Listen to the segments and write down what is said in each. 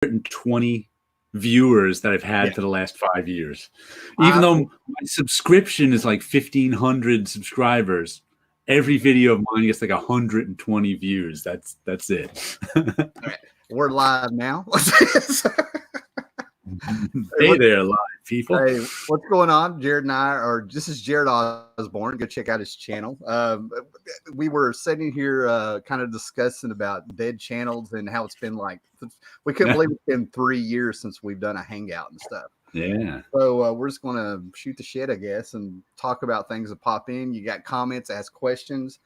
120 viewers that I've had for the last 5 years. Even though my subscription is like 1,500 subscribers, every video of mine gets like 120 views. That's it. All right. We're live now. Hey there, live people. Hey, what's going on? Jared and I are. This is Jared Osborne. Go check out his channel. We were sitting here, kind of discussing about dead channels and how it's been like. We couldn't believe it's been 3 years since we've done a hangout and stuff. Yeah. So we're just going to shoot the shit, I guess, and talk about things that pop in. You got comments, ask questions.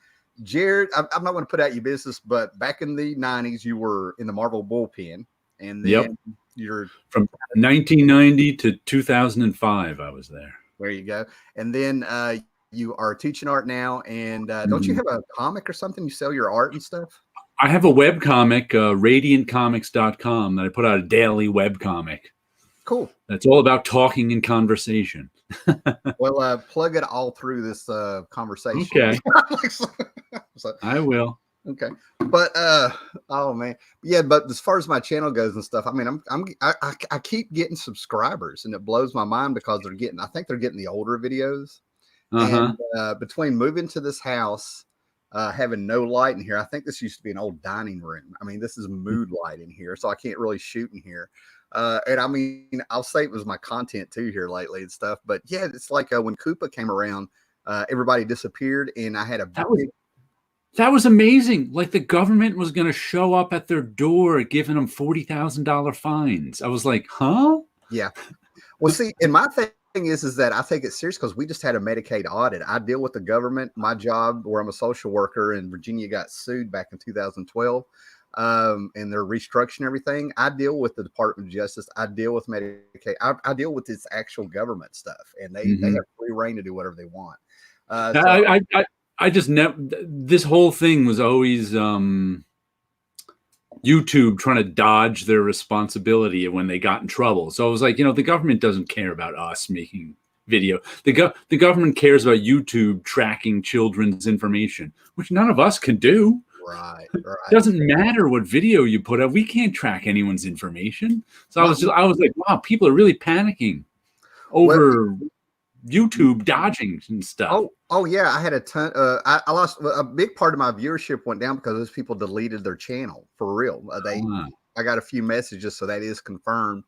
Jared, I'm not going to put out your business, but back in the 90s, you were in the Marvel bullpen, and then you're from 1990 to 2005. I was there. There you go. And then you are teaching art now, and don't you have a comic or something? You sell your art and stuff? I have a web comic, radiantcomics.com, that I put out a daily web comic. Cool. That's all about talking and conversation. Well, plug it all through this conversation. Okay. So, I will. Okay. But oh man. Yeah, but as far as my channel goes and stuff, I mean, I keep getting subscribers, and it blows my mind because I think they're getting the older videos. And between moving to this house, having no light in here, I think this used to be an old dining room. I mean, this is mood light in here, so I can't really shoot in here. And I mean, I'll say it was my content too here lately and stuff. But yeah, it's like when Koopa came around, everybody disappeared, and I had a that was amazing. Like the government was going to show up at their door, giving them $40,000 fines. I was like, huh? Yeah. Well, see, and my thing is that I take it serious because we just had a Medicaid audit. I deal with the government. My job, where I'm a social worker in Virginia, got sued back in 2012. And they're restructuring everything. I deal with the Department of Justice. I deal with Medicaid. I deal with this actual government stuff, and they have free reign to do whatever they want. I just never. This whole thing was always YouTube trying to dodge their responsibility when they got in trouble. So I was like, the government doesn't care about us making video. The government cares about YouTube tracking children's information, which none of us can do. Right. It doesn't matter what video you put up. We can't track anyone's information. So I was like, wow, people are really panicking over YouTube dodging and stuff. Oh yeah. I had a ton. I lost a big part of my viewership went down because those people deleted their channel for real. I got a few messages, so that is confirmed.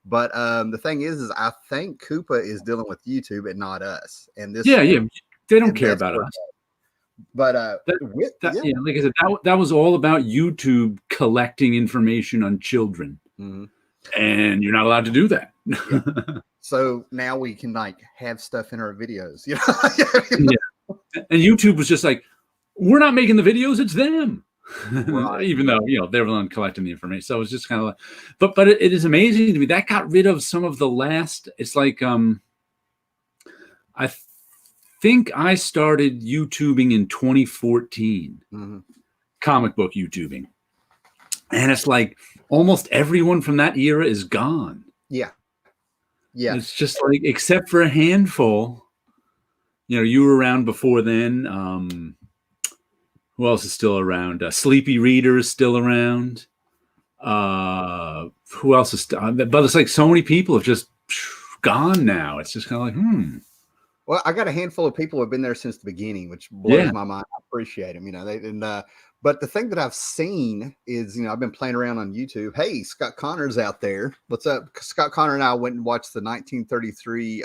But the thing is I think Koopa is dealing with YouTube and not us. And this, they don't care about us. But like I said, that was all about YouTube collecting information on children, and you're not allowed to do that. So now we can have stuff in our videos, And YouTube was just like, we're not making the videos; it's them. Right. Even though they're the one collecting the information, so it was just kind of like, but it is amazing to me that got rid of some of the last. It's like I think I started YouTubing in 2014, comic book YouTubing. And it's like almost everyone from that era is gone. Yeah. It's just like, except for a handful, you were around before then. Who else is still around? Sleepy Reader is still around. Who else is still? But it's like so many people have just gone now. It's just kind of like, Well, I got a handful of people who have been there since the beginning, which blows my mind. I appreciate them, but the thing that I've seen is, I've been playing around on YouTube. Hey, Scott Connor's out there. What's up? Scott Connor and I went and watched the 1933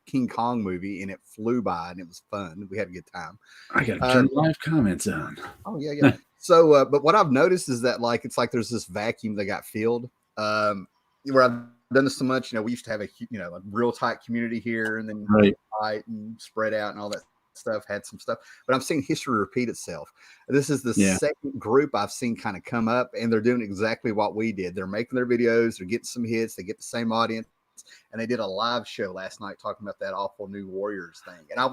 King Kong movie, and it flew by, and it was fun. We had a good time. I got to turn live comments on. Oh, yeah. So, but what I've noticed is that, it's like there's this vacuum that got filled. Where I've done this so much, we used to have a real tight community here, and then tight and spread out and all that stuff, had some stuff, but I'm seeing history repeat itself. This is the second group I've seen kind of come up, and they're doing exactly what we did. They're making their videos, they're getting some hits, they get the same audience, and they did a live show last night talking about that awful New Warriors thing. And I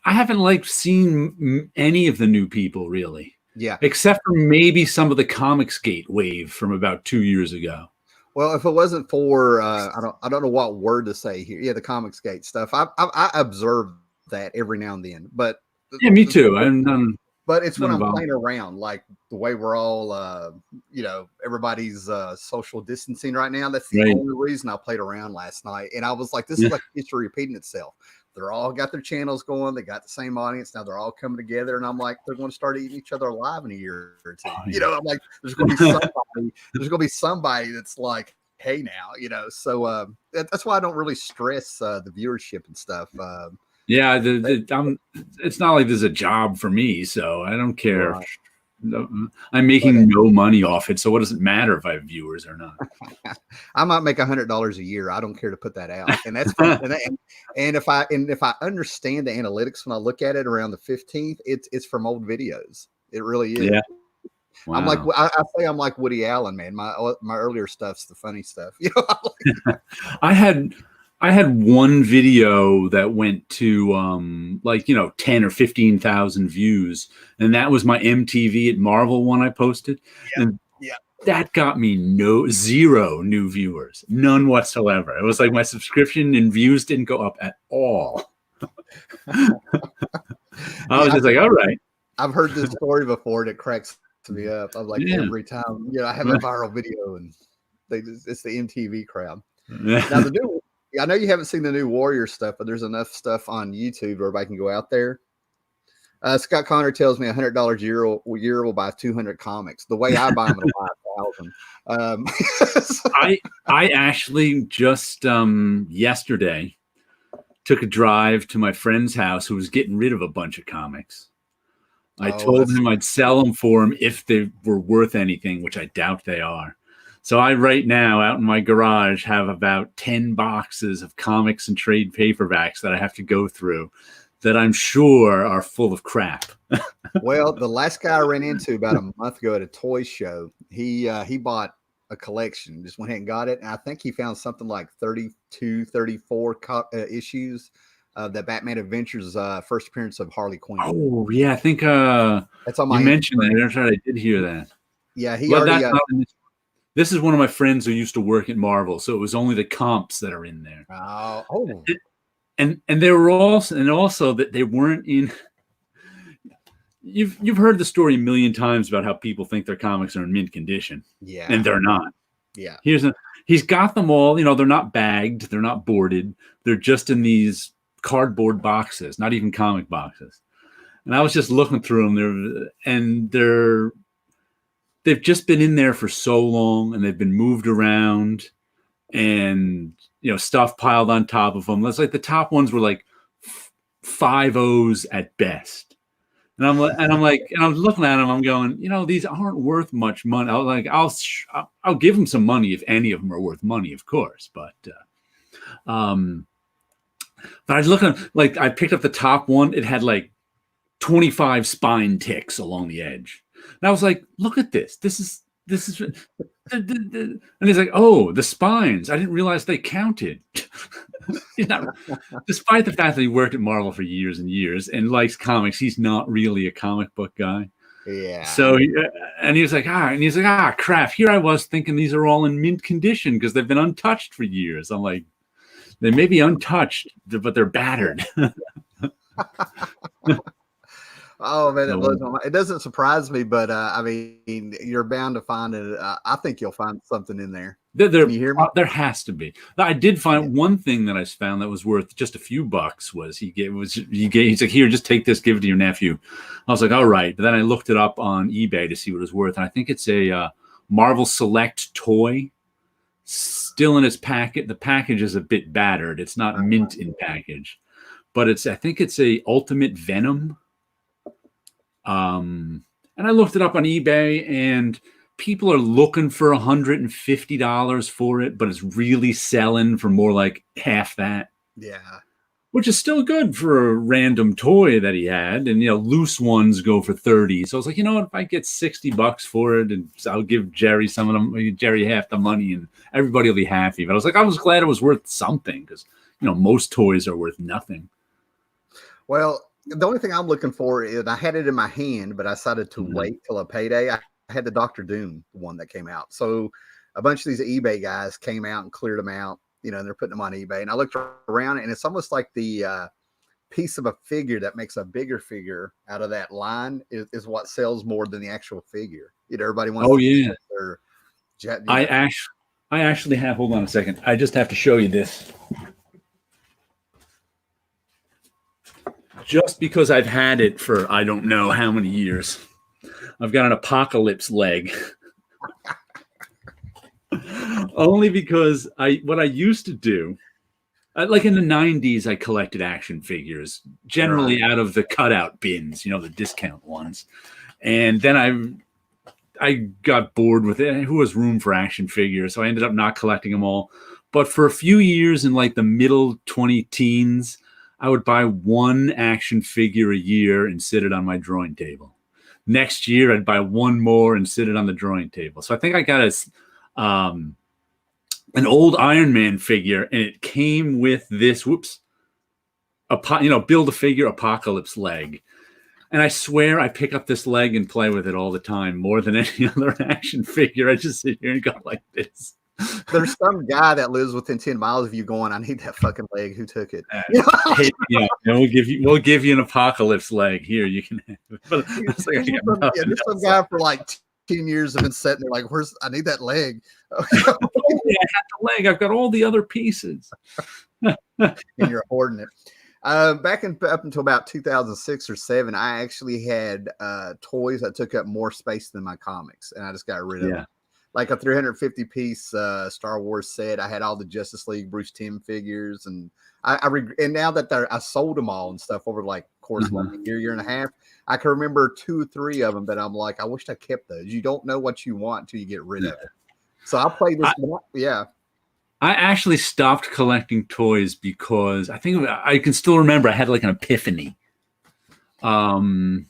haven't seen any of the new people really. Yeah. Except for maybe some of the Comicsgate wave from about 2 years ago. Well, if it wasn't for, I don't know what word to say here. Yeah, the Comicsgate stuff. I observe that every now and then, but me too. But it's when None I'm of playing around, like the way we're all, everybody's social distancing right now. That's the right. only reason I played around last night. And I was like, this is like history repeating itself. They're all got their channels going. They got the same audience. Now they're all coming together. And I'm like, they're going to start eating each other alive in a year or two. Oh, You know, I'm like, there's going to be somebody that's like, hey now, so that's why I don't really stress the viewership and stuff. Yeah, it's not like there's a job for me, so I don't care. Right. I'm making no money off it, so what does it matter if I have viewers or not? I might make $100 a year. I don't care to put that out, and that's fun. And if I understand the analytics when I look at it around the 15th, it's from old videos. It really is. Yeah. Wow. I'm like I say I'm like Woody Allen, man. My earlier stuff's the funny stuff. I had one video that went to 10 or 15,000 views, and that was my MTV at Marvel one I posted. And that got me zero new viewers, none whatsoever. It was like my subscription and views didn't go up at all. I was just like, all right. I've heard this story before and it cracks me up. I'm like, every time, I have a viral video and it's the MTV crowd. Now I know you haven't seen the new Warrior stuff, but there's enough stuff on YouTube where everybody can go out there. Scott Connor tells me $100 a year will buy 200 comics. The way I buy them, it'll buy 1,000. I actually just yesterday took a drive to my friend's house who was getting rid of a bunch of comics. I told him I'd sell them for him if they were worth anything, which I doubt they are. So I right now out in my garage have about 10 boxes of comics and trade paperbacks that I have to go through that I'm sure are full of crap. Well, the last guy I ran into about a month ago at a toy show, he bought a collection, just went ahead and got it. And I think he found something like 32, 34 issues of the Batman Adventures first appearance of Harley Quinn. Oh, yeah. I think that's on my you mentioned that. That's right. I did hear that. Yeah, this is one of my friends who used to work at Marvel, so it was only the comps that are in there. And they were also that they weren't in. You've heard the story a million times about how people think their comics are in mint condition. Yeah, and they're not. Yeah, he's got them all. They're not bagged, they're not boarded. They're just in these cardboard boxes, not even comic boxes. And I was just looking through them. They've just been in there for so long, and they've been moved around, and stuff piled on top of them. That's like the top ones were like 5 O's at best. And I'm looking at them. I'm going, these aren't worth much money. I'll give them some money if any of them are worth money, of course. But I was looking, like, I picked up the top one. It had like 25 spine ticks along the edge. And I was like, look at this. This is, and he's like, oh, the spines. I didn't realize they counted. He's not, despite the fact that he worked at Marvel for years and years and likes comics, he's not really a comic book guy. Yeah. So, and he was like, crap. Here I was thinking these are all in mint condition because they've been untouched for years. I'm like, they may be untouched, but they're battered. Oh man, it blows my mind. It doesn't surprise me, but I mean, you're bound to find it. I think you'll find something in there. Can you hear me? There has to be. I did find one thing that I found that was worth just a few bucks. He's like, here, just take this, give it to your nephew. I was like, all right. But then I looked it up on eBay to see what it was worth, and I think it's a Marvel Select toy, still in its packet. The package is a bit battered. It's not mint in package, but I think it's a Ultimate Venom. And I looked it up on eBay, and people are looking for $150 for it, but it's really selling for more like half that. Yeah. Which is still good for a random toy that he had. And, loose ones go for 30. So I was like, if I get $60 for it, and I'll give Jerry Jerry half the money, and everybody will be happy. But I was glad it was worth something because, most toys are worth nothing. Well, the only thing I'm looking for is I had it in my hand, but I decided to wait till a payday. I had the Dr. Doom one that came out. So a bunch of these eBay guys came out and cleared them out, and they're putting them on eBay. And I looked around, and it's almost like the piece of a figure that makes a bigger figure out of that line is what sells more than the actual figure. Everybody wants. Oh to yeah. their, I actually have. Hold on a second. I just have to show you this. Just because I've had it for I don't know how many years. I've got an apocalypse leg. Only because what I used to do, like in the 90s, I collected action figures, generally out of the cutout bins, the discount ones. And then I got bored with it. Who has room for action figures? So I ended up not collecting them all. But for a few years in like the middle 20 teens, I would buy one action figure a year and sit it on my drawing table. Next year, I'd buy one more and sit it on the drawing table. So I think I got an old Iron Man figure, and it came with this, build a figure apocalypse leg. And I swear I pick up this leg and play with it all the time, more than any other action figure. I just sit here and go like this. There's some guy that lives within 10 miles of you going, I need that fucking leg. Who took it? Hey, and we'll give you an apocalypse leg. Here, you can have it. But there's some guy for like 10 years have been sitting there like, I need that leg. I have the leg. I've got all the other pieces. And you're hoarding it. Up until about 2006 or 7, I actually had toys that took up more space than my comics, and I just got rid of them. Like a 350 piece Star Wars set. I had all the Justice League Bruce Timm figures, and and now that I sold them all and stuff over like course like a year and a half, I can remember 2 or 3 of them that I'm like, I wish I kept those. You don't know what you want until you get rid of it. So I played this. I actually stopped collecting toys because I can still remember I had like an epiphany. It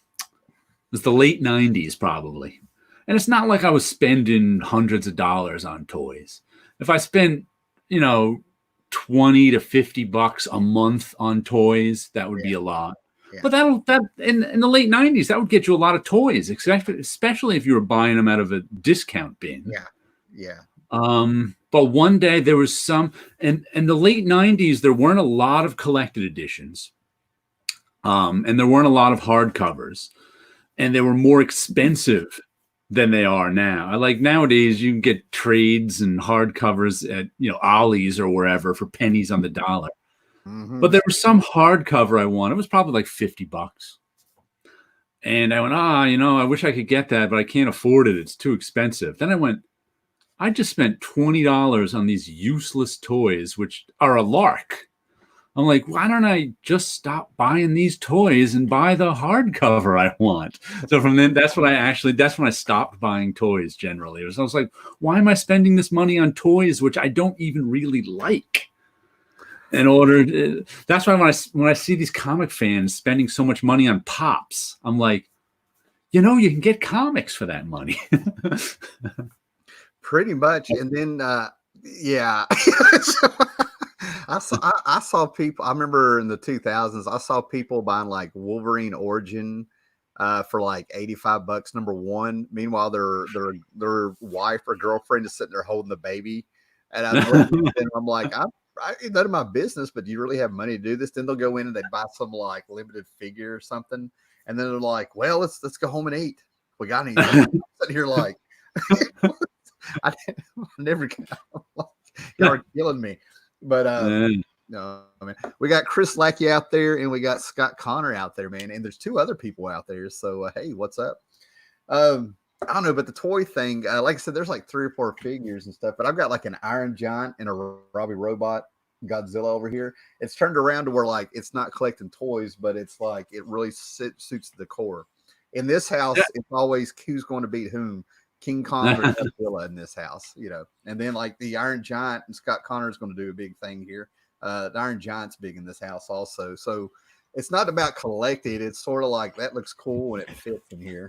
was the late 90s probably. And it's not like I was spending hundreds of dollars on toys. If I spent, $20 to $50 a month on toys, that would be a lot. Yeah. But that in the late 90s, that would get you a lot of toys, especially if you were buying them out of a discount bin. Yeah. But one day there was some, in the late 90s, there weren't a lot of collected editions. And there weren't a lot of hardcovers. And they were more expensive than they are now. Like nowadays, you can get trades and hardcovers at Ollie's or wherever for pennies on the dollar. But there was some hardcover I wanted. It was probably like $50. And I went, I wish I could get that, but I can't afford it. It's too expensive. Then I went, I just spent $20 on these useless toys, which are a lark. I'm like, why don't I just stop buying these toys and buy the hardcover I want? So from then, that's when I stopped buying toys generally. I was like, why am I spending this money on toys, which I don't even really like? That's why when I see these comic fans spending so much money on pops, I'm like, you can get comics for that money. Pretty much. And then, I saw people. I remember in the 2000s, I saw people buying like Wolverine Origin for like $85 number 1. Meanwhile, their wife or girlfriend is sitting there holding the baby, and I'm like, it's none of my business. But do you really have money to do this? Then they'll go in and they buy some like limited figure or something, and then they're like, well, let's go home and eat. We got anything? I'm sitting here like, I never. Y'all are killing me. But no, we got Chris Lackey out there, and we got Scott Connor out there, man. And there's 2 other people out there. So hey, what's up? I don't know, but the toy thing, like I said, there's like 3 or 4 figures and stuff. But I've got like an Iron Giant and a Robbie Robot Godzilla over here. It's turned around to where like it's not collecting toys, but it's like it really suits the decor. In this house, it's always who's going to beat whom. King Kong or Godzilla in this house, and then like the Iron Giant and Scott Connor is going to do a big thing here. The Iron Giant's big in this house also. So it's not about collecting. It's sort of like that looks cool when it fits in here.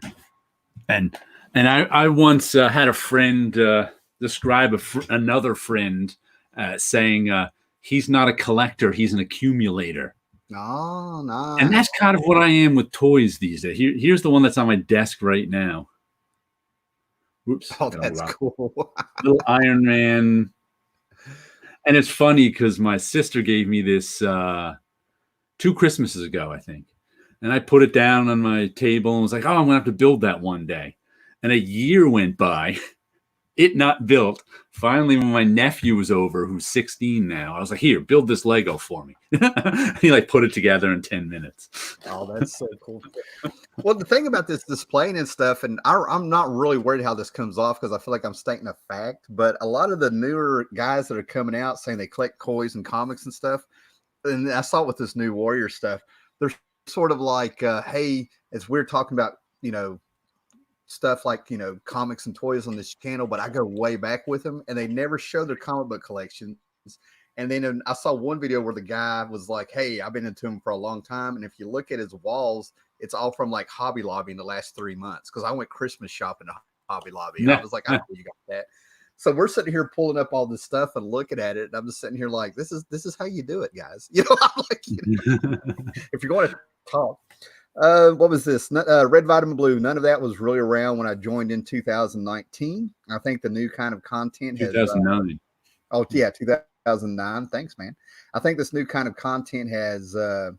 And I once had a friend describe another friend saying he's not a collector, he's an accumulator. Oh, nice. And that's kind of what I am with toys these days. Here's the one that's on my desk right now. Whoops. Oh, that's cool. Little Iron Man. And it's funny because my sister gave me this 2 Christmases ago, I think. And I put it down on my table and was like, oh, I'm going to have to build that one day. And a year went by, it not built. Finally, when my nephew was over, who's 16 now, I was like, here, build this Lego for me. He like put it together in 10 minutes. Oh, that's so cool. Well, the thing about this displaying and stuff, and I'm not really worried how this comes off because I feel like I'm stating a fact, but a lot of the newer guys that are coming out saying they collect toys and comics and stuff, and I saw it with this new Warrior stuff, they're sort of like, hey, as we're talking about, stuff like, comics and toys on this channel, but I go way back with them, and they never show their comic book collections. And then I saw one video where the guy was like, hey, I've been into him for a long time. And if you look at his walls, it's all from like Hobby Lobby in the last 3 months. Cause I went Christmas shopping to Hobby Lobby. And I was like, I know you got that. So we're sitting here pulling up all this stuff and looking at it. And I'm just sitting here like, this is how you do it, guys. I'm like, if you're going to talk, what was this? Red Vitamin Blue. None of that was really around when I joined in 2019. I think the new kind of content has 2009. Oh yeah, 2009. Thanks, man. I think this new kind of content has what's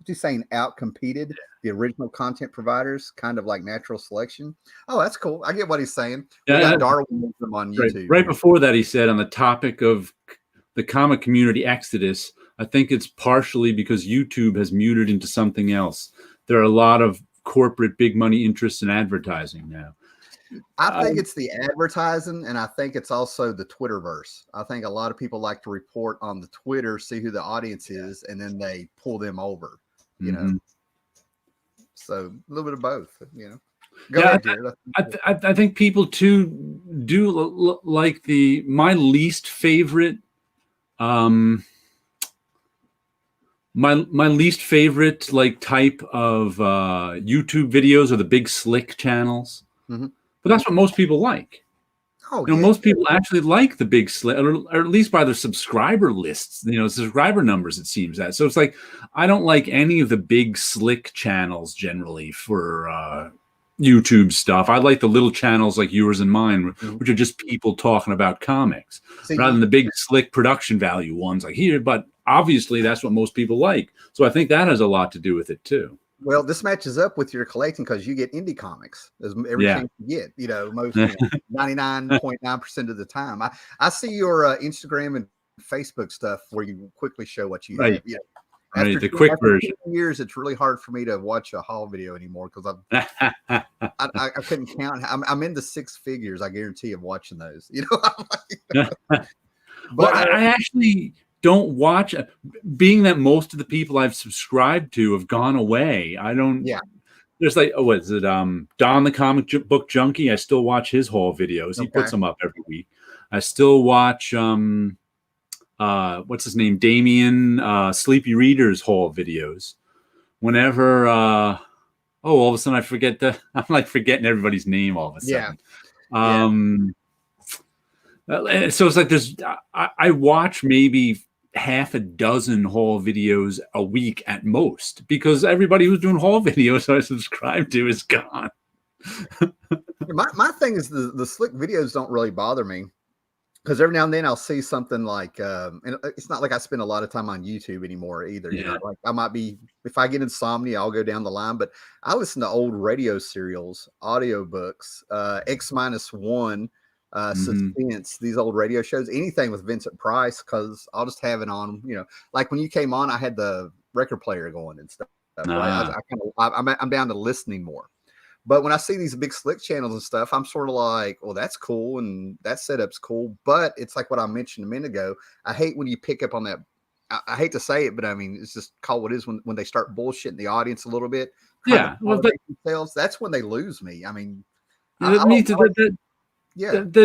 he saying, outcompeted the original content providers, kind of like natural selection. Oh, that's cool. I get what he's saying. We got Darwinism on YouTube. Right before that, he said on the topic of the comic community exodus, I think it's partially because YouTube has muted into something else. There are a lot of corporate big money interests in advertising now. I think it's the advertising, and I think it's also the Twitterverse. I think a lot of people like to report on the Twitter, see who the audience is, and then they pull them over, you know. So a little bit of both, Go ahead, Jared. I think people too do like my least favorite my least favorite like type of YouTube videos are the big slick channels. But that's what most people like. Oh, most people actually like the big slick, or at least by their subscriber lists, subscriber numbers, it seems that. So it's like, I don't like any of the big slick channels generally for YouTube stuff. I like the little channels like yours and mine, which are just people talking about comics, rather than the big slick production value ones like here. But obviously that's what most people like. So I think that has a lot to do with it too. Well, this matches up with your collecting because you get indie comics every chance you get, most 99.9% of the time. I see your Instagram and Facebook stuff where you quickly show what you have. Yeah. After the quick version. 2 years, it's really hard for me to watch a haul video anymore because I couldn't count. I'm into 6 figures, I guarantee, of watching those. But I actually don't watch, being that most of the people I've subscribed to have gone away. I don't. Yeah. There's like, what is it? Don the Comic Book Junkie. I still watch his haul videos. He puts them up every week. I still watch what's his name? Damien Sleepy Reader's haul videos. Whenever all of a sudden I forget I'm like forgetting everybody's name all of a sudden. So it's like I watch maybe half a dozen haul videos a week at most because everybody who's doing haul videos I subscribe to is gone. my thing is the slick videos don't really bother me because every now and then I'll see something like, and it's not like I spend a lot of time on YouTube anymore either. Like I might be, if I get insomnia, I'll go down the line, but I listen to old radio serials, audiobooks, X-1, Suspense, these old radio shows, anything with Vincent Price, because I'll just have it on. Like when you came on, I had the record player going and stuff. Right? I'm down to listening more. But when I see these big slick channels and stuff, I'm sort of like, well, that's cool and that setup's cool. But it's like what I mentioned a minute ago. I hate when you pick up on that. I hate to say it, but I mean, it's just call what it is when they start bullshitting the audience a little bit. Yeah, themselves, that's when they lose me. I mean, they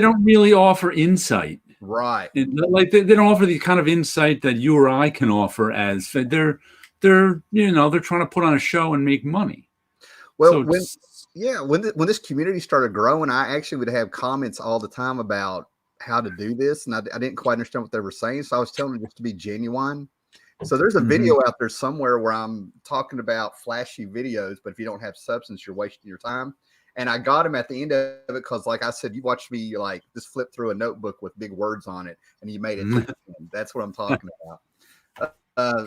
don't really offer insight, right? Like they don't offer the kind of insight that you or I can offer. As they're trying to put on a show and make money. Well, so when this community started growing, I actually would have comments all the time about how to do this, and I didn't quite understand what they were saying, so I was telling them just to be genuine. So there's a video out there somewhere where I'm talking about flashy videos, but if you don't have substance, you're wasting your time. And I got him at the end of it because, like I said, you watched me like just flip through a notebook with big words on it, and you made it. That's what I'm talking about.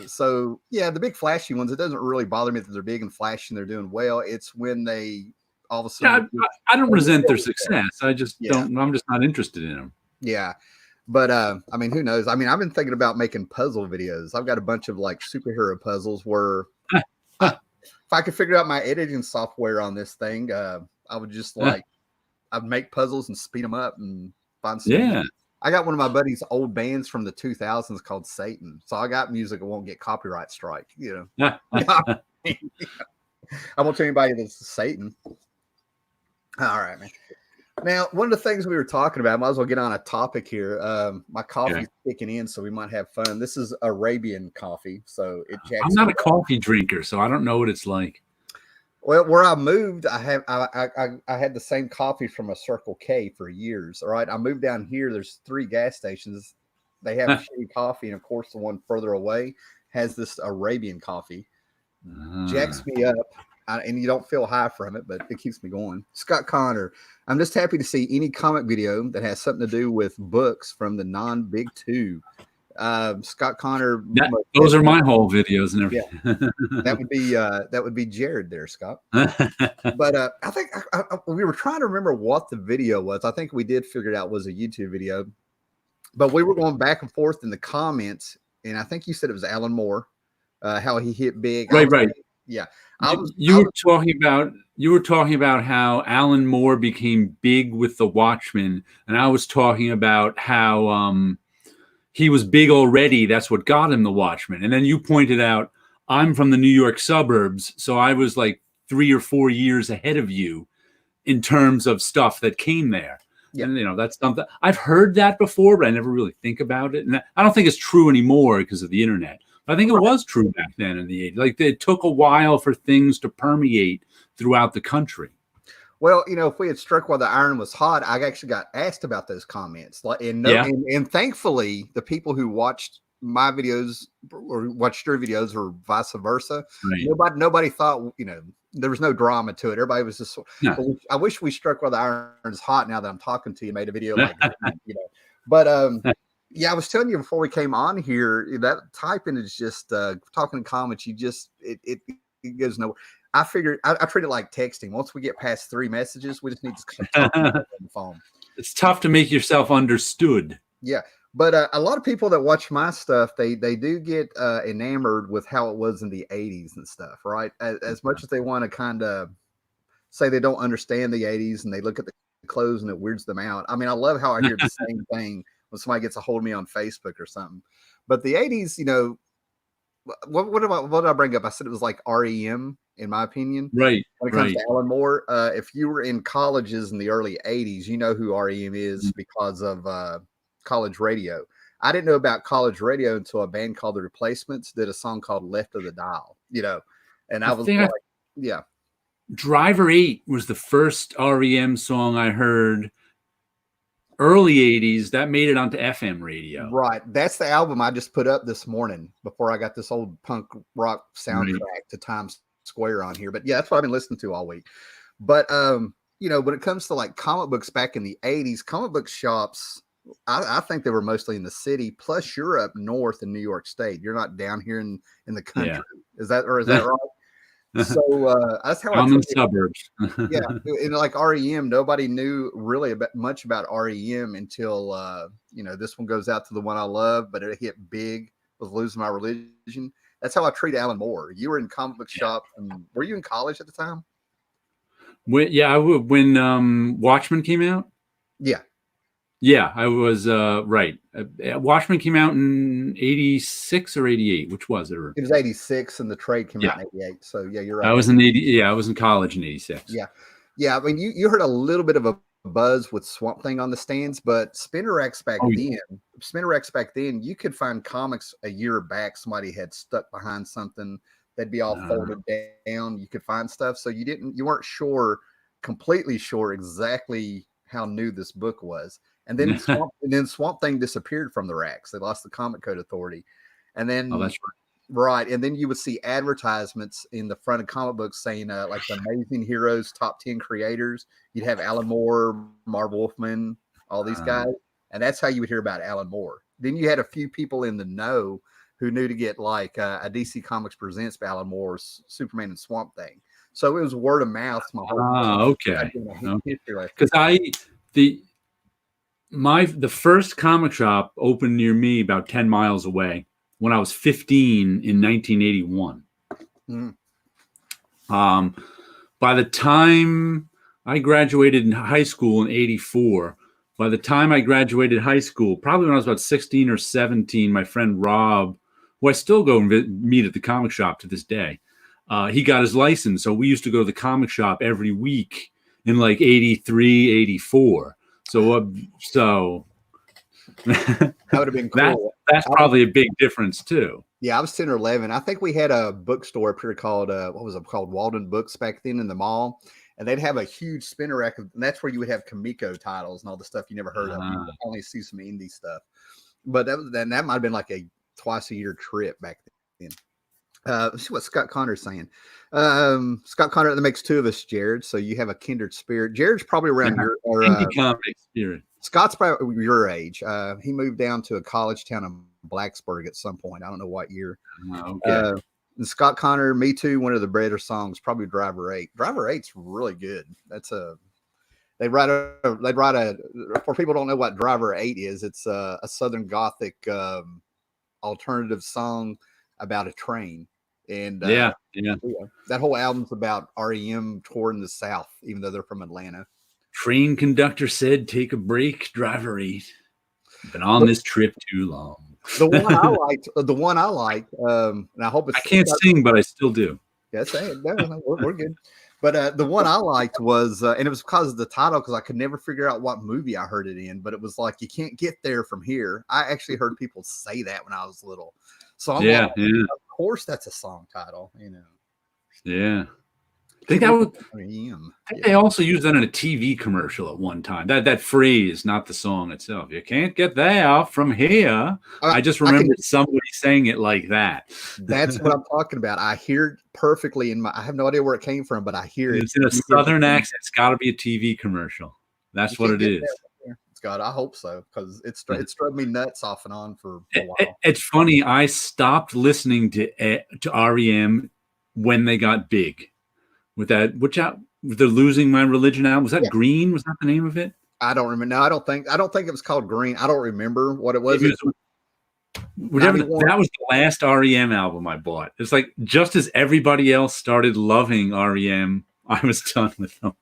So yeah, the big flashy ones, it doesn't really bother me that they're big and flashy and they're doing well. It's when they all of a Yeah, sudden, I don't resent their success. I just yeah, don't. I'm just not interested in them. yeah. But I mean, who knows? I mean, I've been thinking about making puzzle videos. I've got a bunch of like superhero puzzles where if I could figure out my editing software on this thing, I would just like I'd make puzzles and speed them up and find some. Yeah. I got one of my buddy's old bands from the 2000s called Satan, so I got music that won't get copyright strike. You know, I won't tell anybody that's Satan. All right, man. Now, one of the things we were talking about, might as well get on a topic here. My coffee's kicking in, so we might have fun. This is Arabian coffee, so it jacks. I'm not a coffee drinker, so I don't know what it's like. Well, where I moved, I had the same coffee from a Circle K for years. All right, I moved down here. There's 3 gas stations. They have shitty coffee, and of course, the one further away has this Arabian coffee. Jacks me up. And you don't feel high from it, but it keeps me going. Scott Connor, I'm just happy to see any comic video that has something to do with books from the non-big 2. Scott Connor, those are my whole videos and everything. Yeah, that would be Jared there, Scott. But I think we were trying to remember what the video was. I think we did figure it out was a YouTube video, but we were going back and forth in the comments, and I think you said it was Alan Moore, how he hit big. Right. Yeah. You were talking about how Alan Moore became big with the Watchmen, and I was talking about how he was big already. That's what got him the Watchmen. And then you pointed out I'm from the New York suburbs, so I was like 3 or 4 years ahead of you in terms of stuff that came there. Yeah. And that's something I've heard that before, but I never really think about it. And I don't think it's true anymore because of the internet. I think it was true back then in the 80s. Like it took a while for things to permeate throughout the country. Well, if we had struck while the iron was hot, I actually got asked about those comments. And thankfully, the people who watched my videos or watched your videos or vice versa, right. Nobody thought, there was no drama to it. Everybody was just, I wish we struck while the iron is hot now that I'm talking to you, made a video like that, But yeah, I was telling you before we came on here that typing is just talking in comments. You just it goes nowhere. I figured I treat it like texting. Once we get past 3 messages, we just need to talk on the phone. It's tough to make yourself understood. Yeah, but a lot of people that watch my stuff, they do get enamored with how it was in the 80s and stuff, right? As much as they want to kind of say they don't understand the 80s and they look at the clothes and it weirds them out. I mean, I love how I hear the same thing when somebody gets a hold of me on Facebook or something. But the 80s, what did I bring up? I said it was like REM, in my opinion. Right. When it comes to Alan Moore, if you were in colleges in the early 80s, you know who REM is because of college radio. I didn't know about college radio until a band called The Replacements did a song called Left of the Dial, and I was like, yeah. Driver 8 was the first REM song I heard. Early 80s, that made it onto FM radio. Right. That's the album I just put up this morning before I got this old punk rock soundtrack to Times Square on here. But yeah, that's what I've been listening to all week. But, when it comes to like comic books back in the 80s, comic book shops, I think they were mostly in the city. Plus, you're up north in New York State. You're not down here in the country. Yeah. Is that right? So that's how I'm in the suburbs. Yeah, and like REM, nobody knew really much about REM until this one goes out to the one I love, but it hit big with Losing My Religion. That's how I treat Alan Moore. You were in comic book shop, and were you in college at the time? When Watchmen came out. Yeah, I was right. Watchmen came out in 86 or 88. Which was it? It was 86, and the trade came out in 88. So yeah, you're right. I was in 80. Yeah, I was in college in 86. Yeah. I mean, you heard a little bit of a buzz with Swamp Thing on the stands, but Spinner X back then, you could find comics a year back. Somebody had stuck behind something. They'd be all folded down. You could find stuff, so you weren't completely sure exactly how new this book was. And then Swamp Thing disappeared from the racks. They lost the Comic Code Authority. And then that's right. And then you would see advertisements in the front of comic books saying like the Amazing Heroes top 10 creators. You'd have Alan Moore, Marv Wolfman, all these guys. And that's how you would hear about Alan Moore. Then you had a few people in the know who knew to get like a DC Comics Presents by Alan Moore's Superman and Swamp Thing. So it was word of mouth. My whole okay. Because the first comic shop opened near me about 10 miles away when I was 15 in 1981. By the time I graduated in high school in 84, by the time I graduated high school, probably when I was about 16 or 17, my friend Rob, who I still go and meet at the comic shop to this day, he got his license. So we used to go to the comic shop every week in like 83, 84. So that would have been cool. That's probably a big difference too. Yeah, I was 10 or 11. I think we had a bookstore up here called, what was it called? Walden Books back then in the mall. And they'd have a huge spinner rack. And that's where you would have Kamiko titles and all the stuff you never heard of. You would only see some indie stuff. But that might have been like a twice a year trip back then. Let's see what Scott Connor's saying. Scott Connor, that makes two of us, Jared. So you have a kindred spirit. Jared's probably around your indie comic spirit. Scott's probably your age. He moved down to a college town in Blacksburg at some point. I don't know what year. Okay. And Scott Connor, Me Too, one of the better songs, probably Driver 8. Driver 8's really good. That's they'd write a for people who don't know what Driver 8 is, it's a Southern Gothic alternative song about a train. And that whole album's about REM touring the South, even though they're from Atlanta. Train conductor said, "Take a break, Driver 8. Been on this trip too long." The one I liked, and I hope it's. I can't sing, but I still do. Yes, no, we're good. But the one I liked was, and it was because of the title, because I could never figure out what movie I heard it in. But it was like, "You can't get there from here." I actually heard people say that when I was little. So I'm like, of course, that's a song title, you know. Yeah. I think they also used that in a TV commercial at one time. That phrase, not the song itself. You can't get there from here. I just remember somebody saying it like that. That's what I'm talking about. I hear it perfectly I have no idea where it came from, but I hear it. It's in a Southern accent. It's got to be a TV commercial. That's what it is. God, I hope so, because it drove me nuts off and on for a while. It's funny. I stopped listening to REM when they got big. With that, the Losing My Religion album, was that Green? Was that the name of it? I don't remember. No, I don't think it was called Green. I don't remember what it was. That was the last REM album I bought. It's like just as everybody else started loving REM, I was done with them.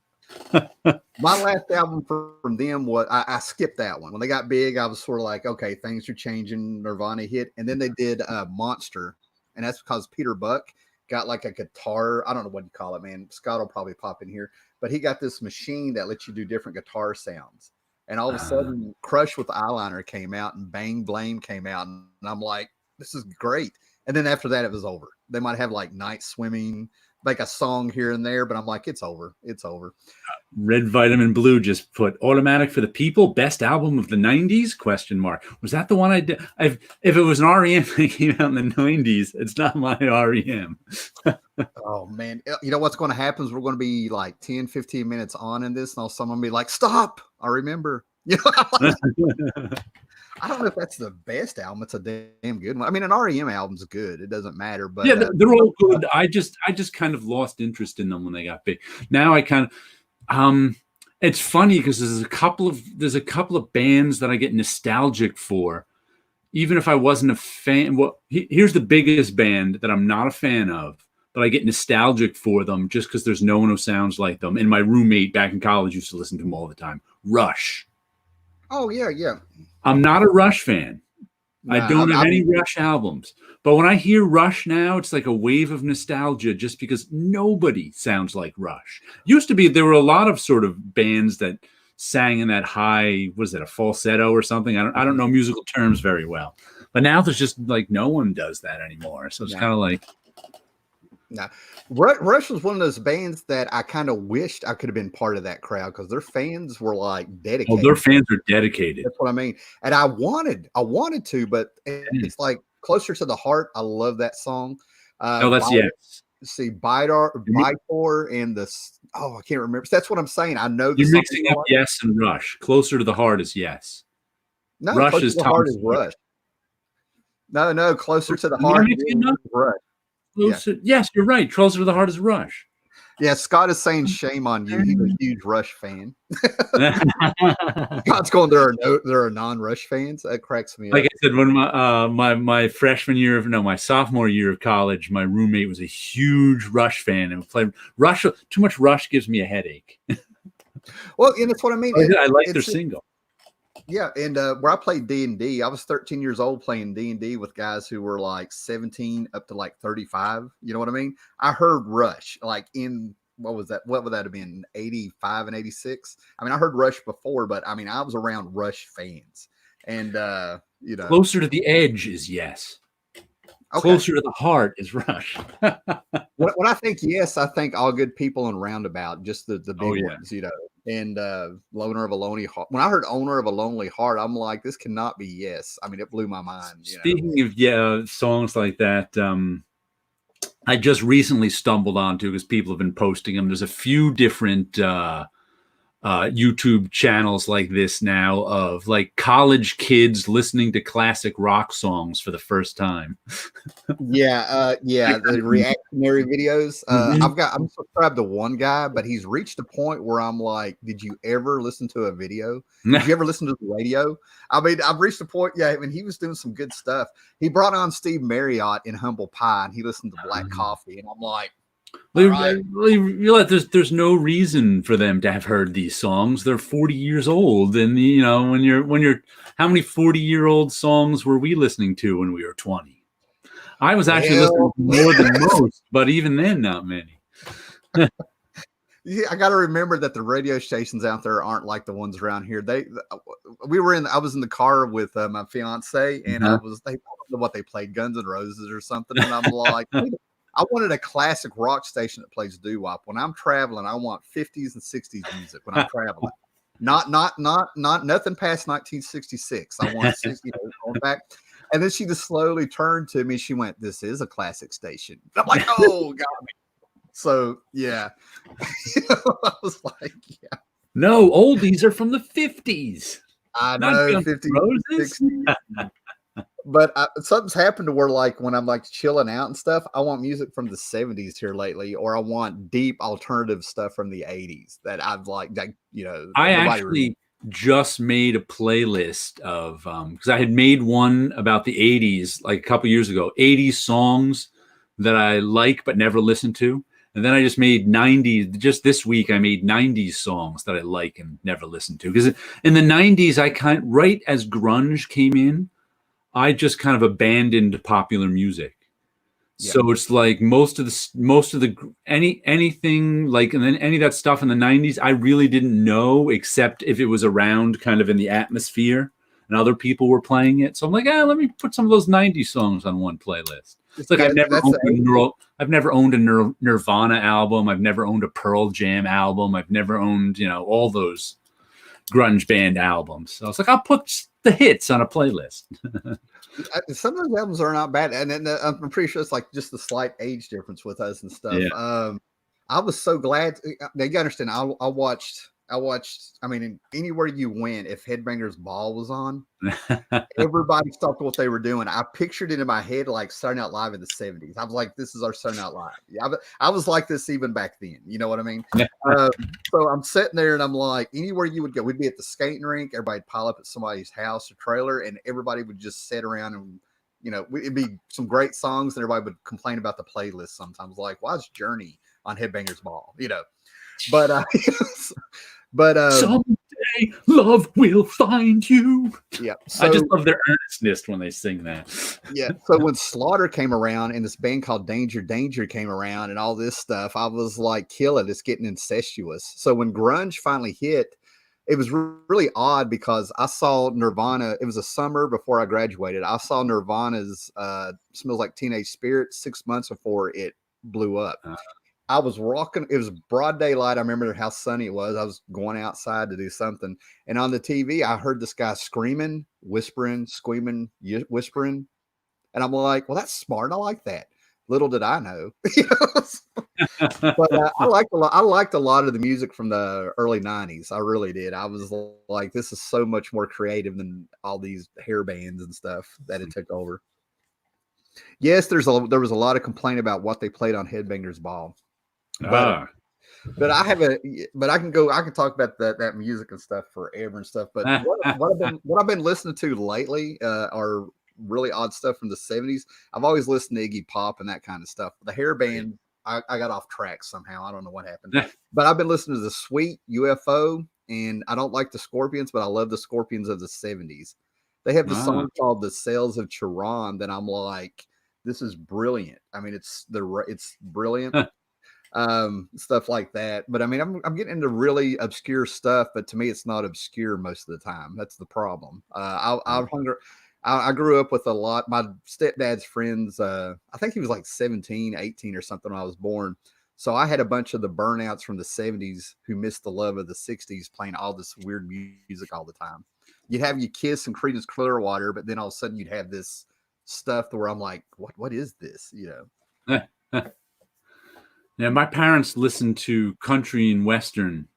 My last album from them was I skipped that one. When they got big, I was sort of like, okay, things are changing. Nirvana hit, and then they did Monster, and that's because Peter Buck got like a guitar. I don't know what you call it, man. Scott will probably pop in here, but he got this machine that lets you do different guitar sounds. And all of a sudden, Crush with Eyeliner came out, and Bang Blame came out, and I'm like, this is great. And then after that, it was over. They might have like Night Swimming, like a song here and there, but I'm like, it's over. It's over. Red Vitamin Blue just put Automatic for the People, best album of the 90s? ? Was that the one I did? If it was an REM that came out in the 90s, it's not my REM. Oh, man. You know what's going to happen is we're going to be like 10, 15 minutes on in this, and all of a sudden I'm going to be like, stop. I remember. You know, I don't know if that's the best album. It's a damn good one. I mean, an REM album's good. It doesn't matter, but yeah, they're all good. I just kind of lost interest in them when they got big. Now I kind of, it's funny because there's a couple of bands that I get nostalgic for, even if I wasn't a fan. Well, here's the biggest band that I'm not a fan of, but I get nostalgic for them just because there's no one who sounds like them. And my roommate back in college used to listen to them all the time. Rush. Oh yeah. I'm not a Rush fan. I don't have any Rush albums. But when I hear Rush now, it's like a wave of nostalgia just because nobody sounds like Rush. Used to be, there were a lot of sort of bands that sang in that high, was it a falsetto or something? I don't know musical terms very well. But now there's just like no one does that anymore. So it's kind of like. No. Rush was one of those bands that I kind of wished I could have been part of that crowd because their fans were like dedicated. Oh, their fans are dedicated. That's what I mean. And I wanted to, but it's like Closer to the Heart. I love that song. See, Bitor and I can't remember. That's what I'm saying. I know you're mixing up Yes and Rush. Closer to the Heart is Yes. No, Rush is Tom. Rush. No, closer to the Am I heart. mixing up? Rush. Closer. Yes, you're right. Closer to the heart is Rush. Yeah, Scott is saying shame on you. He's a huge Rush fan. Like Scott's going, there are non-Rush fans. That cracks me up. I said, when my freshman year of my sophomore year of college, my roommate was a huge Rush fan and played Rush. Too much Rush gives me a headache. Well, and that's what I mean. I like their single. Yeah, and where I played D&D, I was 13 years old playing D&D with guys who were like 17 up to like 35. You know what I mean? I heard Rush like in what was that? What would that have been? 85 and 86. I mean, I heard Rush before, but I mean, I was around Rush fans, and Closer to the edge is yes. Okay. Closer to the heart is Rush. when I think yes, I think All Good People and Roundabout, just the big ones, and Loner of a Lonely Heart. When I heard Owner of a Lonely Heart, I'm like, this cannot be yes. I mean, it blew my mind. Speaking of songs like that, I just recently stumbled onto, because people have been posting them. There's a few different YouTube channels like this now of like college kids listening to classic rock songs for the first time. The reactionary videos. I'm subscribed to one guy, but he's reached a point where I'm like, did you ever listen to a video? Did you ever listen to the radio? I mean, I've reached a point. Yeah, I mean, he was doing some good stuff. He brought on Steve Marriott in Humble Pie, and he listened to Black Coffee, and I'm like, there's no reason for them to have heard these songs. They're 40 years old, and when you're how many 40-year-old songs were we listening to when we were 20? I was actually listening to more than most, but even then, not many. Yeah, I got to remember that the radio stations out there aren't like the ones around here. I was in the car with my fiance, and I don't know what they played, Guns N' Roses or something, and I'm like, I wanted a classic rock station that plays doo-wop. When I'm traveling, I want 50s and 60s music when I'm traveling. Not nothing past 1966. I want 60, going back. And then she just slowly turned to me. She went, "This is a classic station." I'm like, "Oh, got me." So yeah, I was like, "Yeah." No, oldies are from the 50s. I know, 50s, 60s. But something's happened to where, like, when I'm like chilling out and stuff, I want music from the 70s here lately, or I want deep alternative stuff from the 80s that I've like, I actually just made a playlist of, because I had made one about the 80s like a couple years ago, 80s songs that I like but never listened to. And then I just made 90s. Just this week, I made 90s songs that I like and never listened to. Because in the 90s, right as grunge came in, I just kind of abandoned popular music. Yeah. So it's like most of the anything like, and then any of that stuff in the 90s, I really didn't know, except if it was around kind of in the atmosphere and other people were playing it. So I'm like, let me put some of those 90s songs on one playlist. It's like I've never owned a Nirvana album. I've never owned a Pearl Jam album. I've never owned, all those grunge band albums. So it's like, I'll put the hits on a playlist. Some of those albums are not bad, and then I'm pretty sure it's like just the slight age difference with us and stuff. Yeah. I was so glad. Now you understand. I watched. I mean, anywhere you went, if Headbangers Ball was on, everybody stopped what they were doing. I pictured it in my head like Saturday Night Live in the 70s. I was like, this is our Saturday Night Live. Yeah, I was like this even back then. You know what I mean? So I'm sitting there and I'm like, anywhere you would go, we'd be at the skating rink. Everybody'd pile up at somebody's house or trailer, and everybody would just sit around and, it'd be some great songs, and everybody would complain about the playlist sometimes. Like, why is Journey on Headbangers Ball? But someday love will find you. Yeah, I just love their earnestness when they sing that. Yeah. So when Slaughter came around and this band called Danger came around and all this stuff, I was like, kill it. It's getting incestuous. So when grunge finally hit, it was really odd because I saw Nirvana. It was a summer before I graduated. I saw Nirvana's Smells Like Teenage Spirit 6 months before it blew up. I was rocking. It was broad daylight. I remember how sunny it was. I was going outside to do something. And on the TV, I heard this guy screaming, whispering, squeaming, whispering. And I'm like, well, that's smart. I like that. Little did I know. But I liked a lot of the music from the early 90s. I really did. I was like, this is so much more creative than all these hair bands and stuff that it took over. Yes, there was a lot of complaint about what they played on Headbangers Ball, but I have I can talk about that music and stuff forever and stuff. But what I've been listening to lately are really odd stuff from the 70s. I've always listened to Iggy Pop and that kind of stuff. The hair band, I got off track somehow. I don't know what happened, but I've been listening to the Sweet UFO, and I don't like the Scorpions, but I love the Scorpions of the 70s. They have the song called "The Sails of Charon" that I'm like, this is brilliant. I mean, it's brilliant. Stuff like that. But I mean, I'm getting into really obscure stuff, but to me, it's not obscure most of the time. That's the problem. I grew up with a lot. My stepdad's friends, I think he was like 17, 18 or something when I was born. So I had a bunch of the burnouts from the 70s who missed the love of the 60s playing all this weird music all the time. You'd have your Kiss and Creedence Clearwater, but then all of a sudden you'd have this stuff where I'm like, what is this? You know? Yeah, my parents listened to country and western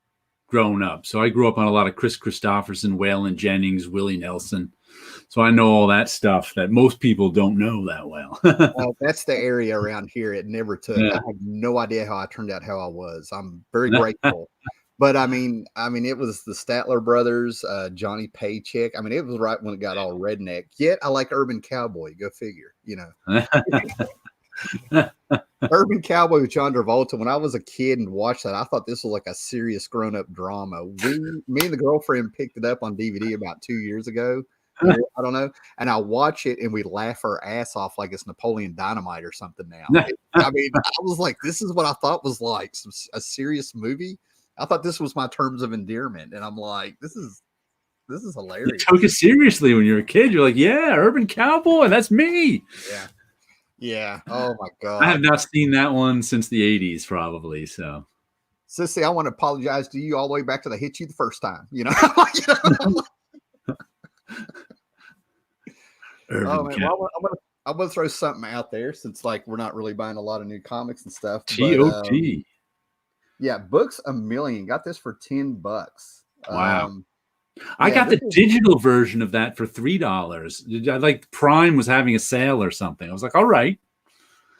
growing up. So I grew up on a lot of Chris Christopherson, Waylon Jennings, Willie Nelson. So I know all that stuff that most people don't know that well. That's the area around here. It never took. I have no idea how I turned out how I was. I'm very grateful. But I mean, it was the Statler Brothers, Johnny Paycheck. I mean, it was right when it got all redneck. Yet I like Urban Cowboy. Go figure, you know. Urban Cowboy with John Travolta. When I was a kid and watched that, I thought this was like a serious grown-up drama. Me and the girlfriend picked it up on DVD about 2 years ago. I don't know. And I watch it and we laugh our ass off like it's Napoleon Dynamite or something now. I mean, I was like, this is what I thought was like a serious movie. I thought this was my terms of endearment. And I'm like, this is hilarious. You took it seriously when you were a kid. You're like, yeah, Urban Cowboy, that's me. Yeah. Yeah. Oh my God. I have not seen that one since the 80s, probably. So Sissy, I want to apologize to you all the way back to the hit you the first time, you know. Oh man, well, I'm gonna throw something out there since like we're not really buying a lot of new comics and stuff. T.O.T. Yeah, Books A Million got this for $10. Wow. I got the digital version of that for $3. Like Prime was having a sale or something. I was like, all right.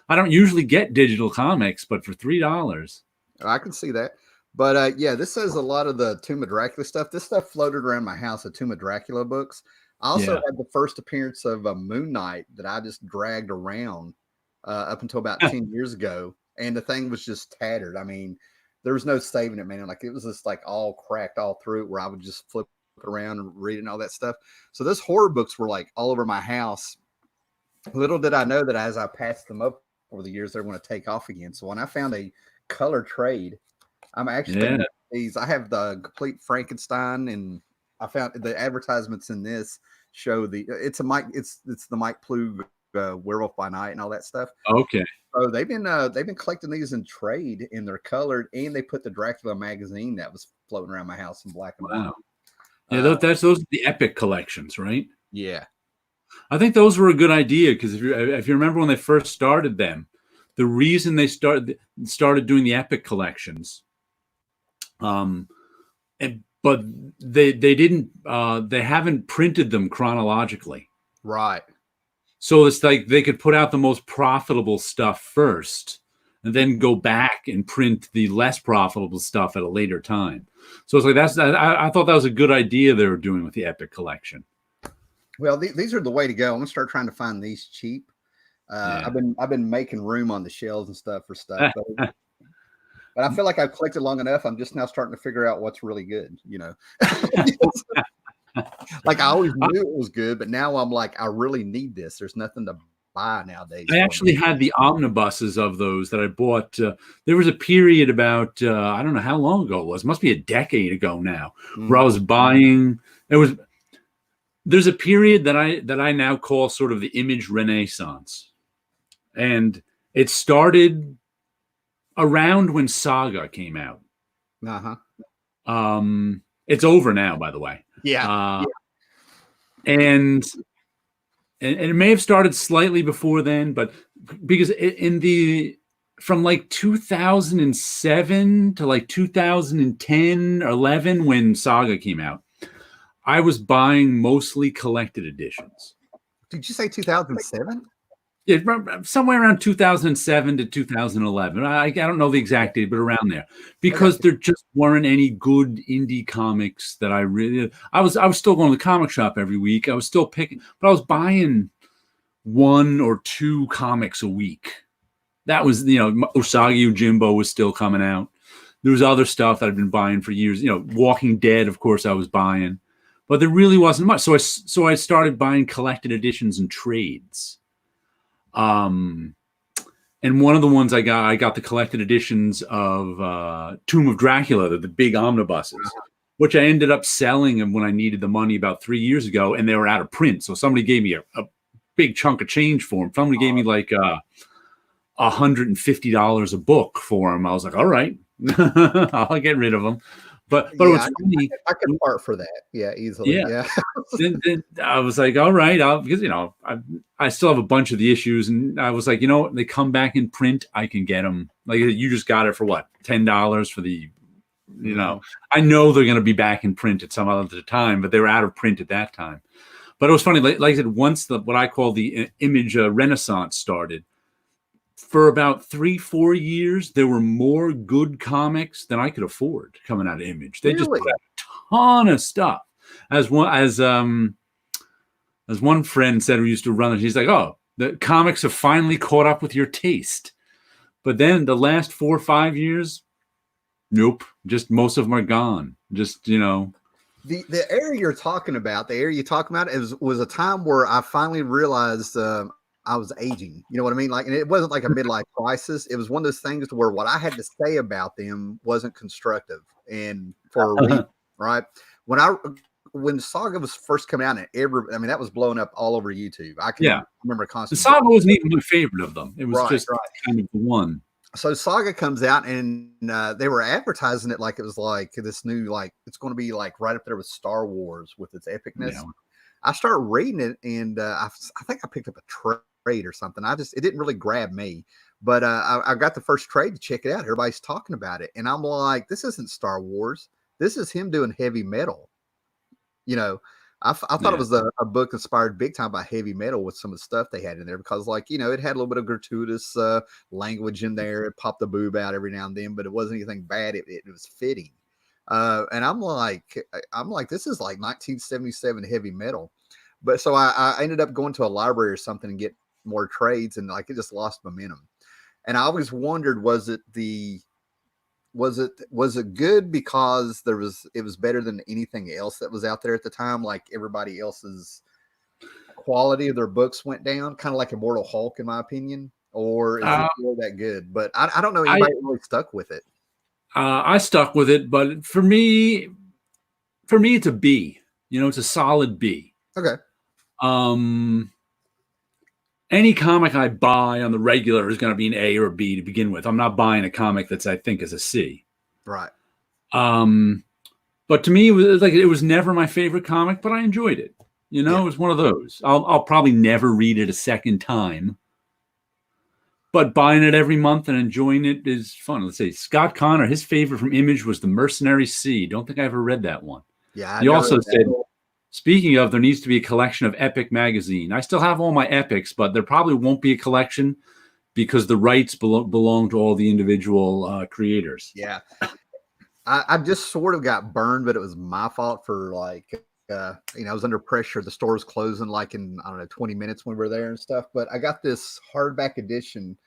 I don't usually get digital comics, but for $3. I can see that. But yeah, this says a lot of the Tomb of Dracula stuff. This stuff floated around my house, the Tomb of Dracula books. I also had the first appearance of Moon Knight that I just dragged around up until about 10 years ago. And the thing was just tattered. I mean, there was no saving it, man. Like it was just like all cracked all through it where I would just flip it around and read it and all that stuff. So those horror books were like all over my house. Little did I know that as I passed them up over the years, they're going to take off again. So when I found a color trade, I'm actually these. I have the complete Frankenstein, and I found the advertisements in this show it's the Mike Plug Werewolf by Night and all that stuff. Okay. So they've been collecting these in trade, and they're colored, and they put the Dracula magazine that was floating around my house in black and white. Yeah, those are the epic collections, right? Yeah. I think those were a good idea because if you remember when they first started them, the reason they started doing the epic collections, but they haven't printed them chronologically, right? So it's like they could put out the most profitable stuff first, and then go back and print the less profitable stuff at a later time. So it's like I thought that was a good idea they were doing with the epic collection. Well, these are the way to go. I'm gonna start trying to find these cheap. I've been making room on the shelves and stuff for stuff, but I feel like I've collected long enough. I'm just now starting to figure out what's really good, you know. Like I always knew it was good, but now I'm like, I really need this. There's nothing to buy nowadays. I actually had the omnibuses of those that I bought. There was a period about I don't know how long ago it was. It must be a decade ago now, where I was buying. There's a period that I now call sort of the Image Renaissance, and it started around when Saga came out. It's over now, by the way. And it may have started slightly before then, but because from like 2007 to like 2010 or 11 when Saga came out, I was buying mostly collected editions. Did you say 2007? Yeah, somewhere around 2007 to 2011. I don't know the exact date, but around there, because there just weren't any good indie comics that I really. I was still going to the comic shop every week. I was still picking, but I was buying one or two comics a week. That was, Usagi Yojimbo was still coming out. There was other stuff that I'd been buying for years. Walking Dead, of course, I was buying, but there really wasn't much. So I started buying collected editions and trades. And one of the ones I got the collected editions of Tomb of Dracula, the big omnibuses, which I ended up selling when I needed the money about 3 years ago, and they were out of print. So somebody gave me a big chunk of change for them. Somebody gave me like $150 a book for them. I was like, all right, I'll get rid of them. But it was funny. I could part for that. Yeah, easily. Yeah. then I was like, all right, because I still have a bunch of the issues, and I was like, they come back in print, I can get them. Like, you just got it for what, $10 for the, I know they're going to be back in print at some other time, but they were out of print at that time. But it was funny, like I said, once what I call the image renaissance started, for about 3-4 years, there were more good comics than I could afford coming out of Image. They just put out a ton of stuff. As one friend said who used to run it, he's like, "Oh, the comics have finally caught up with your taste." But then the last 4 or 5 years, nope. Just most of them are gone. Just The area you're talking about, was a time where I finally realized I was aging. You know what I mean? Like, and it wasn't like a midlife crisis. It was one of those things where what I had to say about them wasn't constructive, and for a reason, right? When Saga was first coming out, and that was blowing up all over YouTube. I remember constantly. The Saga wasn't even my favorite of them. It was just kind of the one. So Saga comes out, and they were advertising it like it was like this new, like it's going to be like right up there with Star Wars with its epicness. Yeah. I started reading it, and I think I picked up a trade or something. It didn't really grab me, but I got the first trade to check it out. Everybody's talking about it, and I'm like, this isn't Star Wars. This is him doing heavy metal. I thought it was a book inspired big time by heavy metal with some of the stuff they had in there, because it had a little bit of gratuitous language in there. It popped the boob out every now and then, but it wasn't anything bad. It was fitting. And I'm like, this is like 1977 heavy metal. But so I ended up going to a library or something and get more trades, and like it just lost momentum. And I always wondered, was it good because it was better than anything else that was out there at the time? Like everybody else's quality of their books went down, kind of like Immortal Hulk, in my opinion, or is it really that good? But I don't know anybody really stuck with it. I stuck with it, but for me, it's a B. It's a solid B. Okay. Any comic I buy on the regular is going to be an A or a B to begin with. I'm not buying a comic that's, I think, is a C. Right. But to me, it was never my favorite comic, but I enjoyed it. It was one of those. I'll probably never read it a second time, but buying it every month and enjoying it is fun. Let's say Scott Connor, his favorite from Image was The Mercenary Sea. Don't think I ever read that one. Yeah. He also said, speaking of, there needs to be a collection of Epic magazine. I still have all my Epics, but there probably won't be a collection because the rights belong to all the individual creators. Yeah. I just sort of got burned, but it was my fault for I was under pressure. The store was closing like in, 20 minutes when we were there and stuff. But I got this hardback edition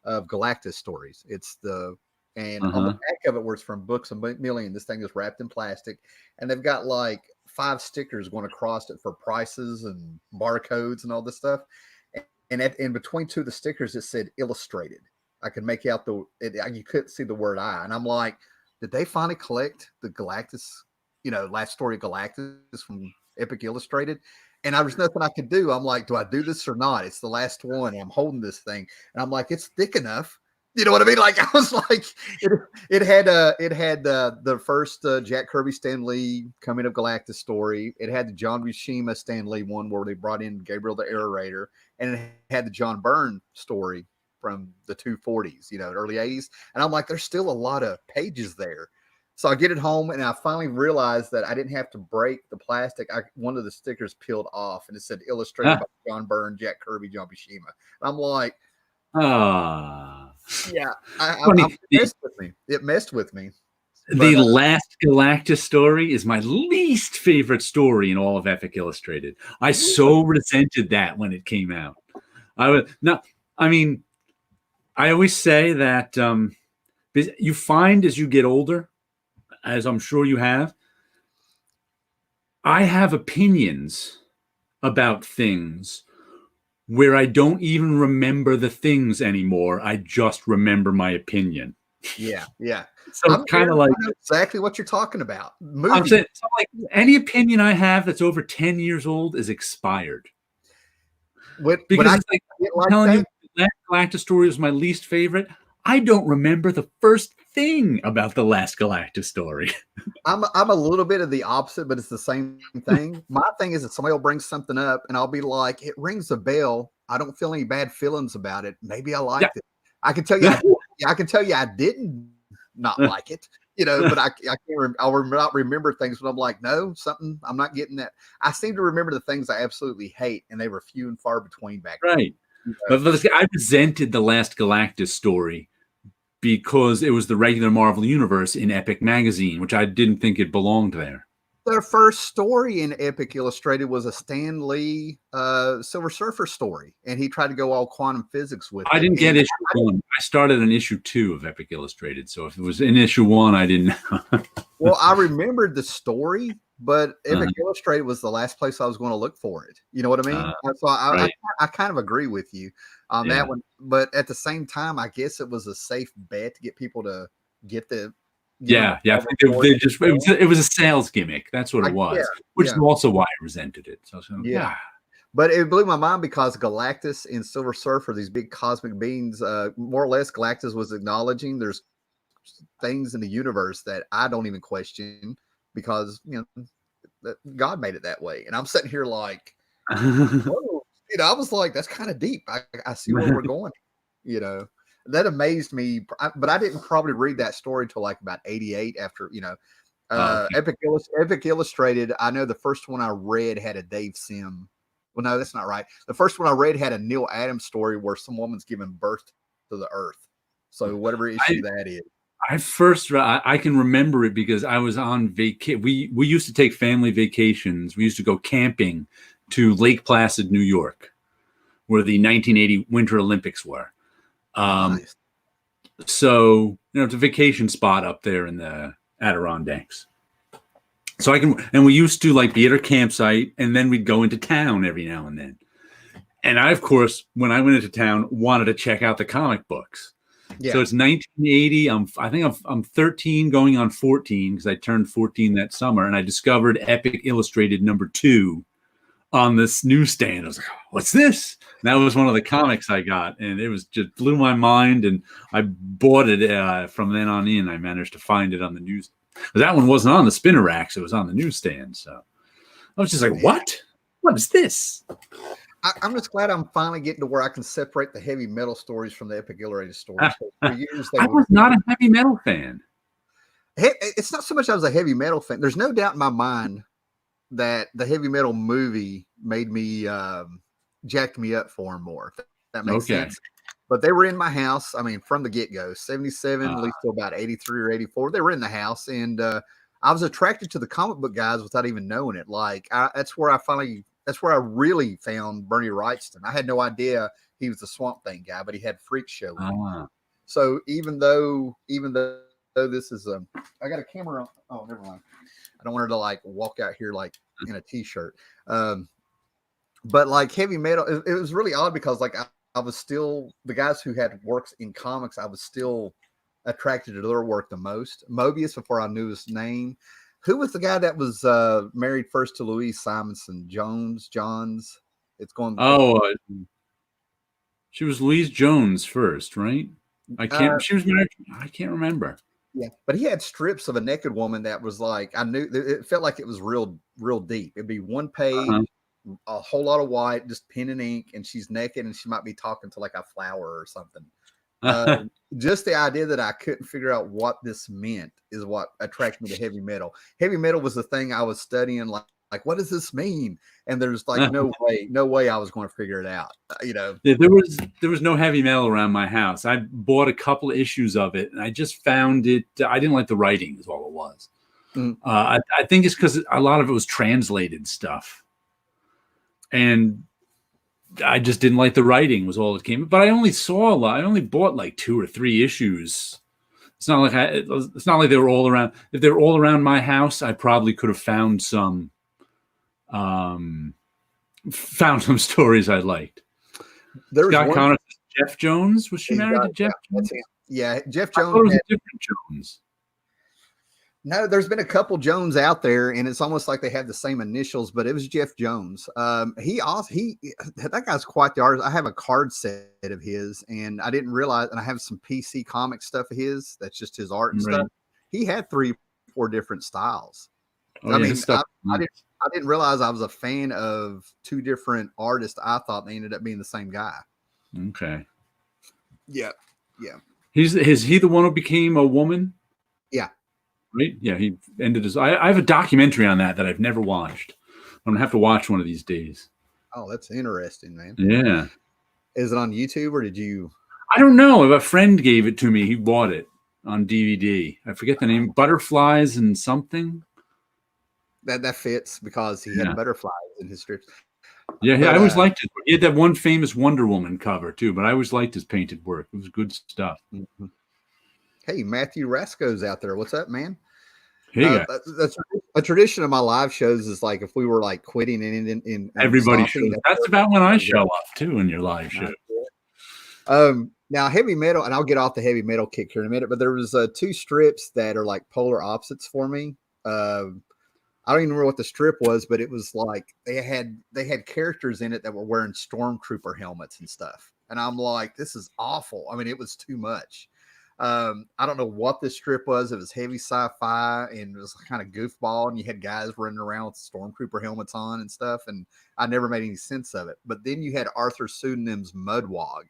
of Galactus stories. And on the back of it, where it's from Books a Million, this thing is wrapped in plastic, and they've got like 5 stickers going across it for prices and barcodes and all this stuff. And in between 2 of the stickers, it said illustrated. I could make out you couldn't see the word I. And I'm like, did they finally collect the Galactus, last story of Galactus from Epic Illustrated? And there was nothing I could do. I'm like, do I do this or not? It's the last one. I'm holding this thing. And I'm like, it's thick enough. You know what I mean? Like, I was like, it had the first Jack Kirby Stan Lee Coming of Galactus story. It had the John Buscema Stan Lee one where they brought in Gabriel the Aerator, and it had the John Byrne story from the 240s, early 80s. And I'm like, there's still a lot of pages there. So I get it home, and I finally realized that I didn't have to break the plastic. One of the stickers peeled off, and it said illustrated by John Byrne, Jack Kirby, John Buscema. And I'm like, yeah, it messed with me. It messed with me. The Last Galactus story is my least favorite story in all of Epic Illustrated. I so resented that when it came out. I always say that you find as you get older, as I'm sure you have, I have opinions about things where I don't even remember the things anymore. I just remember my opinion. Yeah, yeah. So I'm kind of like exactly what you're talking about. I'm saying, so like any opinion I have that's over 10 years old is expired. Because it's like telling you the Last Galactus story was my least favorite. I don't remember the first thing about the Last Galactus story. I'm a little bit of the opposite, but it's the same thing. My thing is that somebody will bring something up, and I'll be like, it rings a bell. I don't feel any bad feelings about it. Maybe I liked it. I can tell you, I can tell you, I didn't not like it, but I can't. I'll not remember things, but I'm like, no, something. I'm not getting that. I seem to remember the things I absolutely hate, and they were few and far between back then. Right. But I resented the Last Galactus story because it was the regular Marvel Universe in Epic Magazine, which I didn't think it belonged there. Their first story in Epic Illustrated was a Stan Lee Silver Surfer story, and he tried to go all quantum physics with it. I didn't get issue 1. I started on issue 2 of Epic Illustrated, so if it was in issue 1, I didn't know. Well, I remembered the story, but Epic Illustrated was the last place I was going to look for it. You know what I mean? So I kind of agree with you on that one. But at the same time, I guess it was a safe bet to get people to get the. I think it was a sales gimmick. That's what it was, which is also why I resented it. So but it blew my mind because Galactus and Silver Surfer, these big cosmic beings, more or less, Galactus was acknowledging there's things in the universe that I don't even question because God made it that way, and I'm sitting here like, whoa. I was like, that's kind of deep. I see where we're going. That amazed me, but I didn't probably read that story till like about 88 after, Epic Illustrated. I know the first one I read had a Dave Sim. Well, no, that's not right. The first one I read had a Neil Adams story where some woman's giving birth to the earth. So whatever issue that is. I can remember it because I was on vacation. We used to take family vacations. We used to go camping to Lake Placid, New York, where the 1980 Winter Olympics were. Nice. So it's a vacation spot up there in the Adirondacks. So we used to like be at our campsite, and then we'd go into town every now and then. And I, of course, when I went into town, wanted to check out the comic books. Yeah. So it's 1980. I think I'm 13 going on 14 because I turned 14 that summer, and I discovered Epic Illustrated #2 on this newsstand. I was like, what's this? And that was one of the comics I got, and it was just blew my mind, and I bought it from then on in. I managed to find it on the news. That one wasn't on the spinner racks. It was on the newsstand. So I was just like, what? What is this? I'm just glad I'm finally getting to where I can separate the heavy metal stories from the Epic Illustrated stories. For years, I was not a heavy metal fan. It's not so much I was a heavy metal fan. There's no doubt in my mind that the heavy metal movie made me jacked me up for them more. If that makes sense. But they were in my house. I mean, from the get-go, 77, at least till about 83 or 84. They were in the house, and I was attracted to the comic book guys without even knowing it. Like that's where I really found Bernie Wrightston. I had no idea he was the Swamp Thing guy, but he had Freak Show. So even though this is I got a camera on. Oh, never mind. I don't want her to like walk out here like in a t-shirt. But like heavy metal, it was really odd because like I was still the guys who had works in comics. I was still attracted to their work the most. Mobius, before I knew his name. Who was the guy that was married first to Louise Simonson? Johns. It's going. She was Louise Jones first, right? She was married. I can't remember. Yeah, but he had strips of a naked woman that was like I knew. It felt like it was real deep. It'd be one page, a whole lot of white, just pen and ink, and she's naked, and she might be talking to like a flower or something. Just the idea that I couldn't figure out what this meant is what attracted me to heavy metal. Heavy metal was the thing I was studying, like what does this mean? And there's like no way I was going to figure it out. Yeah, there was no heavy metal around my house. I bought a couple of issues of it, and I just found it. I didn't like the writing, is all it was. I think it's because a lot of it was translated stuff, and I just didn't like the writing. Was all it came. But I only saw a lot. I only bought like 2 or 3 issues. It's not like it's not like they were all around. If they were all around my house, I probably could have found some stories I liked. There's Scott Connor, Jeff Jones. Was she married to Jeff Jones? Yeah, Jeff I Jones. thought it was a different Jones. No, there's been a couple Jones out there, and it's almost like they have the same initials, but it was Jeff Jones. That guy's quite the artist. I have a card set of his, and I didn't realize, and I have some PC comic stuff of his. That's just his art and stuff. He had 3 or 4 different styles. I didn't realize I was a fan of 2 different artists. I thought they ended up being the same guy. Okay. Yeah. Is he the one who became a woman? Yeah. Right? Yeah, he ended his. I have a documentary on that I've never watched. I'm gonna have to watch one of these days. Oh, that's interesting, man. Yeah. Is it on YouTube or did you? I don't know. If a friend gave it to me, he bought it on DVD. I forget the name. Butterflies and something. That fits because he had butterflies in his strips. Yeah, I always liked it. He had that one famous Wonder Woman cover too, but I always liked his painted work. It was good stuff. Mm-hmm. Hey, Matthew Rasco's out there. What's up, man? Hey, that's a tradition of my live shows is like if we were like quitting in everybody shows. That's about when I show up too in your live show. Now heavy metal, and I'll get off the heavy metal kick here in a minute, but there was 2 strips that are like polar opposites for me. I don't even remember what the strip was, but it was like they had characters in it that were wearing stormtrooper helmets and stuff. And I'm like, this is awful. I mean, it was too much. I don't know what this strip was. It was heavy sci-fi and it was kind of goofball. And you had guys running around with stormtrooper helmets on and stuff. And I never made any sense of it. But then you had Arthur Pseudonym's Mudwog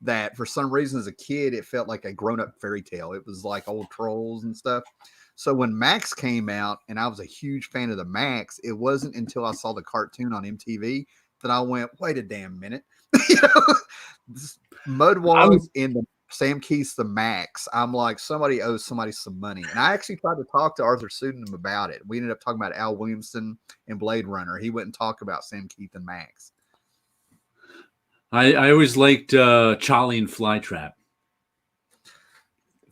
that for some reason as a kid, it felt like a grown-up fairy tale. It was like old trolls and stuff. So when Max came out and I was a huge fan of the Max, it wasn't until I saw the cartoon on MTV that I went, wait a damn minute. Mudwog in the Sam Keith's the Max. I'm like, somebody owes somebody some money. And I actually tried to talk to Arthur Pseudonym about it. We ended up talking about Al Williamson and Blade Runner. He wouldn't talk about Sam Keith and Max. I always liked Charlie and Flytrap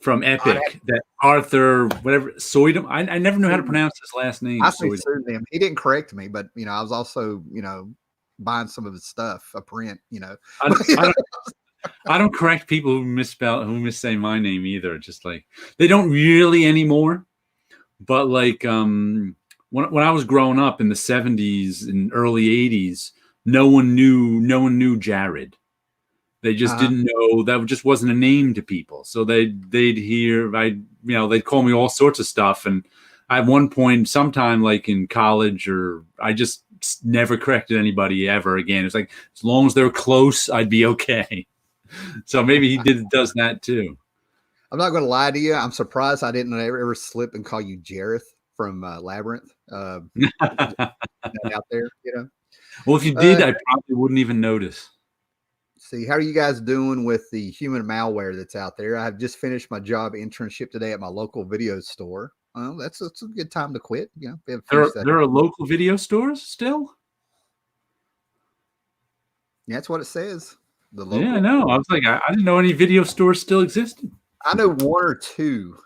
from Epic. That Arthur, whatever, Soydom. I never knew how to pronounce his last name. I say Pseudonym. He didn't correct me, but I was also buying some of his stuff, a print. I don't correct people who missay my name either. Just like they don't really anymore. But like when I was growing up in the 70s and early 80s, no one knew Jared. They just didn't know. That just wasn't a name to people. So they'd hear they'd call me all sorts of stuff. And at one point, sometime like in college, or I just never corrected anybody ever again. It's like as long as they're close, I'd be okay. So maybe he does that too. I'm not going to lie to you. I'm surprised I didn't ever slip and call you Jareth from Labyrinth out there. Well, if you did, I probably wouldn't even notice. See, how are you guys doing with the human malware that's out there? I've just finished my job internship today at my local video store. Well, that's a good time to quit. There are local video stores still. Yeah, that's what it says. Yeah, I know. I was like, I didn't know any video stores still existed. I know 1 or 2.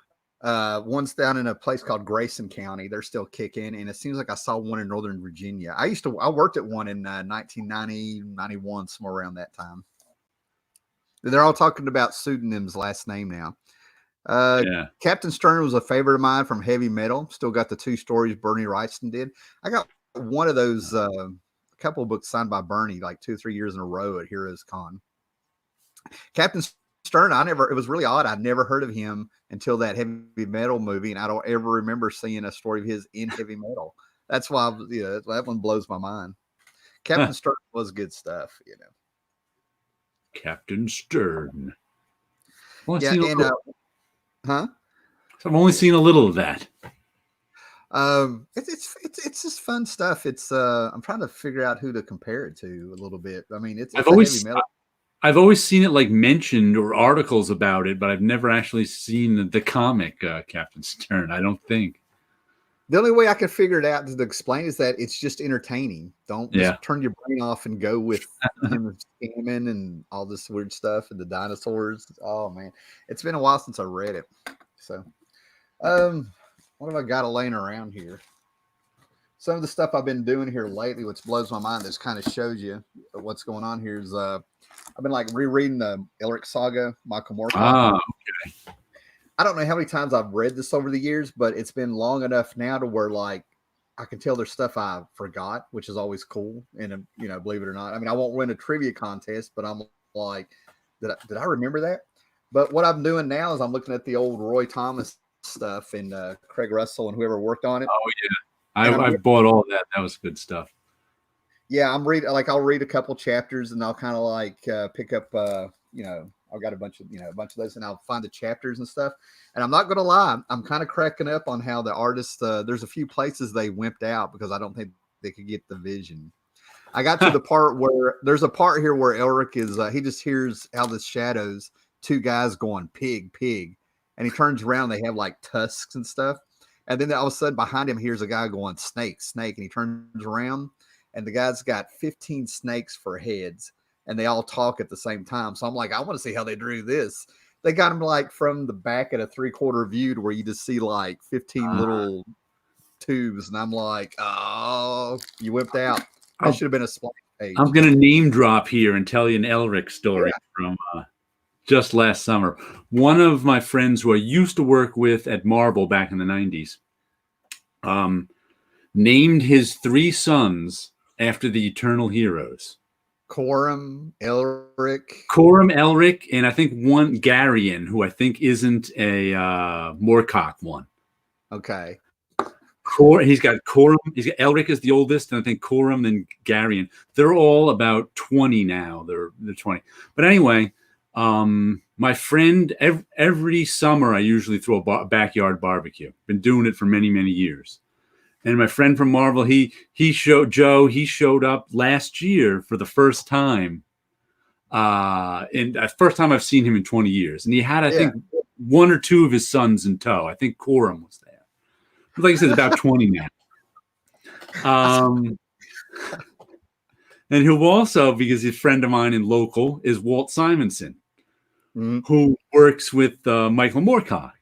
One's down in a place called Grayson County. They're still kicking. And it seems like I saw one in Northern Virginia. I worked at one in 1990, 91, somewhere around that time. They're all talking about Pseudonym's last name now. Captain Stern was a favorite of mine from heavy metal. Still got the 2 stories Bernie Wrightson did. I got one of those, a couple of books signed by Bernie like 2 or 3 years in a row at Heroes Con. Captain Stern, it was really odd. I'd never heard of him until that heavy metal movie. And I don't ever remember seeing a story of his in heavy metal. That's why, that one blows my mind. Captain Stern was good stuff, Captain Stern. Well, Yeah, and huh? So I've only seen a little of that. It's just fun stuff. It's I'm trying to figure out who to compare it to a little bit. I mean, it's a heavy metal. I've always seen it like mentioned or articles about it, but I've never actually seen the comic Captain Stern. I don't think. The only way I can figure it out to explain is that it's just entertaining. Don't just turn your brain off and go with him scamming and all this weird stuff and the dinosaurs. Oh man, it's been a while since I read it. So, what have I got laying around here? Some of the stuff I've been doing here lately, which blows my mind, this kind of shows you what's going on here, is I've been like rereading the Elric saga, Michael Moorcock. Ah, okay. I don't know how many times I've read this over the years, but it's been long enough now to where like I can tell there's stuff I forgot, which is always cool. And believe it or not, I mean, I won't win a trivia contest, but I'm like, did I remember that? But what I'm doing now is I'm looking at the old Roy Thomas stuff and Craig Russell and whoever worked on it. Oh yeah, I bought all that. That was good stuff. Yeah, I'm reading. Like I'll read a couple chapters and I'll kind of like pick up. I've got a bunch of those, and I'll find the chapters and stuff. And I'm not going to lie, I'm kind of cracking up on how the artists. There's a few places they wimped out because I don't think they could get the vision. I got to the part where there's a part here where Elric is. He just hears out of the shadows 2 guys going pig, pig, and he turns around. They have like tusks and stuff, and then all of a sudden behind him here's a guy going snake, snake, and he turns around, and the guy's got 15 snakes for heads. And they all talk at the same time. So I'm like, I want to see how they drew this. They got them like from the back at a 3/4 view to where you just see like 15 little tubes. And I'm like, oh, you whipped out. That should have been a splash page. I'm going to name drop here and tell you an Elric story from just last summer. One of my friends who I used to work with at Marvel back in the 90s named his 3 sons after the Eternal Heroes. Corum, Elric, and I think one Garion, who I think isn't a Moorcock one. Okay. He's got Corum. He's got Elric is the oldest, and I think Corum and Garion. They're all about 20 now. They're 20. But anyway, my friend every summer I usually throw a backyard barbecue. Been doing it for many, many years. And my friend from Marvel, he showed up last year for the first time. And the first time I've seen him in 20 years. And he had, I think, 1 or 2 of his sons in tow. I think Corum was there. But like I said, about 20 now. And who also, because he's a friend of mine in local, is Walt Simonson, who works with Michael Moorcock.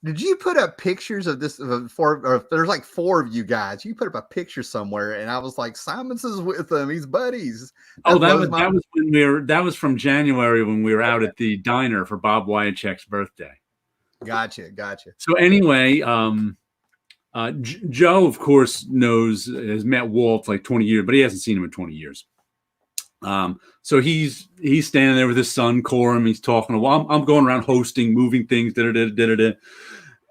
Did you put up pictures of this? Or there's like 4 of you guys. You put up a picture somewhere, and I was like, "Simonson's with them. He's buddies." That was from January when we were out at the diner for Bob Wyachek's birthday. Gotcha. So anyway, Joe, of course, has met Walt for like 20 years, but he hasn't seen him in 20 years. So he's standing there with his son Corum. He's talking. Well, I'm going around hosting, moving things,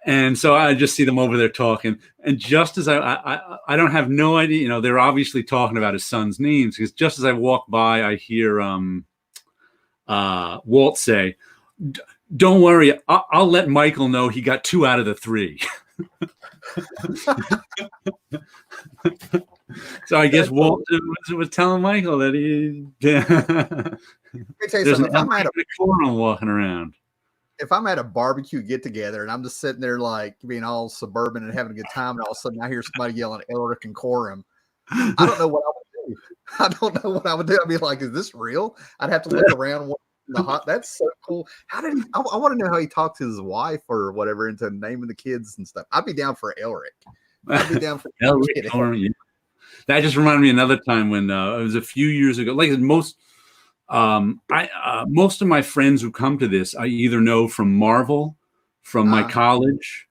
and so I just see them over there talking. And just as I don't have no idea, they're obviously talking about his son's names, because just as I walk by, I hear Walt say, "Don't worry, I'll let Michael know he got 2 out of the 3." So I guess Walt was telling Michael that there's an Elric walking around. If I'm at a barbecue get together and I'm just sitting there like being all suburban and having a good time, and all of a sudden I hear somebody yelling Elric and Corum, I don't know what I would do. I'd be like, "Is this real?" I'd have to look around. That's so cool. How did he? I want to know how he talked to his wife or whatever into naming the kids and stuff. I'd be down for Elric. I'd be down for Elric. That just reminded me another time when it was a few years ago. Like most of my friends who come to this, I either know from Marvel, from my college,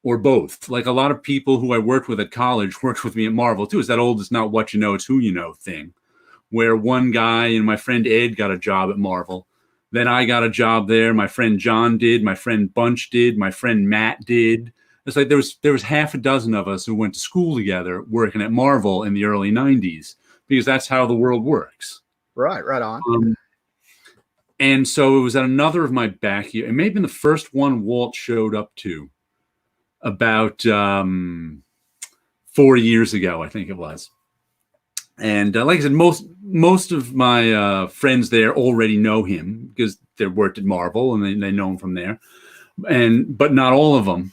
or both. Like a lot of people who I worked with at college worked with me at Marvel too. It's that old, it's not what you know, it's who you know thing. Where one guy and my friend Ed got a job at Marvel. Then I got a job there. My friend John did. My friend Bunch did. My friend Matt did. It's like there was half a dozen of us who went to school together working at Marvel in the early 90s, because that's how the world works. Right on. And so it was at another of my backyard. It may have been the first one Walt showed up to about 4 years ago, I think it was. And like I said, most of my friends there already know him because they worked at Marvel and they know him from there. But not all of them.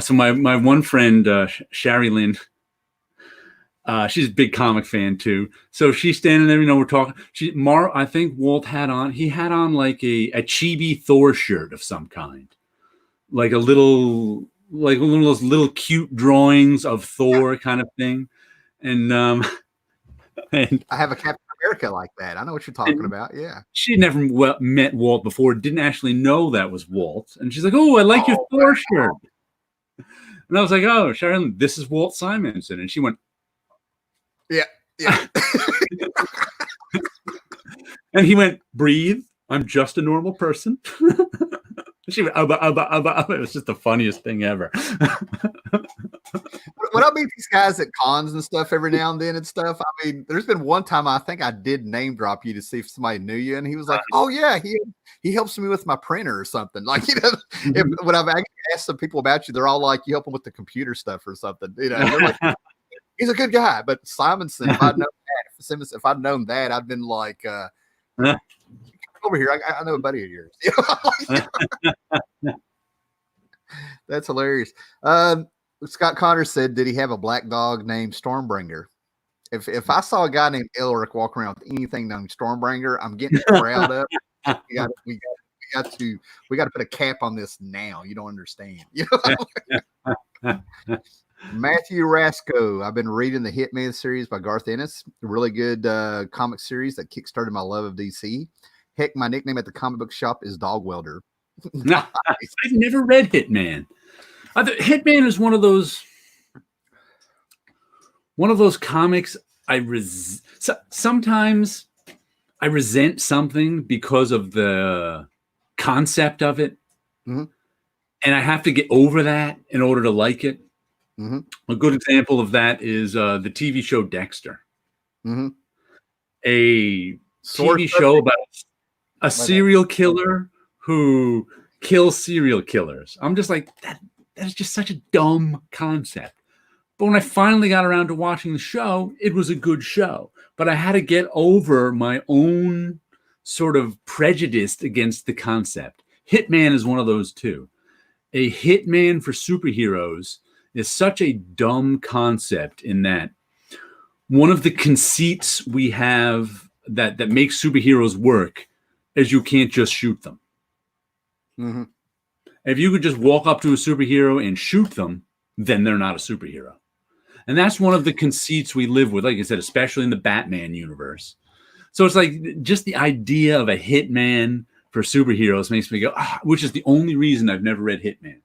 So my one friend, Sherry Lynn, she's a big comic fan too. So she's standing there, we're talking. I think Walt had on like a chibi Thor shirt of some kind, like one of those little cute drawings of Thor kind of thing. And and I have a Captain America like that. I know what you're talking about. Yeah. She never met Walt before, didn't actually know that was Walt. And she's like, "Oh, I like your Thor shirt." And I was like, "Oh, Sharon, this is Walt Simonson." And she went, "Yeah." And he went, "Breathe. I'm just a normal person." She went, it was just the funniest thing ever. When I meet these guys at cons and stuff every now and then and stuff, I mean, there's been one time I think I did name drop you to see if somebody knew you, and he was like, "Oh yeah, he helps me with my printer or something." Like, when I've actually asked some people about you, they're all like, "You help them with the computer stuff or something." They're like, "He's a good guy." But Simonson, if I'd known that, I'd been like, "Over here, I know a buddy of yours." That's hilarious. Scott Connor said, "Did he have a black dog named Stormbringer?" If I saw a guy named Elric walking around with anything named Stormbringer, I'm getting the crowd up. We got to put a cap on this now. You don't understand. Matthew Rasco. I've been reading the Hitman series by Garth Ennis. A really good comic series that kickstarted my love of DC. Heck, my nickname at the comic book shop is Dog Welder. Nice. I've never read Hitman. Hitman is one of those comics sometimes I resent something because of the concept of it. Mm-hmm. And I have to get over that in order to like it. Mm-hmm. A good example of that is the TV show Dexter. Mm-hmm. A TV show about a serial killer who kills serial killers. I'm just like, that is just such a dumb concept. But when I finally got around to watching the show, it was a good show. But I had to get over my own sort of prejudice against the concept. Hitman is one of those too. A hitman for superheroes is such a dumb concept in that one of the conceits we have that makes superheroes work is you can't just shoot them. Mm-hmm. If you could just walk up to a superhero and shoot them, then they're not a superhero. And that's one of the conceits we live with, like I said, especially in the Batman universe. So it's like just the idea of a hitman for superheroes makes me go, which is the only reason I've never read Hitman.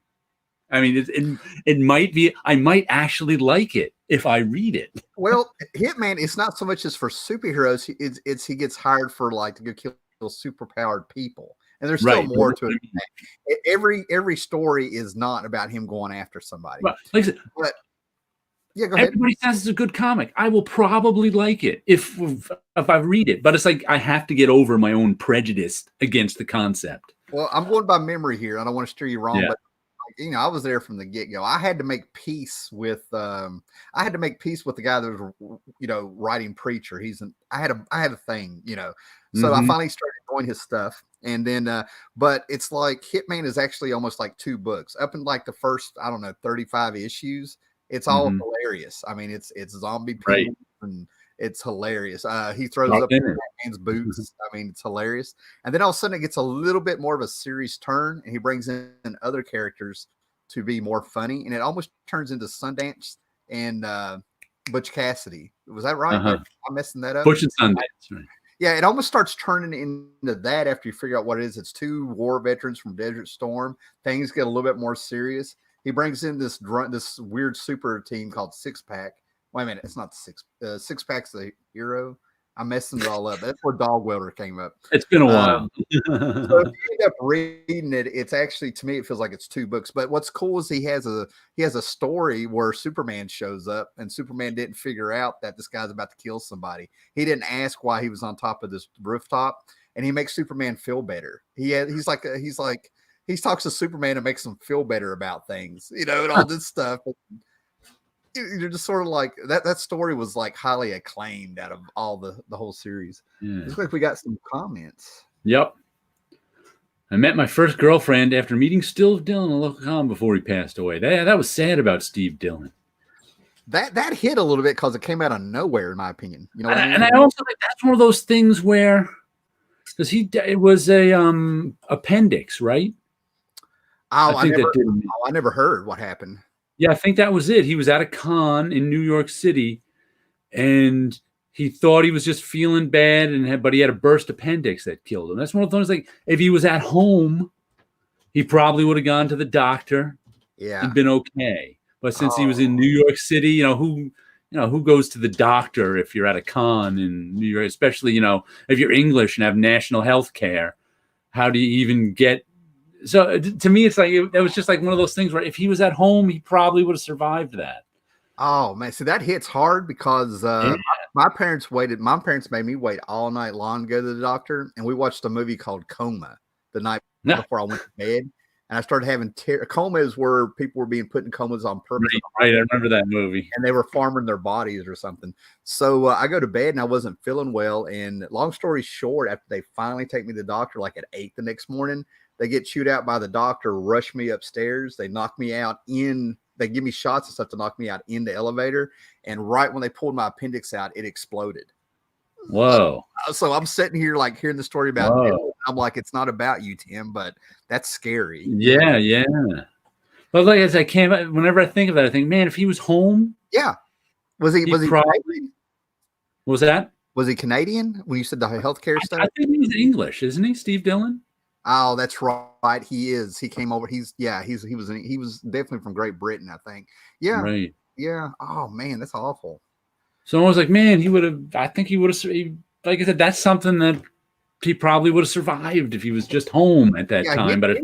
I mean, it might be, I might actually like it if I read it. Well, Hitman, it's not so much as for superheroes. It's he gets hired for like to go kill superpowered people. And there's still more to it. Every story is not about him going after somebody. But, like I said, yeah, go ahead. Everybody says it's a good comic. I will probably like it if I read it. But it's like I have to get over my own prejudice against the concept. Well, I'm going by memory here. I don't want to steer you wrong, but I was there from the get-go. I had to make peace with the guy that was writing Preacher. I had a thing, So I finally started doing his stuff. And then but it's like Hitman is actually almost like 2 books. Up in like the first, 35 issues, it's all hilarious. I mean, it's zombie people and it's hilarious. He throws up Batman's boots. I mean, it's hilarious. And then all of a sudden it gets a little bit more of a serious turn, and he brings in other characters to be more funny. And it almost turns into Sundance and Butch Cassidy. Was that right? I'm messing that up. Butch and Sundance, right? Yeah, it almost starts turning into that after you figure out what it is. It's 2 war veterans from Desert Storm. Things get a little bit more serious. He brings in this weird super team called Six Pack. Wait a minute, it's not Six Pack's the hero. I'm messing it all up. That's where Dog Welder came up. It's been a while. So if you end up reading it, it's actually, to me, it feels like it's 2 books. But what's cool is he has a story where Superman shows up, and Superman didn't figure out that this guy's about to kill somebody. He didn't ask why he was on top of this rooftop. and he makes Superman feel better. He talks to Superman and makes him feel better about things, and all this stuff. You're just sort of like that story was like highly acclaimed out of all the whole series. Yeah. Looks like we got some comments. Yep. I met my first girlfriend after meeting Steve Dillon, a local con, before he passed away. That was sad about Steve Dillon. That hit a little bit because it came out of nowhere, in my opinion. You know what I mean? And I also think that's one of those things where, because it was a appendix, right? Oh, I never heard what happened. Yeah, I think that was it. He was at a con in New York City, and he thought he was just feeling bad, but he had a burst appendix that killed him. That's one of those like if he was at home, he probably would have gone to the doctor. Yeah, he'd been okay. But since he was in New York City, who goes to the doctor if you're at a con in New York, especially if you're English and have national health care, how do you even get? So to me, it's like it was just like one of those things where if he was at home, he probably would have survived that. Oh man, so that hits hard because my parents waited. My parents made me wait all night long to go to the doctor, and we watched a movie called Coma the night before I went to bed. And I started having coma is where people were being put in comas on purpose. Right, I remember that movie. And they were farming their bodies or something. So I go to bed and I wasn't feeling well. And long story short, after they finally take me to the doctor, like at 8 the next morning, they get chewed out by the doctor, rush me upstairs. They knock me out they give me shots and stuff to knock me out in the elevator. And right when they pulled my appendix out, it exploded. Whoa. So I'm sitting here like hearing the story about it. I'm like, it's not about you, Tim, but that's scary. Yeah. But like as whenever I think of that, I think, man, if he was home. Yeah. Was he probably, what was that? Was he Canadian when you said the healthcare stuff? I think he's English, isn't he, Steve Dillon? Oh, that's right. He is. He came over. He was definitely from Great Britain, I think. Yeah. Right. Yeah. Oh man, that's awful. So I was like, man, I think he would have, like I said, that's something that he probably would have survived if he was just home at that time. But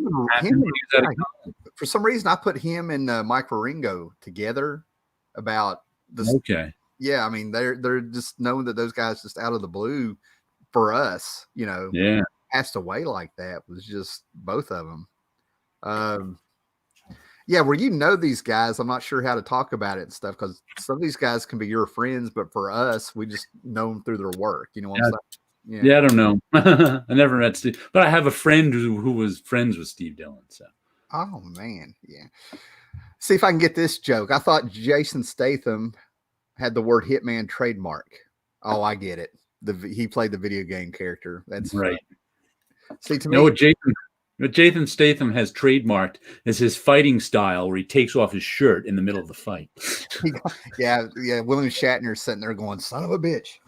for some reason, I put him and Mike Wieringo together about this. Okay. Yeah. I mean, they're just knowing that those guys just out of the blue for us, Yeah. Passed away like that was just both of them. Yeah, where these guys, I'm not sure how to talk about it and stuff because some of these guys can be your friends, but for us, we just know them through their work. You know what I'm saying? Yeah, I don't know. I never met Steve, but I have a friend who was friends with Steve Dillon. So. Oh man, yeah. See if I can get this joke. I thought Jason Statham had the word hitman trademark. Oh, I get it. He played the video game character. That's right. See, to me, what Jason Statham has trademarked is his fighting style, where he takes off his shirt in the middle of the fight. Yeah. William Shatner sitting there going, "Son of a bitch."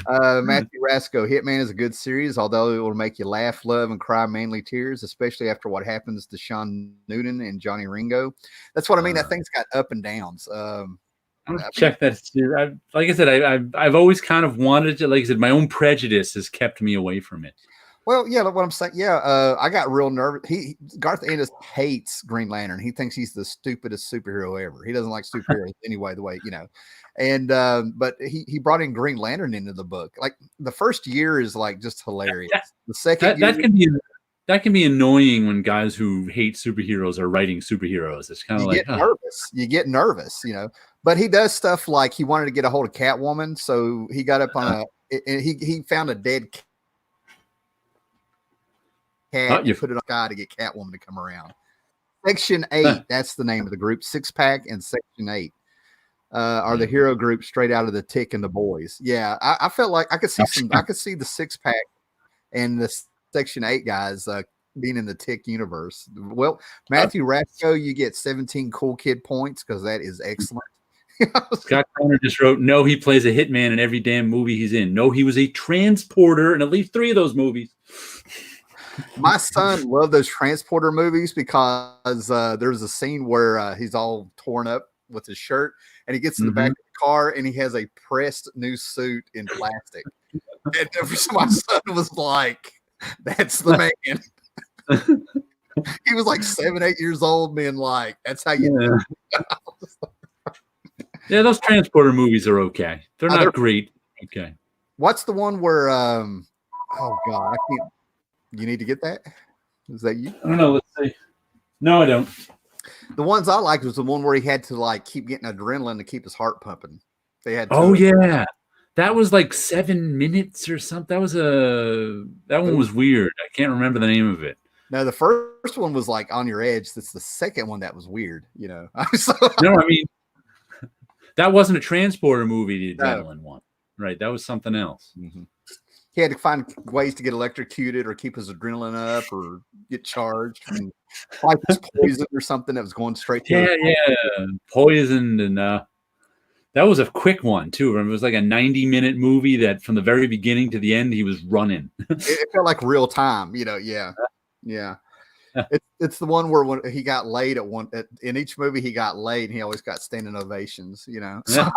Matthew Rasco, Hitman is a good series, although it will make you laugh, love, and cry manly tears, especially after what happens to Sean Newton and Johnny Ringo. That's what I mean. That thing's got up and downs. Check that. Like I said, I've always kind of wanted to. Like I said, my own prejudice has kept me away from it. Well, yeah, what I'm saying. Yeah, I got real nervous. Garth Ennis hates Green Lantern. He thinks he's the stupidest superhero ever. He doesn't like superheroes anyway. The way and but he brought in Green Lantern into the book. Like the first year is like just hilarious. The second year, that can be annoying when guys who hate superheroes are writing superheroes. It's kind of like nervous. You get nervous, But he does stuff like he wanted to get a hold of Catwoman, so he got up on he found a dead cat. You put it on a guy to get Catwoman to come around. Section 8, that's the name of the group. Six Pack and Section 8 are the hero group straight out of the Tick and the Boys. Yeah, I felt like I could see the Six Pack and the Section 8 guys being in the Tick universe. Well, Matthew Rasco, you get 17 cool kid points because that is excellent. Scott Conner just wrote, no, he plays a hitman in every damn movie he's in. No, he was a transporter in at least 3 of those movies. My son loved those transporter movies because there's a scene where he's all torn up with his shirt and he gets in the back of the car and he has a pressed new suit in plastic. And my son was like, that's the man. He was like 7, 8 years old, being like, that's how you do it. Yeah, those transporter movies are okay. They're not great. Okay. What's the one where oh god, I can't. You need to get that. Is that you? I don't know. Let's see. No, I don't. The ones I liked was the one where he had to like keep getting adrenaline to keep his heart pumping. They had. Oh yeah, that was like 7 minutes or something. That one was weird. I can't remember the name of it. No, the first one was like on your edge. That's the second one that was weird. You know. No, I mean that wasn't a transporter movie. The adrenaline one, right? That was something else. Mm-hmm. He had to find ways to get electrocuted or keep his adrenaline up or get charged. And like this poison or something that was going straight to poisoned. And that was a quick one too. Remember, it was like a 90-minute movie that from the very beginning to the end, he was running. It felt like real time, you know. Yeah. It's the one where when he got laid in each movie he got laid and he always got standing ovations, you know. So,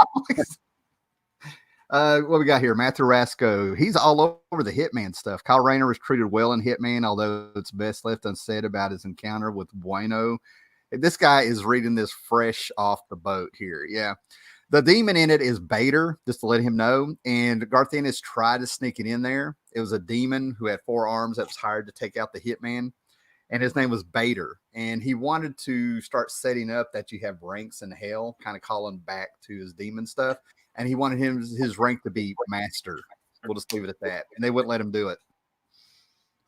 what we got here? Matthew Rasco. He's all over the Hitman stuff. Kyle Rayner was treated well in Hitman, although it's best left unsaid about his encounter with Bueno. This guy is reading this fresh off the boat here. Yeah. The demon in it is Bader, just to let him know. And Garth Ennis tried to sneak it in there. It was a demon who had 4 arms that was hired to take out the Hitman. And his name was Bader. And he wanted to start setting up that you have ranks in hell, kind of calling back to his demon stuff. And he wanted his rank to be Master. We'll just leave it at that. And they wouldn't let him do it.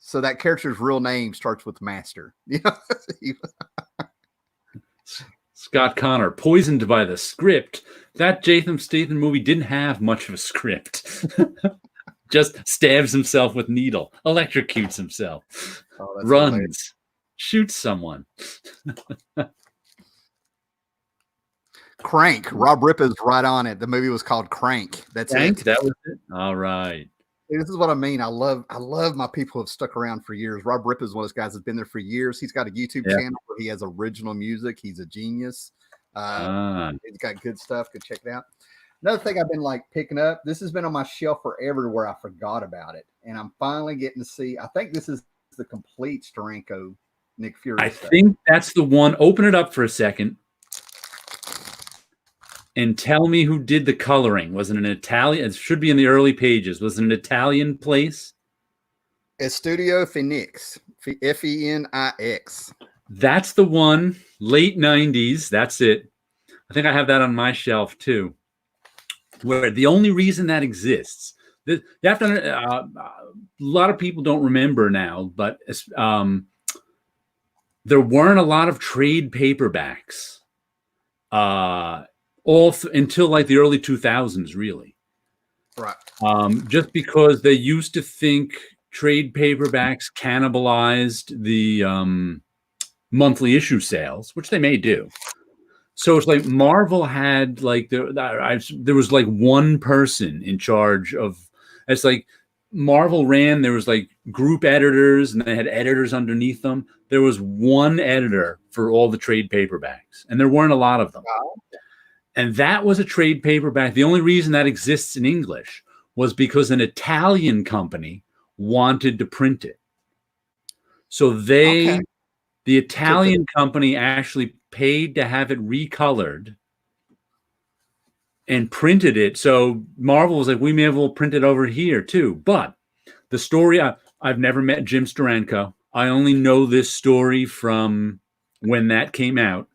So that character's real name starts with Master. You know? Scott Connor, poisoned by the script. That Jason Statham movie didn't have much of a script. Just stabs himself with needle, electrocutes himself, runs, hilarious. Shoots someone. Crank. Rob Ripa's right on it. The movie was called Crank. That's Crank? it. That was it. All right. This is what I mean. I love my people who have stuck around for years. Rob Ripa is one of those guys that's been there for years. He's got a YouTube channel where he has original music. He's a genius. He's got good stuff. Go check it out. Another thing I've been like picking up. This has been on my shelf forever where I forgot about it, and I'm finally getting to see. I think this is the complete Steranko Nick Fury. I think that's the one. Open it up for a second. And tell me who did the coloring. Was it an Italian? It should be in the early pages. Was it an Italian place? Studio Phoenix. F-E-N-I-X. That's the one. Late 90s. That's it. I think I have that on my shelf too. Where the only reason that exists, you have to, a lot of people don't remember now, but there weren't a lot of trade paperbacks. Until like the early 2000s, really. Right. Just because they used to think trade paperbacks cannibalized the monthly issue sales, which they may do. So it's like Marvel had like there was like one person in charge of. It's like Marvel ran. There was like group editors, and they had editors underneath them. There was one editor for all the trade paperbacks, and there weren't a lot of them. Wow. And that was a trade paperback. The only reason that exists in English was because an Italian company wanted to print it. So the Italian company actually paid to have it recolored and printed it. So Marvel was like, we may as well print it over here too. But the story, I've never met Jim Steranko. I only know this story from when that came out.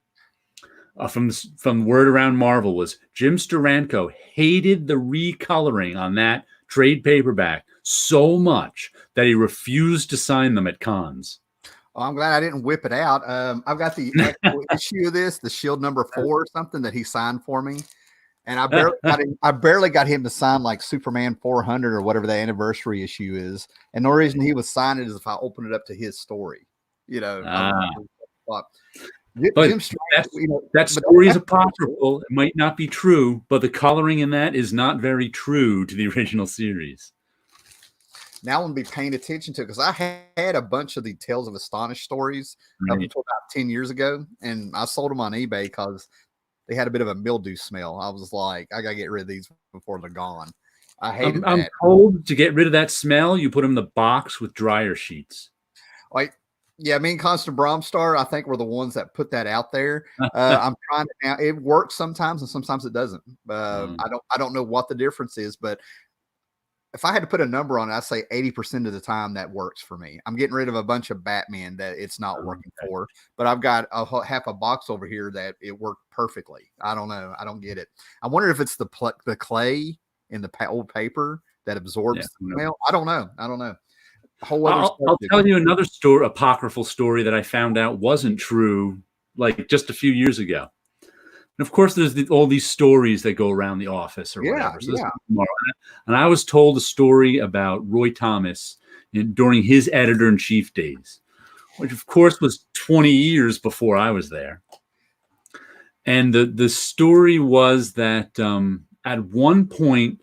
From word around Marvel was Jim Steranko hated the recoloring on that trade paperback so much that he refused to sign them at cons. Oh, I'm glad I didn't whip it out. I've got the actual issue of this, the Shield number 4 or something that he signed for me. And I barely got him to sign like Superman 400 or whatever the anniversary issue is. And the reason he was signing it is if I open it up to his story, you know. But that story is apocryphal. It might not be true, but the coloring in that is not very true to the original series. Now I'm going to be paying attention to it because I had a bunch of the Tales of Astonished stories up until about 10 years ago, and I sold them on eBay because they had a bit of a mildew smell. I was like, I got to get rid of these before they're gone. I hated that. I'm told to get rid of that smell, you put them in the box with dryer sheets. Like, yeah, me and Constant Bromstar, I think we're the ones that put that out there. I'm trying to now. It works sometimes, and sometimes it doesn't. I don't know what the difference is, but if I had to put a number on it, I'd say 80% of the time that works for me. I'm getting rid of a bunch of Batman that it's not working for, but I've got half a box over here that it worked perfectly. I don't know. I don't get it. I wonder if it's the clay in the old paper that absorbs the smell. I don't know. I don't know. I'll tell you another story, apocryphal story that I found out wasn't true, like just a few years ago. And of course, there's all these stories that go around the office or whatever. So and I was told a story about Roy Thomas during his editor-in-chief days, which of course was 20 years before I was there. And the story was that at one point,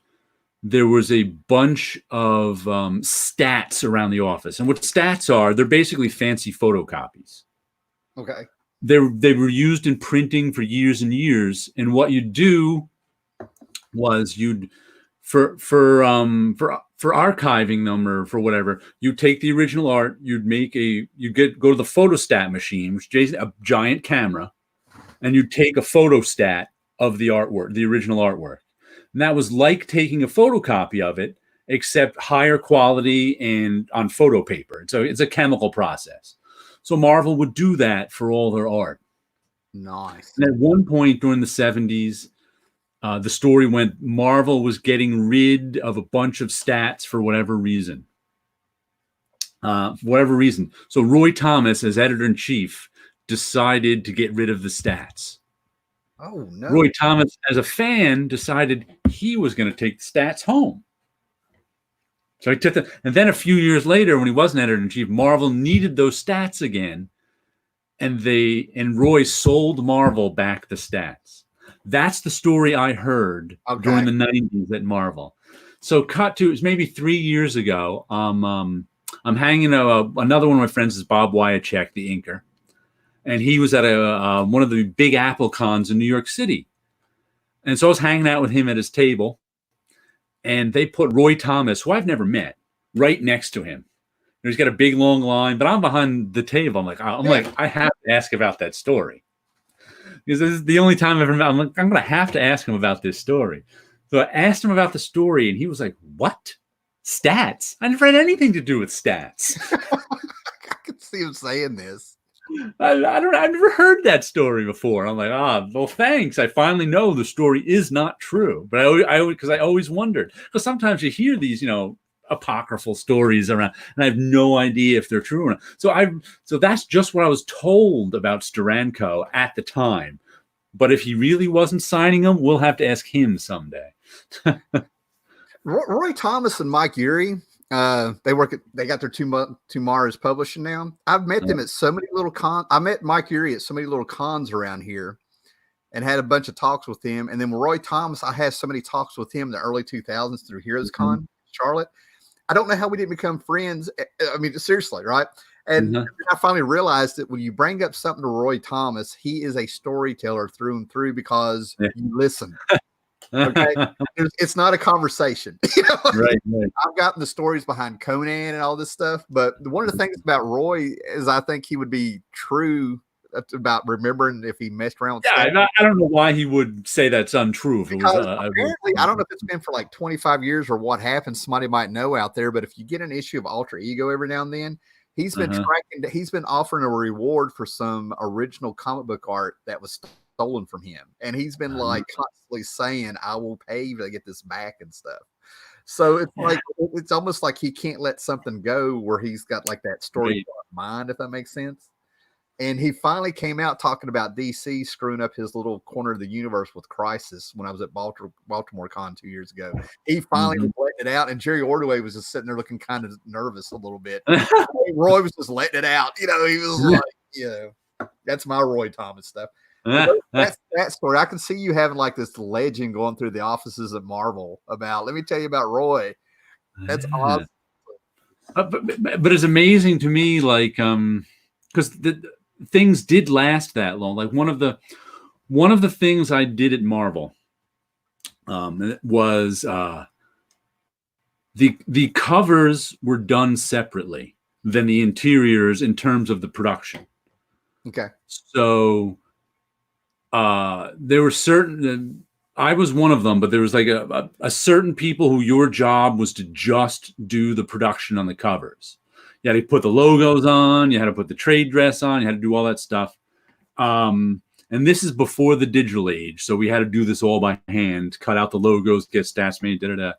there was a bunch of stats around the office. And what stats are, they're basically fancy photocopies. Okay. They were used in printing for years and years. And what you'd do was for archiving them or for whatever, you take the original art, go to the photostat machine, which is a giant camera, and you take a photostat of the artwork, the original artwork. And that was like taking a photocopy of it, except higher quality and on photo paper. So it's a chemical process. So Marvel would do that for all their art. Nice. And at one point during the 70s, the story went Marvel was getting rid of a bunch of stats for whatever reason. So Roy Thomas, as editor-in-chief, decided to get rid of the stats. Oh, no. Roy Thomas, as a fan, decided he was going to take the stats home. So he took them. And then a few years later, when he wasn't editor-in-chief, Marvel needed those stats again. And Roy sold Marvel back the stats. That's the story I heard during the 90s at Marvel. So cut to, it's maybe 3 years ago. I'm hanging another one of my friends is Bob Wyachek, the inker. And he was at one of the big Apple cons in New York City. And so I was hanging out with him at his table. And they put Roy Thomas, who I've never met, right next to him. And he's got a big, long line. But I'm behind the table. I'm like, I have to ask about that story. Because this is the only time I've ever met. I'm going to have to ask him about this story. So I asked him about the story. And he was like, what? Stats? I never had anything to do with stats. I could see him saying this. I've never heard that story before. I'm like, well, thanks. I finally know the story is not true. But I always wondered, because sometimes you hear these, apocryphal stories around, and I have no idea if they're true or not. So that's just what I was told about Steranko at the time. But if he really wasn't signing them, we'll have to ask him someday. Roy Thomas and Mike Urey. They got their Tomorrow's publishing now. I've met them at so many little cons. I met Mike Urey at so many little cons around here and had a bunch of talks with him. And then Roy Thomas, I had so many talks with him in the early 2000s through Heroes Con, Charlotte. I don't know how we didn't become friends. I mean, seriously, right? And I finally realized that when you bring up something to Roy Thomas, he is a storyteller through and through because you listen. Okay, it's not a conversation. Right. I've gotten the stories behind Conan and all this stuff, but one of the things about Roy is I think he would be true about remembering if he messed around with stuff. I don't know why he would say that's untrue. If because apparently, I don't know if it's been for like 25 years or what happened. Somebody might know out there, but if you get an issue of Alter Ego every now and then, he's been he's been offering a reward for some original comic book art that was stolen from him, and he's been like constantly saying, I will pay you to get this back and stuff. So it's like it's almost like he can't let something go where he's got like that story in mind, if that makes sense. And he finally came out talking about DC screwing up his little corner of the universe with Crisis when I was at Baltimore Con 2 years ago. He finally was letting it out, and Jerry Ordway was just sitting there looking kind of nervous a little bit. Roy was just letting it out. He was like, that's my Roy Thomas stuff. That's that story. I can see you having like this legend going through the offices at Marvel about, let me tell you about Roy. That's awesome. But it's amazing to me, like, because the things did last that long. Like one of the things I did at Marvel was the covers were done separately than the interiors in terms of the production. Okay. So there were certain I was one of them, but there was like a certain people who your job was to just do the production on the covers. You had to put the logos on, you had to put the trade dress on, you had to do all that stuff. And this is before the digital age, so we had to do this all by hand, cut out the logos, get stats made, da-da-da.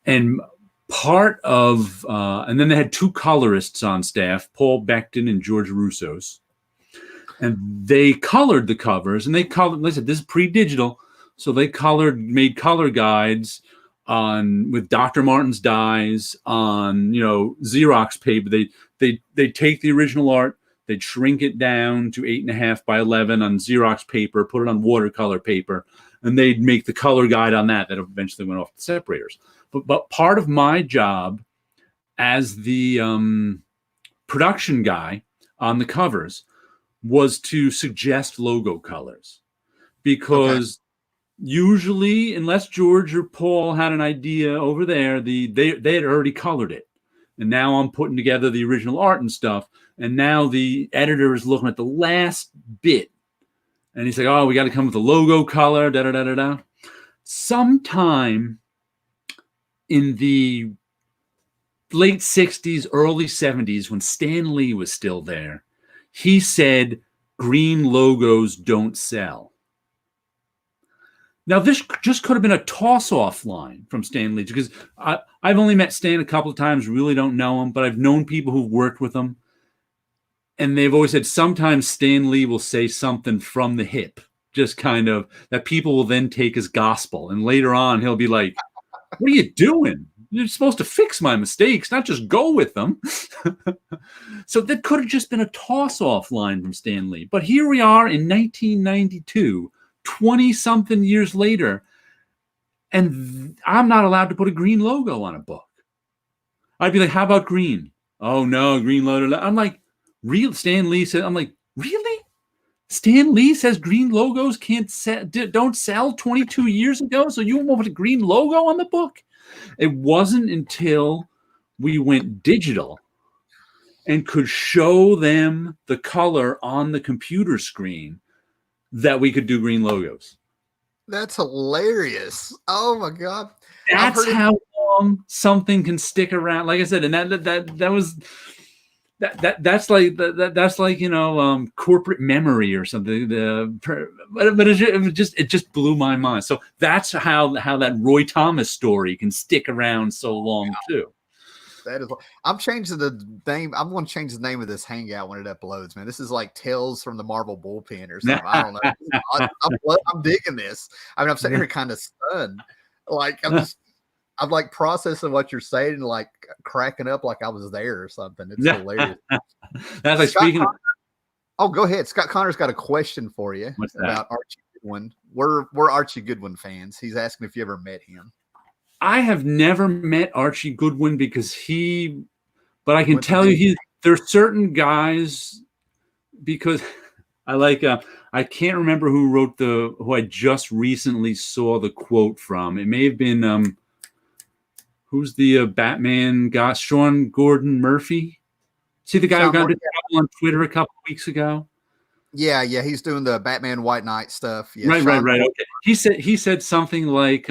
And part of, and then they had 2 colorists on staff, Paul Beckton and George Russos. And they colored the covers, and they colored, listen, this is pre-digital, so they made color guides with Dr. Martin's dyes on, Xerox paper. They take the original art, they'd shrink it down to 8.5 by 11 on Xerox paper, put it on watercolor paper, and they'd make the color guide on that eventually went off the separators. But part of my job as the production guy on the covers was to suggest logo colors, because usually, unless George or Paul had an idea over there, they had already colored it. And now I'm putting together the original art and stuff. And now the editor is looking at the last bit. And he's like, oh, we got to come with a logo color, da-da-da-da-da. Sometime in the late 60s, early 70s, when Stan Lee was still there, he said, green logos don't sell. Now, this just could have been a toss-off line from Stan Lee, because I've only met Stan a couple of times, really don't know him, but I've known people who've worked with him, and they've always said sometimes Stan Lee will say something from the hip, just kind of, that people will then take as gospel, and later on he'll be like, what are you doing? You're supposed to fix my mistakes, not just go with them. So that could have just been a toss-off line from Stan Lee. But here we are in 1992, 20-something years later, and I'm not allowed to put a green logo on a book. I'd be like, how about green? Oh, no, green logo. I'm like, real? Stan Lee said, I'm like, really? Stan Lee says green logos don't sell 22 years ago, so you won't put a green logo on the book? It wasn't until we went digital and could show them the color on the computer screen that we could do green logos. That's hilarious. Oh my God. That's how long something can stick around. Like I said, and that's like corporate memory or something. But it just blew my mind. So that's how that Roy Thomas story can stick around so long too. That is. I'm changing the name. I'm going to change the name of this hangout when it uploads, man. This is like Tales from the Marble Bullpen or something. I don't know. I'm digging this. I mean, I'm sitting here kind of stunned. Like I'm like processing what you're saying and like cracking up like I was there or something. It's hilarious. That's like Scott speaking. Oh, go ahead. Scott Connor's got a question for you about Archie Goodwin. We're Archie Goodwin fans. He's asking if you ever met him. I have never met Archie Goodwin but I can tell you there's certain guys, because I can't remember who I just recently saw the quote from. It may have been, who's the Batman guy? Sean Gordon Murphy. See the guy who got into trouble on Twitter a couple of weeks ago? Yeah. He's doing the Batman White Knight stuff. Yeah, right. Okay. He said something like,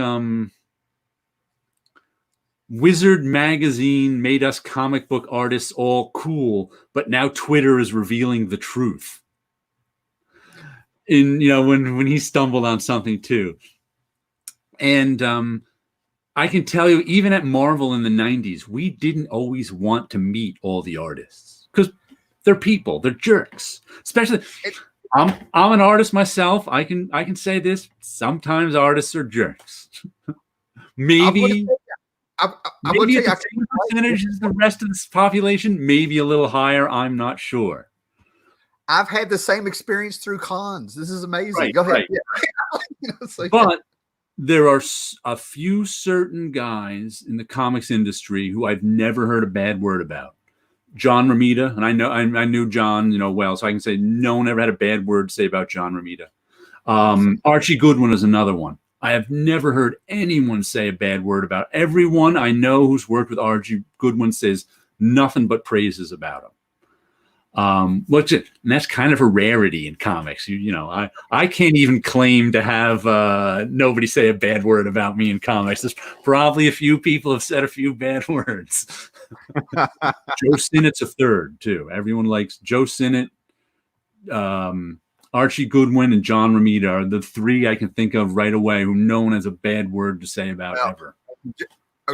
Wizard magazine made us comic book artists all cool, but now Twitter is revealing the truth. When he stumbled on something too. And I can tell you, even at Marvel in the 90s, we didn't always want to meet all the artists because they're people, they're jerks. Especially, I'm an artist myself. I can say this. Sometimes artists are jerks. Maybe maybe it's the same percentage as the rest of this population, maybe a little higher. I'm not sure. I've had the same experience through cons. This is amazing. Right, go ahead. Right. Yeah. But there are a few certain guys in the comics industry who I've never heard a bad word about. John Romita, and I knew John, well, so I can say no one ever had a bad word to say about John Romita. Archie Goodwin is another one. I have never heard anyone say a bad word about. Everyone I know who's worked with Archie Goodwin says nothing but praises about him. Which and that's kind of a rarity in comics. I can't even claim to have nobody say a bad word about me in comics. There's probably a few people have said a few bad words. Joe Sinnott's a third too. Everyone likes Joe Sinnott, Archie Goodwin, and John Romita are the three I can think of right away who no one has a bad word to say about ever.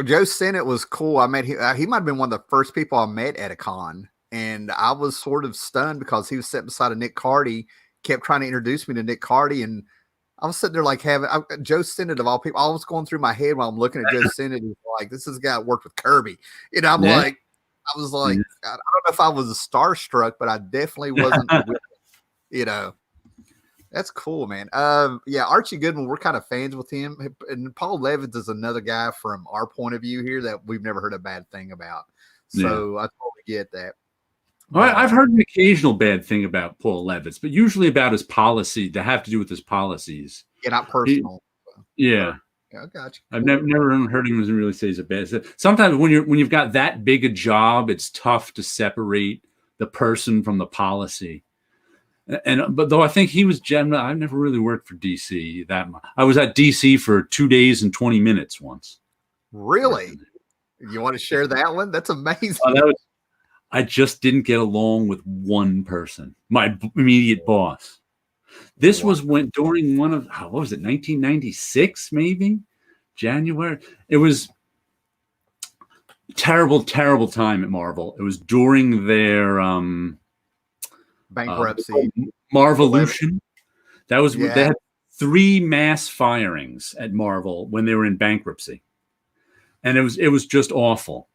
Joe Sinnott was cool. I met him. He might have been one of the first people I met at a con. And I was sort of stunned because he was sitting beside a Nick Cardy, kept trying to introduce me to Nick Cardy. And I was sitting there like Joe Sinnott of all people. I was going through my head while I'm looking at Joe Sinnott. Like, this is a guy that worked with Kirby. I was like, I don't know if I was starstruck, but I definitely wasn't, That's cool, man. Archie Goodwin, we're kind of fans with him. And Paul Levins is another guy from our point of view here that we've never heard a bad thing about. So I totally get that. Well, I've heard an occasional bad thing about Paul Levitz, but usually about his policy to have to do with his policies. Yeah, not personal. Yeah, I got you. I've never heard him really say he's a bad. Sometimes when you've got that big a job, it's tough to separate the person from the policy. But though I think he was general, I've never really worked for DC that much. I was at DC for 2 days and 20 minutes once. Really? You want to share that one? That's amazing. I just didn't get along with one person, my immediate boss. This was during one of, what was it, 1996, maybe? January. It was terrible, terrible time at Marvel. It was during their bankruptcy. Marvolution. That was, they had 3 mass firings at Marvel when they were in bankruptcy. And it was just awful.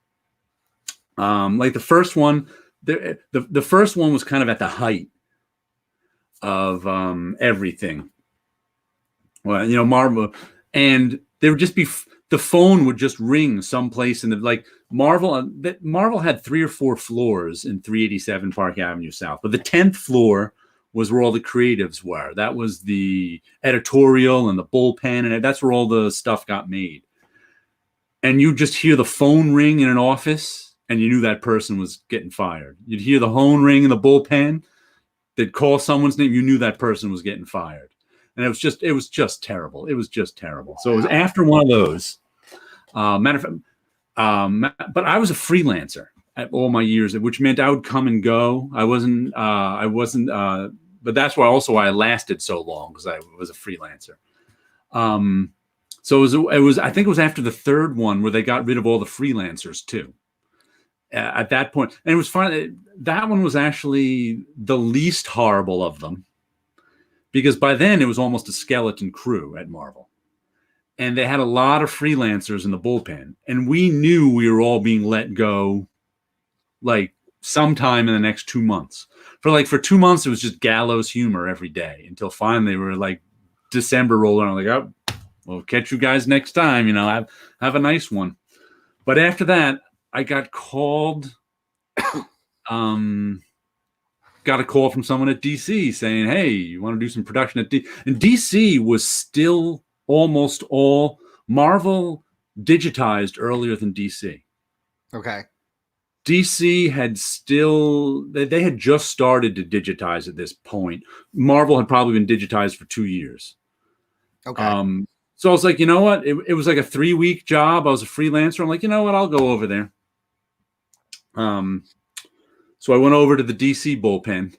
Like the first one, the first one was kind of at the height of everything. Well, Marvel, and there would just be the phone would just ring someplace in the Marvel had 3 or 4 floors in 387 Park Avenue South, but the 10th floor was where all the creatives were. That was the editorial and the bullpen, and that's where all the stuff got made. And you just hear the phone ring in an office. And you knew that person was getting fired. You'd hear the phone ring in the bullpen. They'd call someone's name. You knew that person was getting fired. And it was just terrible. It was just terrible. So it was after one of those. Matter of fact, but I was a freelancer at all my years, which meant I would come and go. I wasn't, but that's why I lasted so long, because I was a freelancer. So it was, I think it was after the 3rd one where they got rid of all the freelancers too. At that point, and it was fun. That one was actually the least horrible of them, because by then it was almost a skeleton crew at Marvel, and they had a lot of freelancers in the bullpen, and we knew we were all being let go, like sometime in the next 2 months. For 2 months, it was just gallows humor every day until finally we were like December rolled around, like, oh, we'll catch you guys next time. Have a nice one. But after that, I got called, got a call from someone at DC saying, hey, you want to do some production at DC? And DC was still almost all Marvel digitized earlier than DC. Okay. DC had they had just started to digitize at this point. Marvel had probably been digitized for 2 years. Okay. So I was like, you know what? It was like a 3-week job. I was a freelancer. I'm like, you know what? I'll go over there. So I went over to the DC bullpen,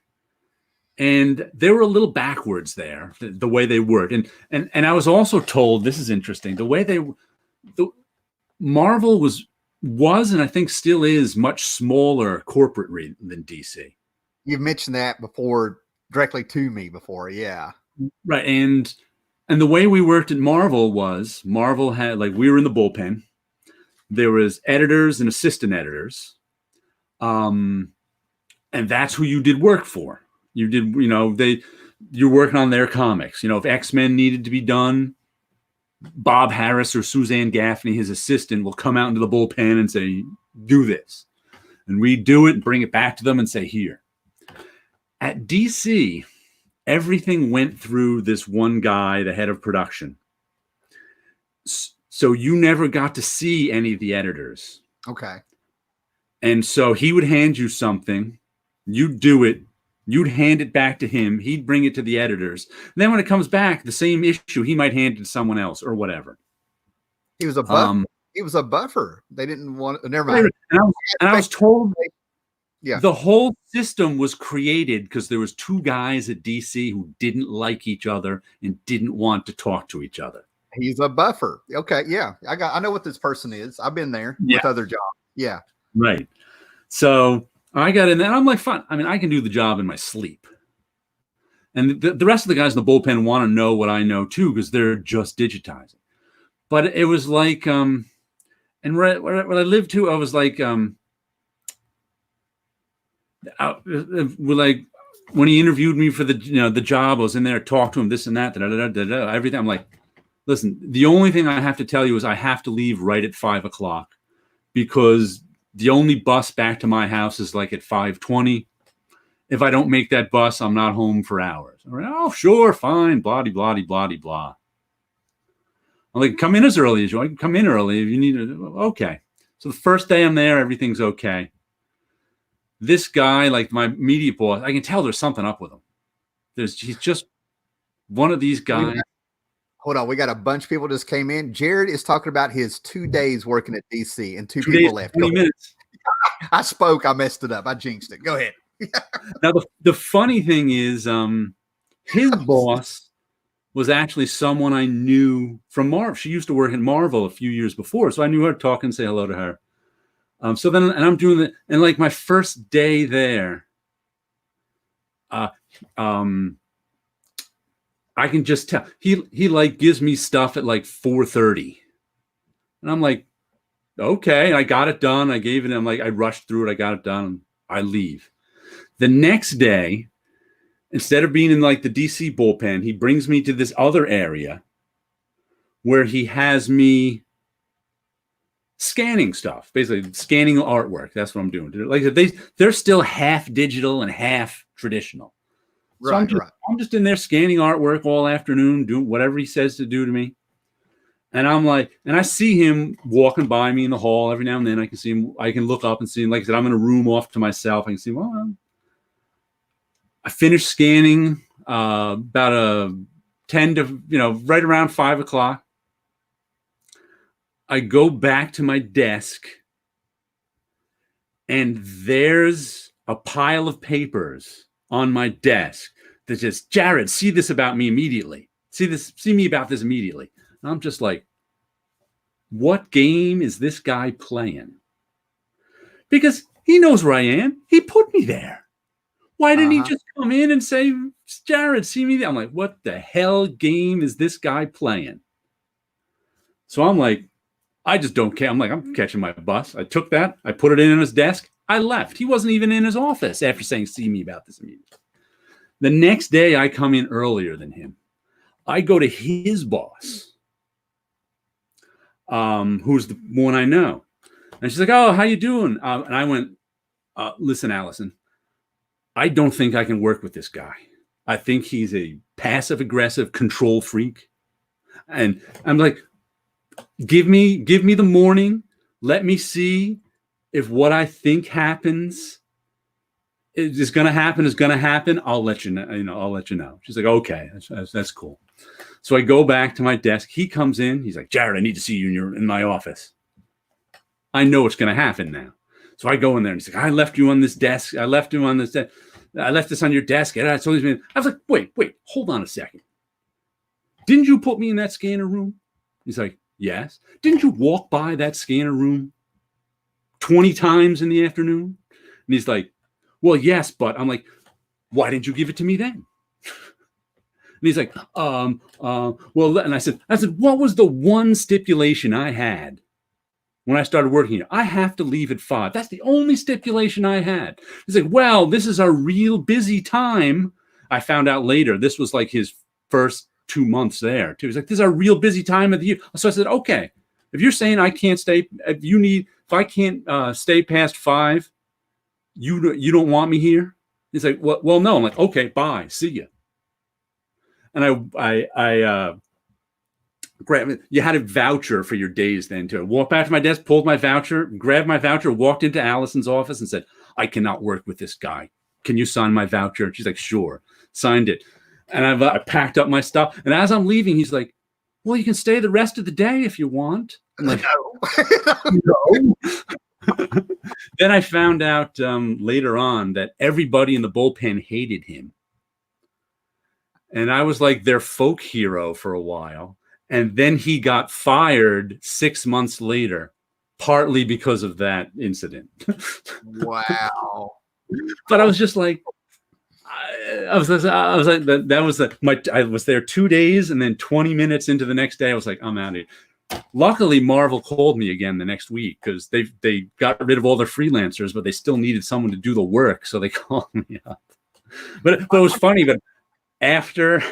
and they were a little backwards there, the way they worked. And I was also told, this is interesting, the way Marvel was, and I think still is, much smaller corporate than DC. You've mentioned that before, directly to me before. Yeah. Right. And the way we worked at Marvel was, Marvel had, we were in the bullpen. There was editors and assistant editors. And that's who you did work for. You did, you're working on their comics. If X-Men needed to be done, Bob Harris or Suzanne Gaffney, his assistant, will come out into the bullpen and say, do this. And we do it and bring it back to them and say, here. At DC, everything went through this one guy, the head of production. So you never got to see any of the editors. Okay. And so he would hand you something, You'd do it. You'd hand it back to him. He'd bring it to the editors. And then when it comes back, the same issue, he might hand it to someone else or whatever. He was a buffer. He was a buffer. They didn't want. Never mind. And I was told. Yeah. The whole system was created because there was two guys at DC who didn't like each other and didn't want to talk to each other. He's a buffer. Okay. Yeah. I know what this person is. I've been there with other jobs. Yeah. Right. So I got in there and I'm like, fine. I mean, I can do the job in my sleep. And the rest of the guys in the bullpen want to know what I know too, because they're just digitizing. But it was like, and where I lived too, I was like, like when he interviewed me for the job, I was in there, talked to him, this and that, everything. I'm like, listen, the only thing I have to tell you is I have to leave right at 5:00 because the only bus back to my house is like at 5:20. If I don't make that bus, I'm not home for hours. I'm like, oh, sure, fine, blah, blah, blah, blah, blah. I'm like, come in as early as you want. I can come in early if you need it. Okay. So the first day I'm there, everything's okay. This guy, like my media boss, I can tell there's something up with him. He's just one of these guys. Hold on, we got a bunch of people just came in. Jared is talking about his 2 days working at DC and two people left. 20 minutes. I spoke, I messed it up. I jinxed it. Go ahead. Now the funny thing is, his boss was actually someone I knew from Marvel. She used to work at Marvel a few years before, so I knew her, talk and say hello to her. So then, and I'm doing it, and like my first day there, I can just tell he like gives me stuff at like 4:30, and I'm like, okay, I got it done. I gave it. I'm like, I rushed through it. I got it done. And I leave. The next day, instead of being in like the DC bullpen, he brings me to this other area where he has me scanning stuff, basically scanning artwork. That's what I'm doing. Like they're still half digital and half traditional. So right, I'm just in there scanning artwork all afternoon, doing whatever he says to do to me. And I'm like, and I see him walking by me in the hall every now and then. I can see him. I can look up and see him. Like I said, I'm in a room off to myself. I can see him. Well, I finished scanning about a 10 to, right around 5:00. I go back to my desk and there's a pile of papers on my desk that says, Jared, see this about me immediately. See me about this immediately. And I'm just like, what game is this guy playing? Because he knows where I am. He put me there. Why didn't he just come in and say, Jared, see me there? I'm like, what the hell game is this guy playing? So I'm like, I just don't care. I'm like, I'm catching my bus. I took that. I put it in his desk. I left. He wasn't even in his office after saying, see me about this immediately. The next day, I come in earlier than him. I go to his boss, who's the one I know. And she's like, oh, how you doing? And I went, listen, Allison, I don't think I can work with this guy. I think he's a passive-aggressive control freak. And I'm like, give me the morning. Let me see if what I think happens is going to happen. I'll let you know. I'll let you know. She's like, okay, that's cool. So I go back to my desk. He comes in. He's like, Jared, I need to see you in my office. I know what's going to happen now. So I go in there and he's like, I left you on this desk. I left this on your desk. And I was like, wait, hold on a second. Didn't you put me in that scanner room? He's like, yes. Didn't you walk by that scanner room 20 times in the afternoon? And he's like, well, yes, but I'm like, why didn't you give it to me then? And he's like, well, and I said, what was the one stipulation I had when I started working here? I have to leave at 5. That's the only stipulation I had. He's like, well, this is our real busy time. I found out later, this was like his first 2 months there too. He's like, this is our real busy time of the year. So I said, okay, if you're saying I can't stay, if I can't stay past 5, you don't want me here? He's like, well, no. I'm like, okay, bye, see ya. And I grabbed. You had a voucher for your days then too. I walked back to my desk, pulled my voucher, grabbed my voucher, walked into Allison's office, and said, I cannot work with this guy. can you sign my voucher? And she's like, sure. Signed it. And I packed up my stuff. And as I'm leaving, he's like, well, you can stay the rest of the day if you want. I'm like, no. Then I found out later on that everybody in the bullpen hated him. And I was like their folk hero for a while. And then he got fired 6 months later, partly because of that incident. Wow. But I was just like, I was like, that was I was there 2 days, and then 20 minutes into the next day, I was like, I'm out of here. Luckily, Marvel called me again the next week because they got rid of all their freelancers, but they still needed someone to do the work, so they called me up. But it was funny. But after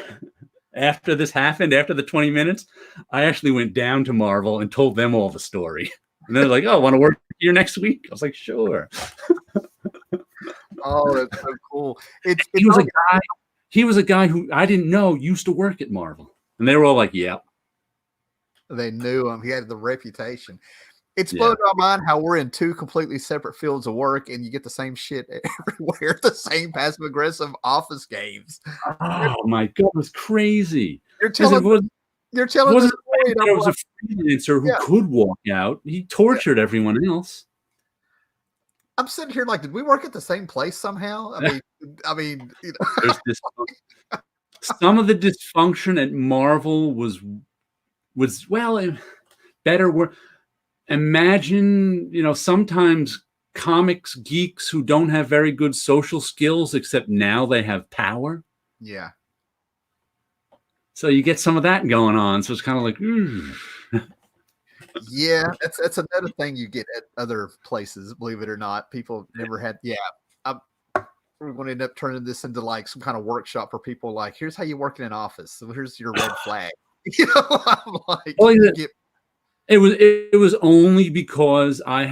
this happened, after the 20 minutes, I actually went down to Marvel and told them all the story. And they're like, "Oh, want to work here next week?" I was like, "Sure." Oh, that's so cool. He was a guy who I didn't know used to work at Marvel, and they were all like, "Yeah." They knew him. He had the reputation. It's blown my mind how we're in two completely separate fields of work, and you get the same shit everywhere. The same passive aggressive office games. Oh my God, it was crazy. You're telling me there was a freelancer who could walk out. He tortured everyone else. I'm sitting here like, did we work at the same place somehow? I mean, you know. There's this, some of the dysfunction at Marvel was well, better work. Imagine, sometimes comics geeks who don't have very good social skills, except now they have power. Yeah. So you get some of that going on. So it's kind of like, yeah, that's another thing you get at other places. Believe it or not, people never had. Yeah, we're going to end up turning this into like some kind of workshop for people. Like, here's how you work in an office. So here's your red flag. I'm like, it was only because I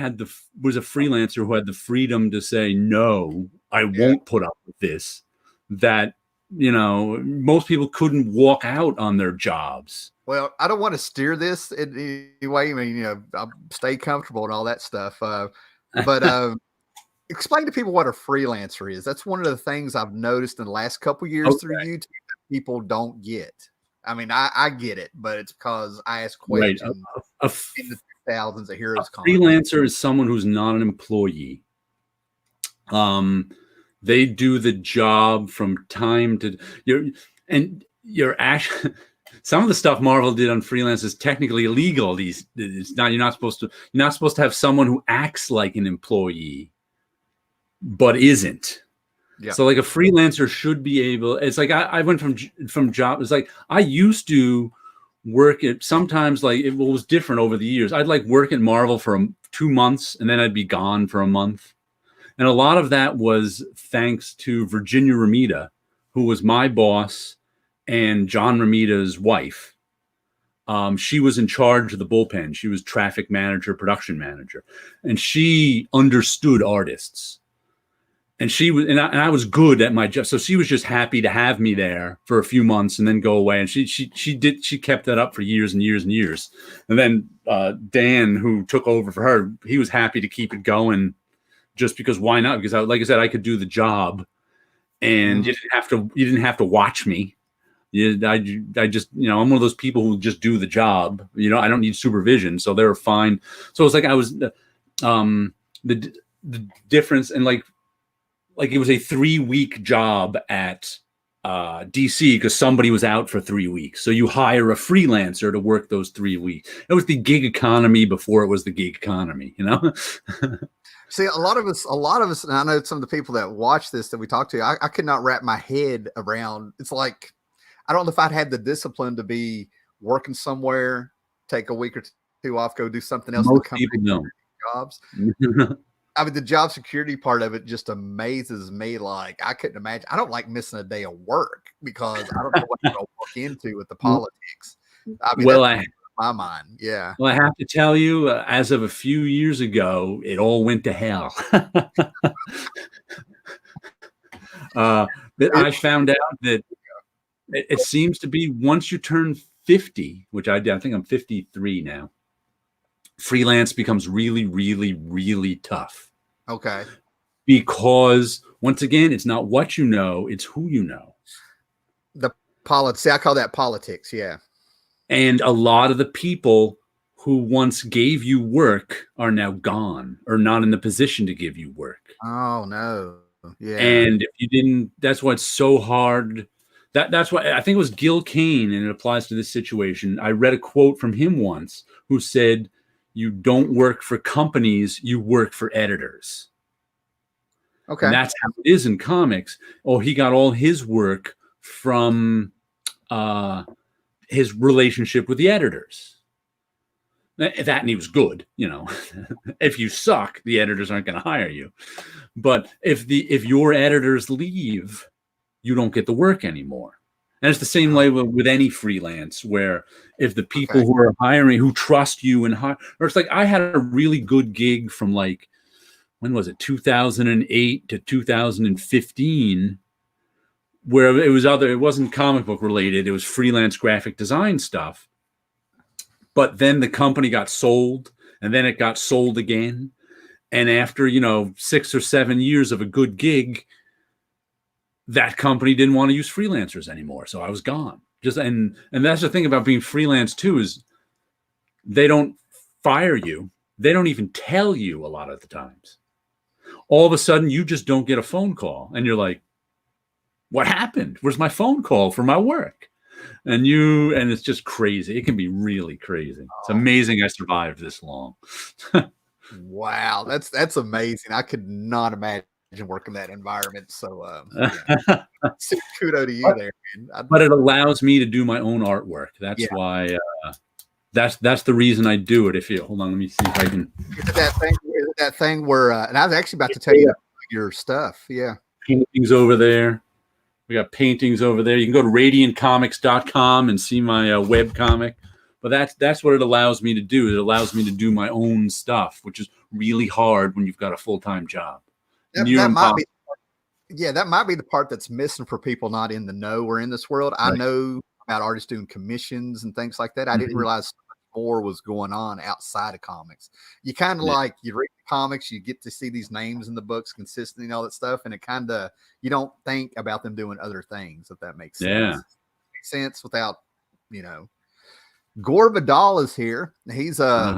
was a freelancer who had the freedom to say no, I won't put up with this. That most people couldn't walk out on their jobs. Well, I don't want to steer this in any way. I mean, I'll stay comfortable and all that stuff. But explain to people what a freelancer is. That's one of the things I've noticed in the last couple of years through YouTube that people don't get. I mean, I get it, but it's because I ask questions in the thousands of Heroes. A freelancer is someone who's not an employee. They do the job from time to you're actually. Some of the stuff Marvel did on freelance is technically illegal. You're not supposed to have someone who acts like an employee, but isn't. Yeah. So like a freelancer should be able. It's like I went from job. It's like I used to work at sometimes like it was different over the years. I'd like work at Marvel for 2 months and then I'd be gone for a month. And a lot of that was thanks to Virginia Ramita, who was my boss and John Ramita's wife. She was in charge of the bullpen. She was traffic manager, production manager, and she understood artists. And I was good at my job. So she was just happy to have me there for a few months and then go away. And she kept that up for years and years and years. And then Dan, who took over for her, he was happy to keep it going just because why not? Because like I said, I could do the job and you didn't have to watch me. I just, I'm one of those people who just do the job. I don't need supervision. So they were fine. So it's like I was the difference and like it was a 3-week job at DC because somebody was out for 3 weeks. So you hire a freelancer to work those 3 weeks. It was the gig economy before it was the gig economy, See, a lot of us, and I know some of the people that watch this that we talk to, I could not wrap my head around. It's like, I don't know if I'd had the discipline to be working somewhere, take a week or two off, go do something else. Most people don't. Jobs. I mean, the job security part of it just amazes me. Like, I couldn't imagine. I don't like missing a day of work because I don't know what I'm going to walk into with the politics. I mean, my mind. Yeah. Well, I have to tell you, as of a few years ago, it all went to hell. But I found out that it seems to be once you turn 50, which I think I'm 53 now, freelance becomes really, really, really tough. Okay. Because Once again, it's not what you know, it's who you know. The politics. I call that politics. Yeah. And a lot of the people who once gave you work are now gone or not in the position to give you work. Oh no. Yeah. And if you didn't, that's why it's so hard. That's why I think it was Gil Kane, and it applies to this situation. I read a quote from him once who said, "You don't work for companies, you work for editors." Okay. And that's how it is in comics. Oh, he got all his work from his relationship with the editors. That, and he was good, you know. If you suck, the editors aren't going to hire you. But if your editors leave, you don't get the work anymore. And it's the same way with any freelance, where if the people who are hiring, who trust you and hire, or it's like I had a really good gig from like, when was it, 2008 to 2015, where it wasn't comic book related, it was freelance graphic design stuff. But then the company got sold, and then it got sold again. And after, 6 or 7 years of a good gig, that company didn't want to use freelancers anymore. So I was gone. And that's the thing about being freelance too, is they don't fire you. They don't even tell you a lot of the times. All of a sudden you just don't get a phone call and you're like, what happened? Where's my phone call for my work? And it's just crazy. It can be really crazy. It's amazing I survived this long. Wow. That's amazing. I could not imagine working that environment. So kudos to you there, man. But it allows me to do my own artwork. That's why that's the reason I do it. Hold on, let me see if I can. Is it that thing where and I was actually about to tell you your stuff. Yeah. Paintings over there. We got paintings over there. You can go to radiantcomics.com and see my web comic. But that's what it allows me to do. It allows me to do my own stuff, which is really hard when you've got a full-time job. That might be the part that's missing for people not in the know or in this world. Right. I know about artists doing commissions and things like that. I didn't realize so much more was going on outside of comics. You kind of like, you read the comics, you get to see these names in the books consistently and all that stuff. And it kind of, you don't think about them doing other things, if that makes sense. Yeah. Makes sense without, Gore Vidal is here. He's I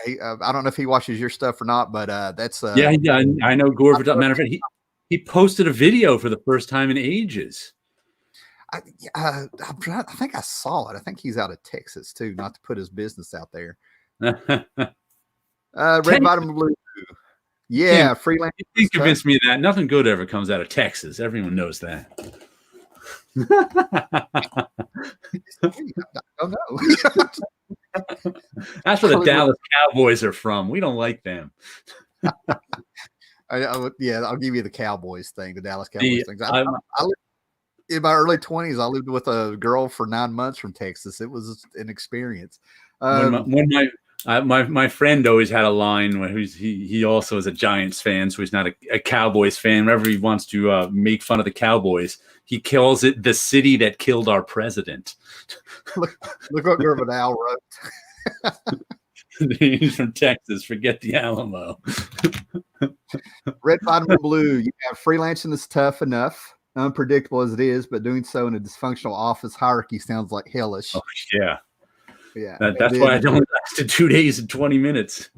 don't know if he watches your stuff or not, but that's yeah, I know Gore Vidal. Matter of fact, he posted a video for the first time in ages. I think I saw it. I think he's out of Texas too, not to put his business out there. Red Vitamin Blue. Yeah, freelance. You convinced me of that. Nothing good ever comes out of Texas. Everyone knows that. Oh no. That's where the Dallas Cowboys are from. We don't like them. I'll give you the Cowboys thing, the Dallas Cowboys thing. In my early 20s, I lived with a girl for 9 months from Texas. It was an experience. My friend always had a line where he also is a Giants fan, so he's not a Cowboys fan. Whenever he wants to make fun of the Cowboys, he calls it the city that killed our president. Look what Gervin Al wrote. He's from Texas. Forget the Alamo. Red Vitamin Blue. You have freelancing is tough enough, unpredictable as it is, but doing so in a dysfunctional office hierarchy sounds like hellish. Oh, yeah. Yeah. That's why I don't last 2 days and 20 minutes.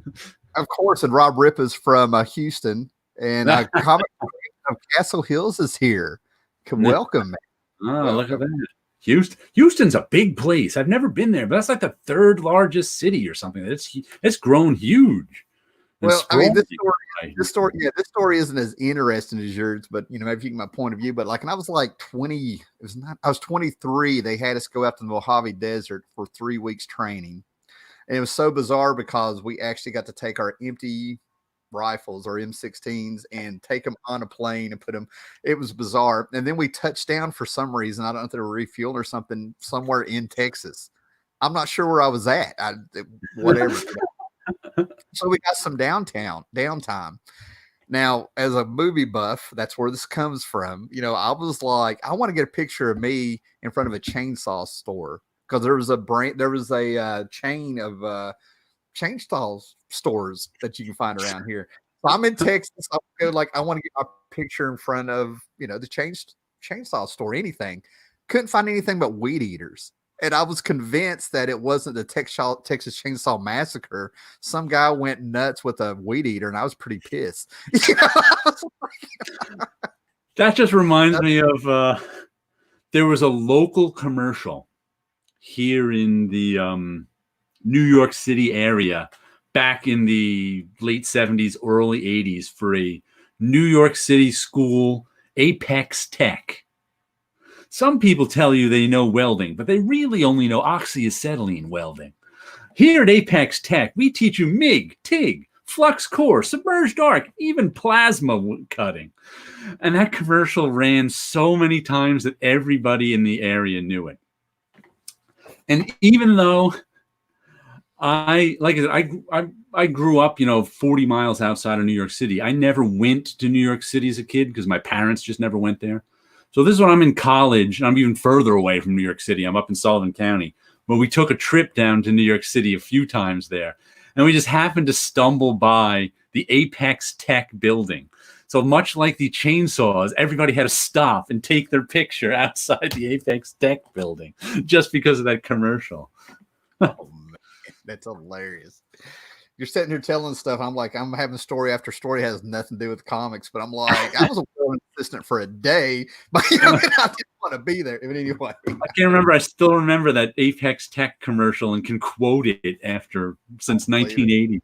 Of course. And Rob Ripp is from Houston, and comic of Castle Hills is here. Welcome, man. Oh, look at that. Houston's a big place. I've never been there, but that's like the third largest city or something. It's grown huge. Well, I mean, this story isn't as interesting as yours, but maybe you get my point of view. But like, when I was like 20, I was 23. They had us go out to the Mojave Desert for 3 weeks training, and it was so bizarre because we actually got to take our empty rifles or M16s and take them on a plane and put them. It was bizarre. And then we touched down for some reason. I don't know if they were refueled or something somewhere in Texas. I'm not sure where I was at. Whatever. So we got some downtime. Now, as a movie buff, that's where this comes from. I was like, I want to get a picture of me in front of a chainsaw store, because there was a chain of chainsaw stores that you can find around here. So I'm in Texas. I go like I want to get my picture in front of the chainsaw store, anything. Couldn't find anything but weed eaters. And I was convinced that it wasn't the Texas Chainsaw Massacre. Some guy went nuts with a weed eater, and I was pretty pissed. That just reminds me of there was a local commercial here in the New York City area back in the late 70s, early 80s for a New York City school, Apex Tech. Some people tell you they know welding, but they really only know oxyacetylene welding. Here at Apex Tech, we teach you MIG, TIG, flux core, submerged arc, even plasma cutting. And that commercial ran so many times that everybody in the area knew it. And even though I grew up, 40 miles outside of New York City, I never went to New York City as a kid because my parents just never went there. So this is when I'm in college, and I'm even further away from New York City. I'm up in Sullivan County. But we took a trip down to New York City a few times there, and we just happened to stumble by the Apex Tech building. So much like the chainsaws, everybody had to stop and take their picture outside the Apex Tech building just because of that commercial. Oh, man, that's hilarious. You're sitting here telling stuff. I'm like, I'm having story after story has nothing to do with comics, but I'm like, I was a willing assistant for a day, but I didn't want to be there. But anyway, I can't remember. I still remember that Apex Tech commercial and can quote it since 1980.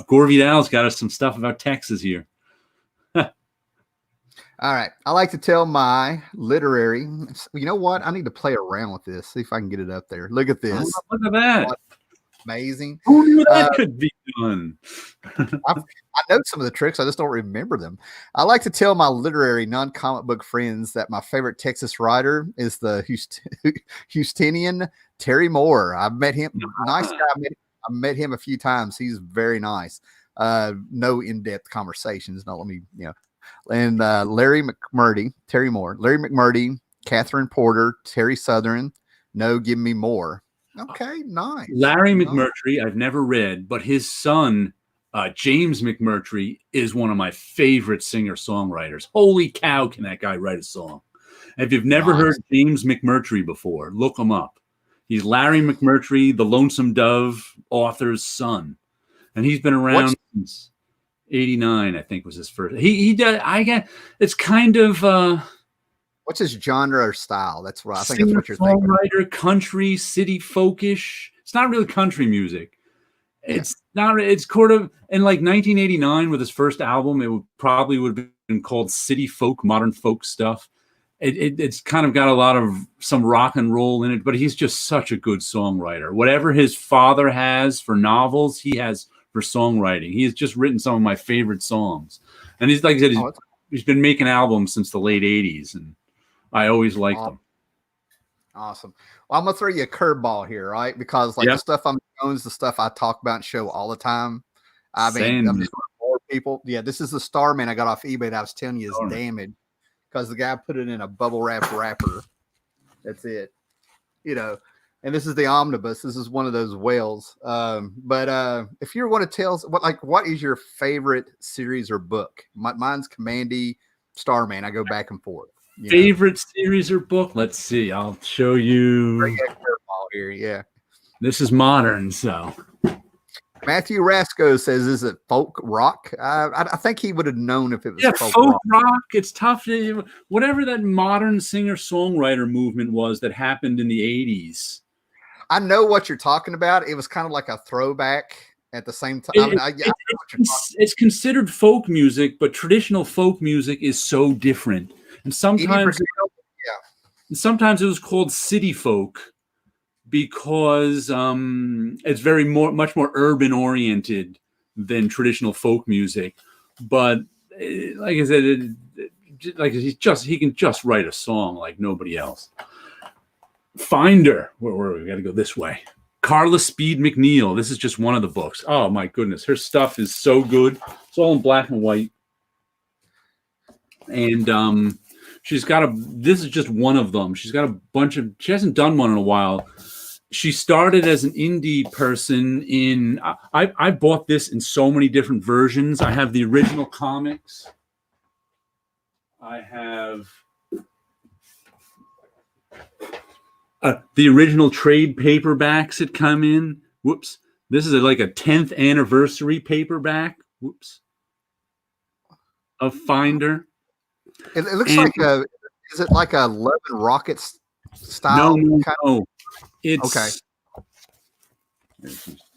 Gore Vidal's got us some stuff about Texas here. All right. I like to tell my literary. You know what? I need to play around with this. See if I can get it up there. Look at this. Oh, look at that. Amazing. Who knew that could be done? I know some of the tricks. I just don't remember them. I like to tell my literary non-comic book friends that my favorite Texas writer is the Houstonian Terry Moore. I've met him. Nice guy. I met him a few times. He's very nice. No in-depth conversations. Not let me, And Larry McMurdy, Terry Moore, Larry McMurdy, Catherine Porter, Terry Southern. No, give me more. Okay, nice. Larry McMurtry, I've never read, but his son, James McMurtry, is one of my favorite singer-songwriters. Holy cow, can that guy write a song? If you've never heard James McMurtry before, look him up. He's Larry McMurtry, the Lonesome Dove author's son. And he's been around since 89, I think was his first. He did. It's kind of... what's his genre or style? That's what I think. That's what you're thinking. Songwriter, country, city folkish. It's not really country music. It's not. It's sort of in like 1989 with his first album. It probably would have been called city folk, modern folk stuff. It's kind of got a lot of some rock and roll in it, but he's just such a good songwriter. Whatever his father has for novels, he has for songwriting. He has just written some of my favorite songs, and he's like I said, he's been making albums since the late 80s, and I always liked them. Awesome. Well, I'm gonna throw you a curveball here, right? Because the stuff I'm doing is the stuff I talk about and show all the time. I mean, I'm just gonna bore people. Yeah, this is the Starman I got off eBay that I was telling you is damaged because the guy put it in a bubble wrap wrapper. That's it. And this is the omnibus. This is one of those whales. But if you're going to tell what is your favorite series or book? Mine's Commandy, Starman. I go back and forth. Favorite series or book? Let's see. I'll show you. Here, yeah. This is modern, so. Matthew Rasco says, "Is it folk rock?" I think he would have known if it was folk rock. It's tough. Whatever that modern singer-songwriter movement was that happened in the 80s. I know what you're talking about. It was kind of like a throwback at the same time. It's considered folk music, but traditional folk music is so different. And sometimes it was called city folk because it's much more urban oriented than traditional folk music. But like I said, he can just write a song like nobody else. Finder, where we got to go this way. Carla Speed McNeil. This is just one of the books. Oh my goodness, her stuff is so good. It's all in black and white, and she's got this is just one of them. She's got a bunch of. She hasn't done one in a while. she started as an indie person in I bought this in so many different versions. I have the original comics. I have the original trade paperbacks that come in. Whoops. This is like a 10th anniversary paperback. Whoops. Of Finder. It looks like is it like a Love and Rockets style? No. It's okay.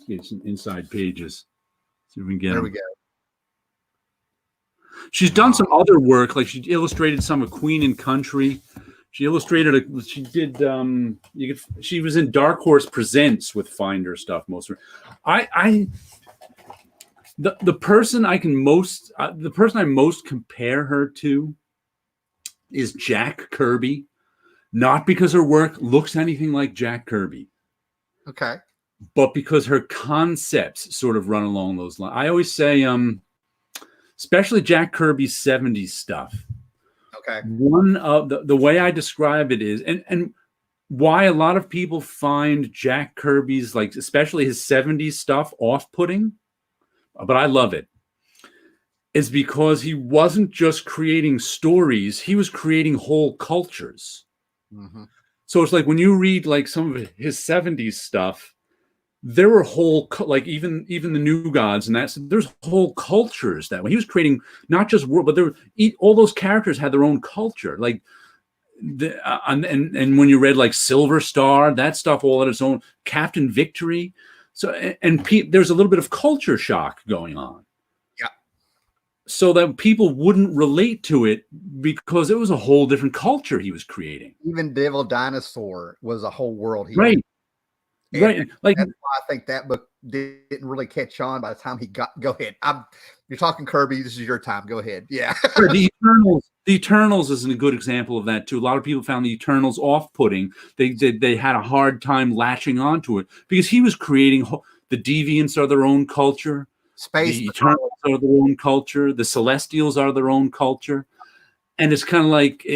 Get some inside pages. See if we can get there. Them. We go. She's done some other work, like she illustrated some of Queen and Country. She illustrated she did she was in Dark Horse Presents with Finder stuff most of her. The person I most compare her to is Jack Kirby, not because her work looks anything like Jack Kirby. Okay. But because her concepts sort of run along those lines. I always say, especially Jack Kirby's 70s stuff. Okay. One of the way I describe it is, and why a lot of people find Jack Kirby's, like, especially his 70s stuff, off-putting, but I love it, is because he wasn't just creating stories, he was creating whole cultures. Mm-hmm. So it's like when you read like some of his 70s stuff, there were whole, like even the New Gods and that, there's whole cultures that way. He was creating not just world, but all those characters had their own culture. Like and when you read like Silver Star, that stuff all had its own, Captain Victory. So there's a little bit of culture shock going on. Yeah. So that people wouldn't relate to it because it was a whole different culture he was creating. Even Devil Dinosaur was a whole world. Right. Right. Like, that's why I think that book didn't really catch on by the time he go ahead. You're talking Kirby. This is your time. Go ahead. Yeah. The Eternals is a good example of that too. A lot of people found the Eternals off-putting. They had a hard time latching onto it because he was creating the Deviants are their own culture. Space. The Eternals are their own culture. The Celestials are their own culture. And it's kind of like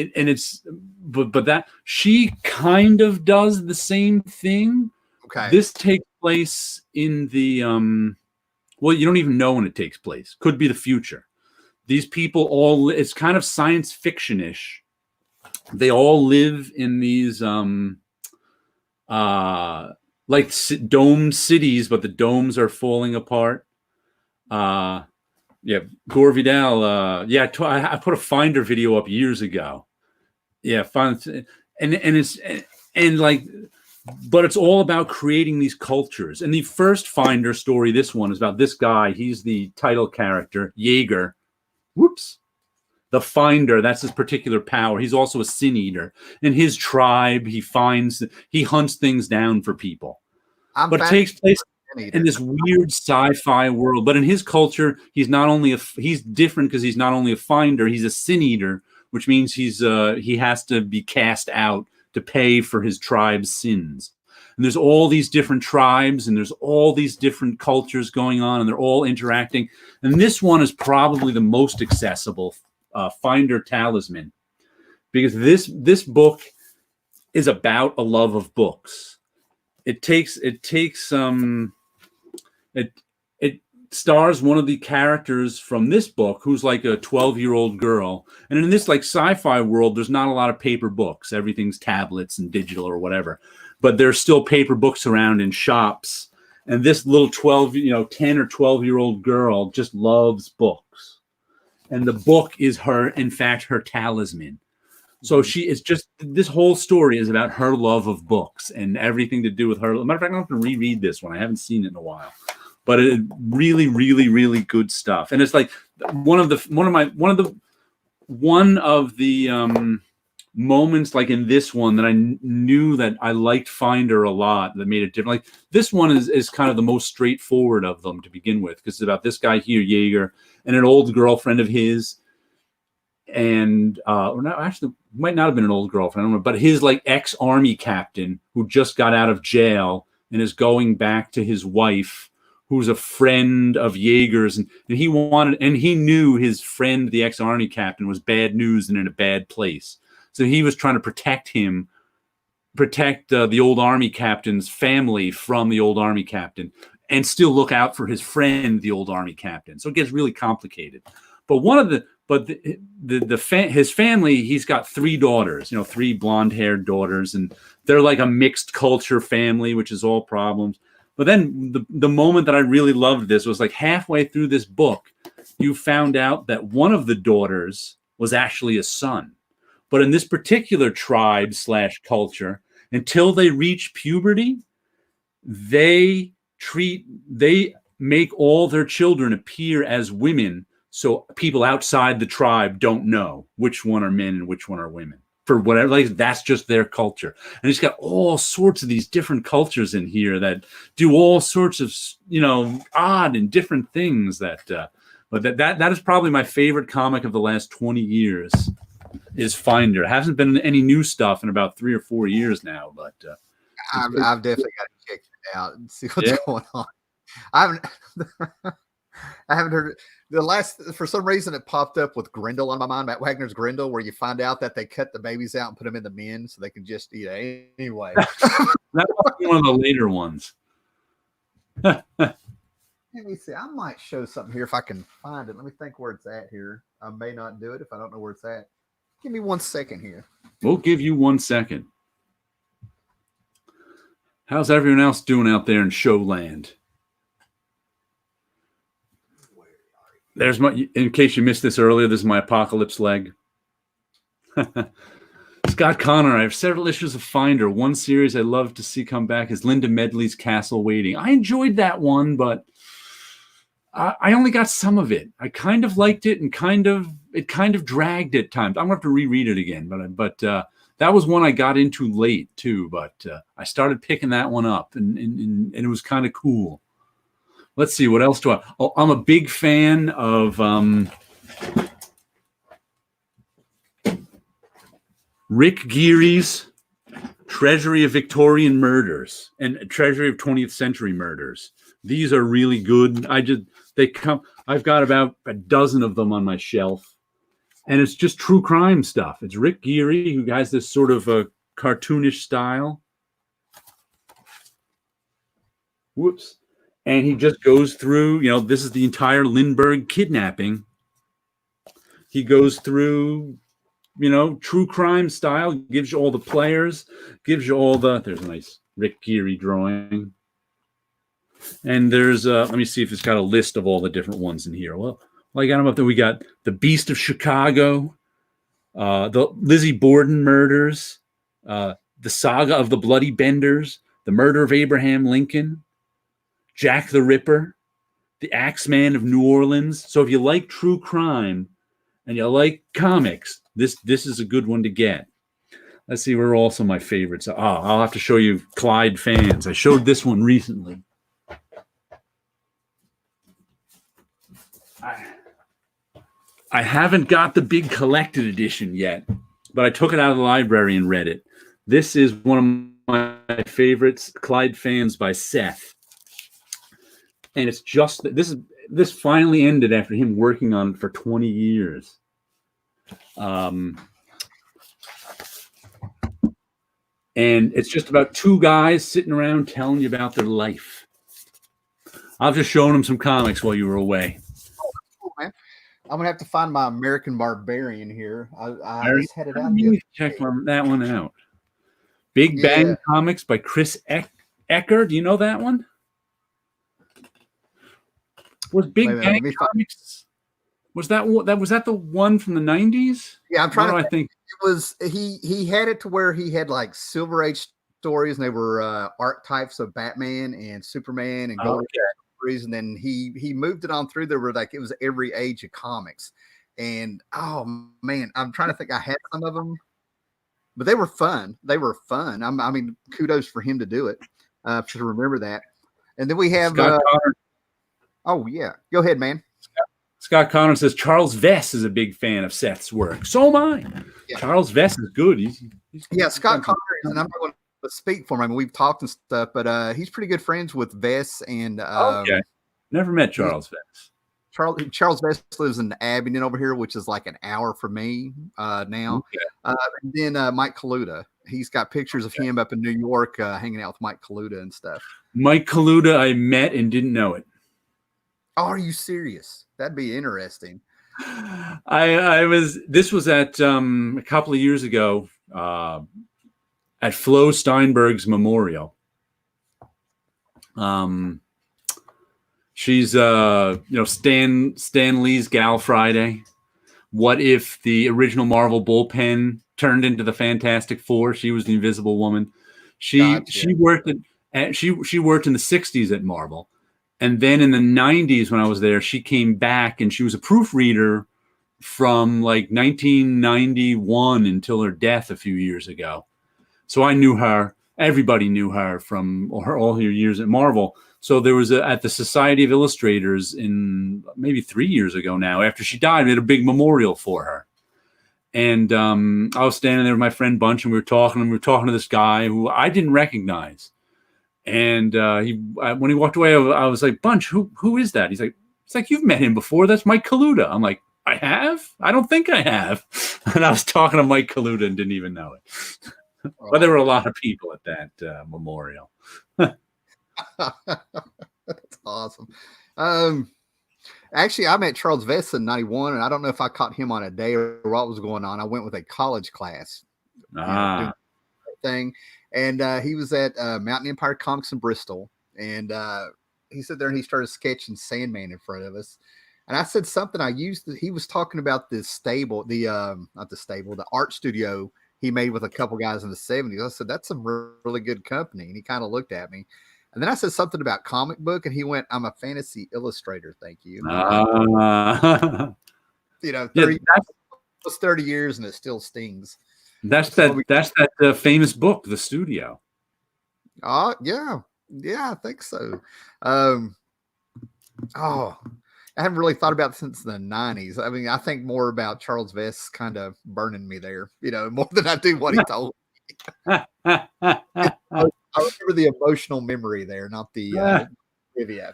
but that she kind of does the same thing. Okay. This takes place in the well, you don't even know when it takes place. Like the future. These people it's kind of science fiction-ish. They all live in these like domed cities, but the domes are falling apart. Yeah, Gore Vidal. I put a Finder video up years ago. Yeah, fun, and like. But it's all about creating these cultures. And the first Finder story, this one, is about this guy. He's the title character, Jaeger. Whoops. The Finder, that's his particular power. He's also a sin eater. In his tribe, he hunts things down for people. But it takes place in this weird sci-fi world. But in his culture, he's different because he's not only a finder, he's a sin eater, which means he has to be cast out to pay for his tribe's sins. And there's all these different tribes and there's all these different cultures going on and they're all interacting. And this one is probably the most accessible Finder Talisman because this book is about a love of books. It stars one of the characters from this book who's like a 12-year-old girl. And in this like sci-fi world, there's not a lot of paper books. Everything's tablets and digital or whatever. But there's still paper books around in shops. And this little 10 or 12-year-old girl just loves books. And the book is in fact, her talisman. So this whole story is about her love of books and everything to do with her. As a matter of fact, I'm going to reread this one. I haven't seen it in a while. But it really, really, really good stuff. And it's like one of the moments like in this one that I knew that I liked Finder a lot that made it different. Like this one is kind of the most straightforward of them to begin with because it's about this guy here, Jaeger, and an old girlfriend of his. And or not, actually might not have been an old girlfriend, I don't know, but his like ex-army captain who just got out of jail and is going back to his wife, who's a friend of Jaeger's, and he knew his friend, the ex-army captain, was bad news and in a bad place. So he was trying to protect him protect the old army captain's family from the old army captain, and still look out for his friend, the old army captain. So it gets really complicated. But his family, he's got 3 daughters, 3 blonde-haired daughters, and they're like a mixed culture family, which is all problems. But then the moment that I really loved this was like halfway through this book, you found out that one of the daughters was actually a son. But in this particular tribe/culture, until they reach puberty, they make all their children appear as women, so people outside the tribe don't know which one are men and which one are women. For whatever, like, that's just their culture. And it's got all sorts of these different cultures in here that do all sorts of, odd and different things but that is probably my favorite comic of the last 20 years is Finder. It hasn't been any new stuff in about 3 or 4 years now, but I've definitely got to check it out and see what's going on. I haven't heard it. For some reason it popped up with Grendel on my mind, Matt Wagner's Grendel, where you find out that they cut the babies out and put them in the men so they can just eat it anyway. That was one of the later ones. Let me see. I might show something here if I can find it. Let me think where it's at here. I may not do it if I don't know where it's at. Give me 1 second here. We'll give you 1 second. How's everyone else doing out there in Showland? There's in case you missed this earlier, this is my apocalypse leg. Scott Connor, I have several issues of Finder. One series I love to see come back is Linda Medley's Castle Waiting. I enjoyed that one, but I only got some of it. I kind of liked it, and it kind of dragged at times. I'm gonna have to reread it again, but that was one I got into late too. But I started picking that one up, and it was kind of cool. Let's see, what else do I? Oh, I'm a big fan of Rick Geary's Treasury of Victorian Murders and Treasury of 20th Century Murders. These are really good. I've got about a dozen of them on my shelf, and it's just true crime stuff. It's Rick Geary, who has this sort of a cartoonish style. Whoops. And he just goes through, this is the entire Lindbergh kidnapping. He goes through, true crime style, gives you all the players, there's a nice Rick Geary drawing. And there's, let me see if it's got a list of all the different ones in here. Well, I got them up there. We got The Beast of Chicago, the Lizzie Borden murders, the Saga of the Bloody Benders, The Murder of Abraham Lincoln, Jack the Ripper, The Axeman of New Orleans. So if you like true crime and you like comics, this is a good one to get. Let's see, where are also my favorites. I'll have to show you Clyde fans. I showed this one recently. I haven't got the big collected edition yet, but I took it out of the library and read it. This is one of my favorites, Clyde Fans by Seth. And it's just this finally ended after him working on it for 20 years. And it's just about 2 guys sitting around telling you about their life. I've just shown them some comics while you were away. Oh, cool, man. I'm gonna have to find my American Barbarian here. I just had it out. Check that one out. Big Bang Comics by Chris Ecker. Do you know that one? Was Big Bang Comics? Was that the one from the 90s? Yeah, I'm trying to think. It was he had it to where he had like Silver Age stories, and they were archetypes of Batman and Superman and Golden Age, and then he moved it on through. There were it was every age of comics, and oh man, I'm trying to think. I had some of them, but they were fun. I mean, kudos for him to do it. To remember that, and then we have. Oh, yeah. Go ahead, man. Scott Connor says Charles Vess is a big fan of Seth's work. So am I. Yeah. Charles Vess is good. He's Scott Connor is, and I'm not going to speak for him. I mean, we've talked and stuff, but he's pretty good friends with Vess. And okay. Never met Charles Vess. Charles Vess lives in Abingdon over here, which is like an hour from me now. Okay. And then Mike Kaluta he's got pictures of him up in New York hanging out with Mike Kaluta and stuff. Mike Kaluta, I met and didn't know it. Oh, are you serious? That'd be interesting. This was at a couple of years ago at Flo Steinberg's memorial. She's Stan Lee's gal Friday. What if the original Marvel bullpen turned into the Fantastic Four? She was the Invisible Woman. She worked she worked in the 60s at Marvel. And then in the 90s, when I was there, she came back and she was a proofreader from like 1991 until her death a few years ago. So I knew her. Everybody knew her from all her years at Marvel. So there was at the Society of Illustrators in maybe 3 years ago now, after she died, we had a big memorial for her. And I was standing there with my friend Bunch, and we were talking to this guy who I didn't recognize. And when he walked away, I was like, Bunch, who is that? He's like, you've met him before. That's Mike Kaluta. I'm like, I have? I don't think I have. And I was talking to Mike Kaluta and didn't even know it. But there were a lot of people at that memorial. That's awesome. Actually, I met Charles Vess in 91, and I don't know if I caught him on a day or what was going on. I went with a college class thing, and he was at Mountain Empire Comics in Bristol, and he sat there and he started sketching Sandman in front of us. And I said something he was talking about this stable, the art studio he made with a couple guys in the 70s. I said, that's some really good company. And he kind of looked at me. And then I said something about comic book, and he went, I'm a fantasy illustrator. Thank you. 30 years and it still stings. That's that famous book, The Studio. Yeah, I think so. I haven't really thought about it since the 90s. I mean, I think more about Charles Vess kind of burning me there, more than I do what he told me. I remember the emotional memory there, not the trivia.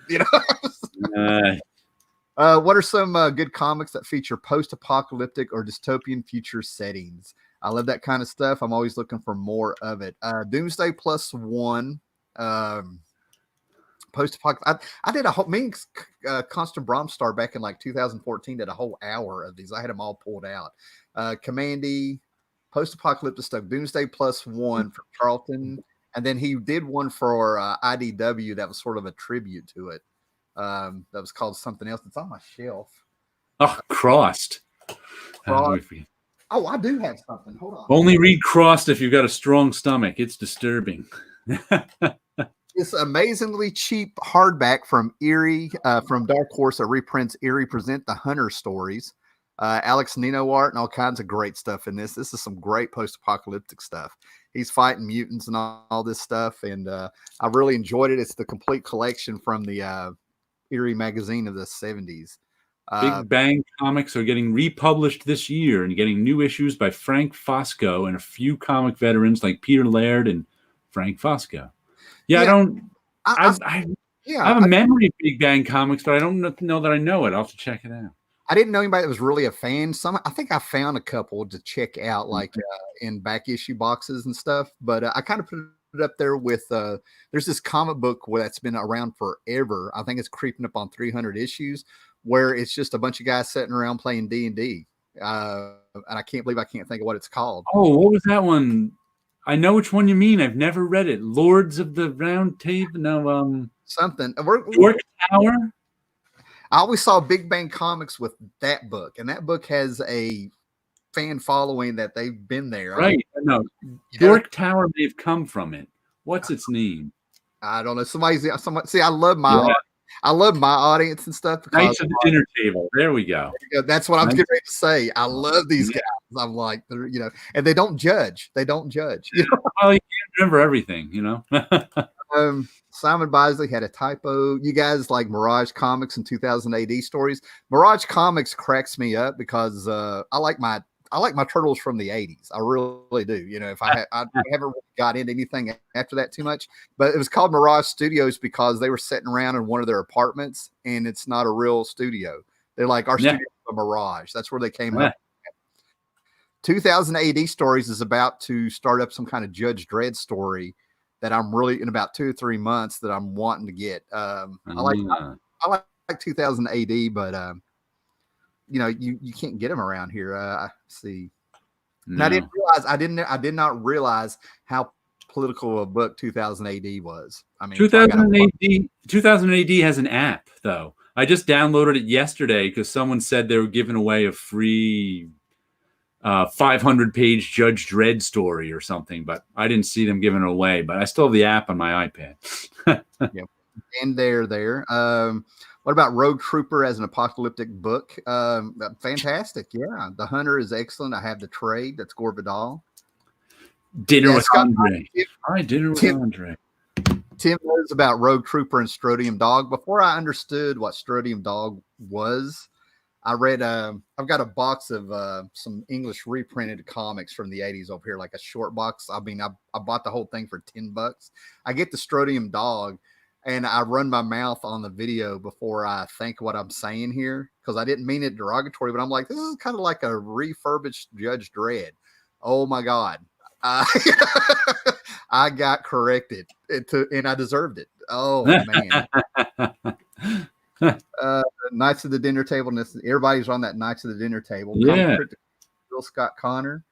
What are some good comics that feature post-apocalyptic or dystopian future settings? I love that kind of stuff. I'm always looking for more of it. Doomsday Plus One. Post-apocalyptic. I did a whole Constant Bromstar back in like 2014 did a whole hour of these. I had them all pulled out. Commandy, post-apocalyptic stuff. Doomsday Plus One for Charlton, and then he did one for IDW that was sort of a tribute to it. That was called something else. It's on my shelf. Oh, Crossed. Oh, I do have something. Hold on. Only read Crossed if you've got a strong stomach. It's disturbing. This amazingly cheap hardback from Eerie, from Dark Horse that reprints Eerie Present the Hunter stories. Alex Nino art and all kinds of great stuff in this. This is some great post-apocalyptic stuff. He's fighting mutants and all this stuff, and I really enjoyed it. It's the complete collection from the Eerie magazine of the 70s. Big Bang comics are getting republished this year and getting new issues by Frank Fosco and a few comic veterans like Peter Laird and Frank Fosco. I have a memory of Big Bang comics, but I don't know that I know it. I'll have to check it out. I didn't know anybody that was really a fan. I think I found a couple to check out, like in back issue boxes and stuff. But I kind of put it up there with. There's this comic book that's been around forever. I think it's creeping up on 300 issues, where it's just a bunch of guys sitting around playing D&D. And I can't believe I can't think of what it's called. Oh, what was that one? I know which one you mean. I've never read it. Lords of the Round Table. No, something. York Tower. I always saw Big Bang Comics with that book, and that book has a fan following that they've been there. Right. No, York Tower may have come from it. What's its name? I don't know. See, I love my audience and stuff. Knights of the Dinner Table. There we go. That's what I was getting ready to say. I love these guys. I'm like, and they don't judge. Well, you can't remember everything, Simon Bisley had a typo. You guys like Mirage Comics and 2000 AD stories. Mirage Comics cracks me up because I like my turtles from the 80s. I really do. If I haven't got into anything after that too much, but it was called Mirage Studios because they were sitting around in one of their apartments, and it's not a real studio. They're like, our studio is a mirage. That's where they came up. 2000 AD Stories is about to start up some kind of Judge Dredd story that I'm really in about 2 or 3 months that I'm wanting to get. I like 2000 AD, but you can't get them around here. See. No. And I did not realize how political a book 2000 AD was. I mean, 2000 AD has an app though. I just downloaded it yesterday because someone said they were giving away a free 500-page Judge Dredd story or something, but I didn't see them giving it away. But I still have the app on my iPad. Yeah, and there. What about Rogue Trooper as an apocalyptic book? Fantastic. Yeah, The Hunter is excellent. I have the trade. That's Gore Vidal. Dinner with Andre. Hi, Dinner with Andre. Tim knows about Rogue Trooper and Strodium Dog. Before I understood what Strodium Dog was, I read, I've got a box of some English reprinted comics from the 80s over here, like a short box. I mean, I bought the whole thing for $10. I get the Strodium Dog, and I run my mouth on the video before I think what I'm saying here, because I didn't mean it derogatory, but I'm like, this is kind of like a refurbished Judge Dredd. Oh, my God. I got corrected, and I deserved it. Oh, man. Knights of the Dinner Table. Everybody's on that Knights of the Dinner Table. Yeah. Bill Scott Connor.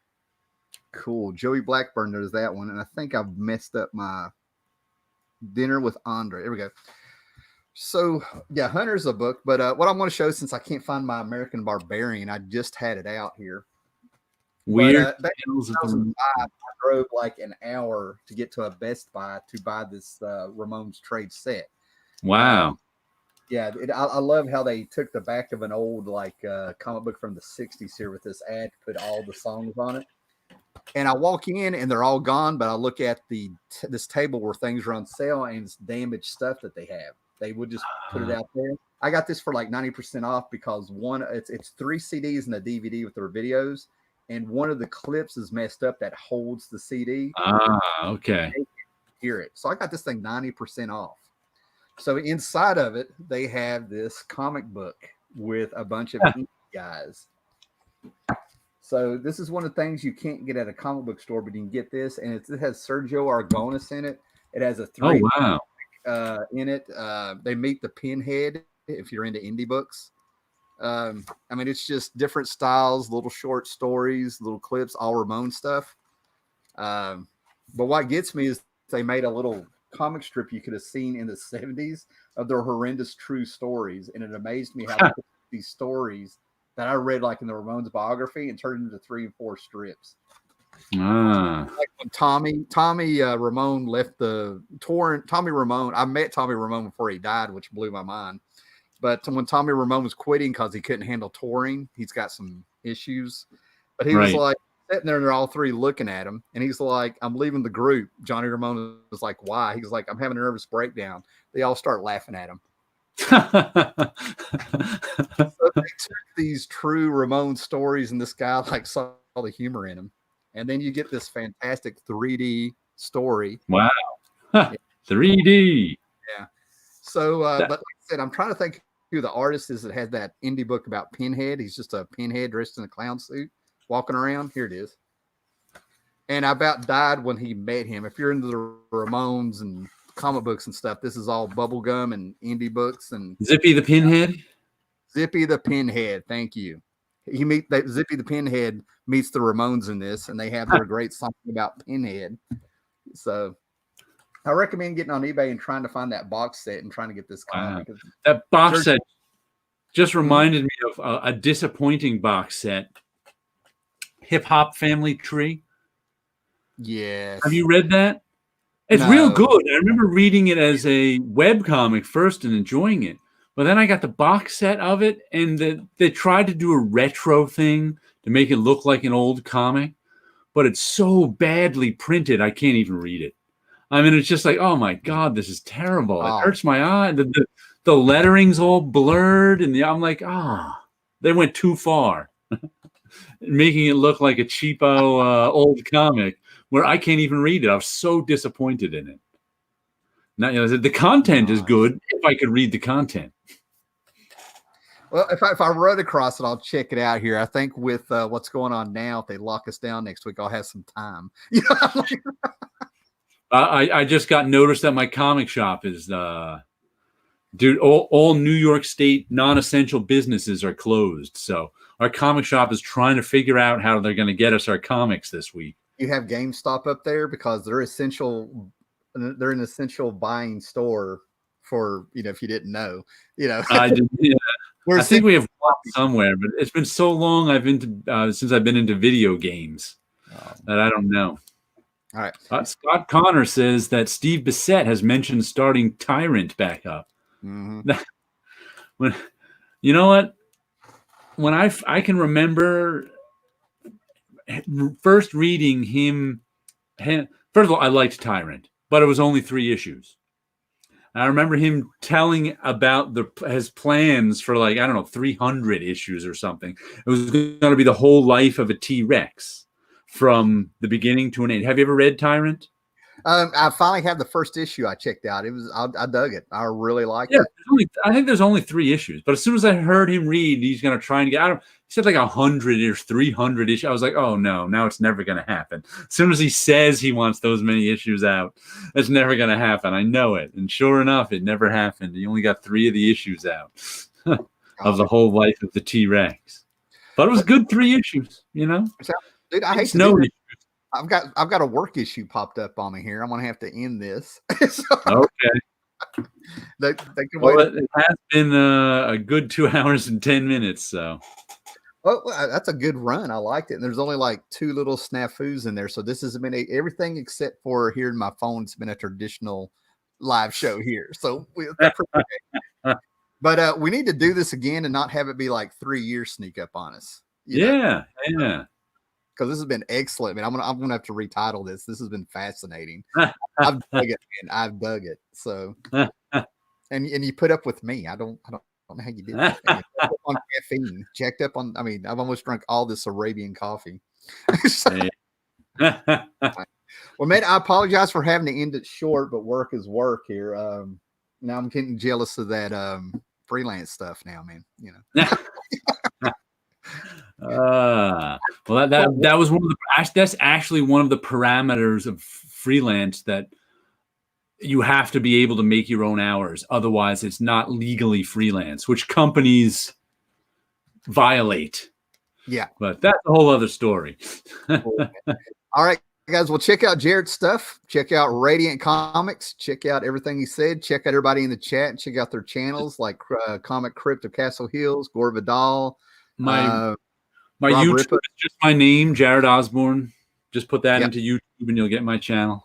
Cool. Joey Blackburn does that one. And I think I've messed up my Dinner with Andre. There we go. So, yeah, Hunter's a book. But what I'm going to show, since I can't find my American Barbarian, I just had it out here. Weird. Back in 2005, I drove like an hour to get to a Best Buy to buy this Ramones trade set. Wow. Yeah, I love how they took the back of an old comic book from the 60s here with this ad, put all the songs on it. And I walk in and they're all gone, but I look at this table where things are on sale and it's damaged stuff that they have. They would just put it out there. I got this for like 90% off because it's 3 CDs and a DVD with their videos. And one of the clips is messed up that holds the CD. Okay. They can't hear it. So I got this thing 90% off. So inside of it, they have this comic book with a bunch of guys. So this is one of the things you can't get at a comic book store, but you can get this. And it has Sergio Aragonis in it. It has a 3 in it. They meet the Pinhead if you're into indie books. I mean, it's just different styles, little short stories, little clips, all Ramon stuff. But what gets me is they made a little comic strip you could have seen in the 70s of their horrendous true stories. And it amazed me how they put these stories that I read like in the Ramones biography and turned into 3 and 4 strips. Like when Tommy Ramone left the tour. Tommy Ramone, I met Tommy Ramone before he died, which blew my mind. But when Tommy Ramone was quitting because he couldn't handle touring, he's got some issues. But he was like sitting there and they're all 3 looking at him. And he's like, I'm leaving the group. Johnny Ramone was like, why? He's like, I'm having a nervous breakdown. They all start laughing at him. So they took these true Ramone stories and this guy like saw the humor in them. And then you get this fantastic 3D story. Wow. 3D. Yeah. So, but like I said, I'm trying to think who the artist is that has that indie book about Pinhead. He's just a pinhead dressed in a clown suit walking around. Here it is. And I about died when he met him. If you're into the Ramones and comic books and stuff, this is all bubblegum and indie books. And Zippy the Pinhead? Zippy the Pinhead. Thank you. Zippy the Pinhead meets the Ramones in this, and they have their great song about Pinhead. So I recommend getting on eBay and trying to find that box set and trying to get this comic. That box set just reminded me of a disappointing box set. Hip Hop Family Tree. Yes. Have you read that? It's real good. I remember reading it as a web comic first and enjoying it. But then I got the box set of it, and they tried to do a retro thing to make it look like an old comic. But it's so badly printed, I can't even read it. I mean, it's just like, oh my God, this is terrible. It hurts my eye. The lettering's all blurred, and I'm like, they went too far, making it look like a cheapo old comic where I can't even read it. I was so disappointed in it. Now, the content is good if I could read the content. Well, if I run across it, I'll check it out here. I think with what's going on now, if they lock us down next week, I'll have some time. You know? I just got noticed that my comic shop is dude, all New York State non-essential businesses are closed. So our comic shop is trying to figure out how they're going to get us our comics this week. You have GameStop up there because they're essential. They're an essential buying store for, if you didn't know, I did, yeah. I think we have one coffee. somewhere, but it's been so long since I've been into video games that I don't know. All right. Scott Connor says that Steve Bissett has mentioned starting Tyrant back up. Mm-hmm. When you know what? When I can remember first reading him. First of all, I liked Tyrant, but it was only 3 issues. I remember him telling about his plans for 300 issues or something. It was going to be the whole life of a T-Rex from the beginning to an end. Have you ever read Tyrant? I finally had the first issue I checked out. I dug it. I really liked it. I think there's only 3 issues, but as soon as I heard him read, he's going to try and get, he said 100 or 300 issues. I was like, oh no, now it's never going to happen. As soon as he says he wants those many issues out, it's never going to happen. I know it. And sure enough, it never happened. He only got 3 of the issues out of the whole life of the T-Rex. But it was good 3 issues, Dude, I hate no issues. I've got a work issue popped up on me here. I'm gonna have to end this. Okay. They can well, wait. It has been a good 2 hours and 10 minutes. So. Well, that's a good run. I liked it. And there's only 2 little snafus in there. So this has been everything except for here in my phone. It's been a traditional live show here. So but we need to do this again and not have it be 3 years sneak up on us. Yeah. Because this has been excellent. Man, I'm gonna have to retitle this. This has been fascinating. I've dug it, man. I've dug it. So, and you put up with me. I don't know how you did that. On caffeine, checked up on. I mean, I've almost drunk all this Arabian coffee. Well, man, I apologize for having to end it short, but work is work here. Now I'm getting jealous of that freelance stuff now, man. Well, that was that's actually one of the parameters of freelance, that you have to be able to make your own hours. Otherwise, it's not legally freelance, which companies violate. Yeah. But that's a whole other story. All right, guys. Well, check out Jared's stuff. Check out Radiant Comics. Check out everything he said. Check out everybody in the chat. Check out their channels like Comic Crypt of Castle Hills, Gore Vidal. My YouTube is just my name, Jared Osborne. Just put that into YouTube and you'll get my channel.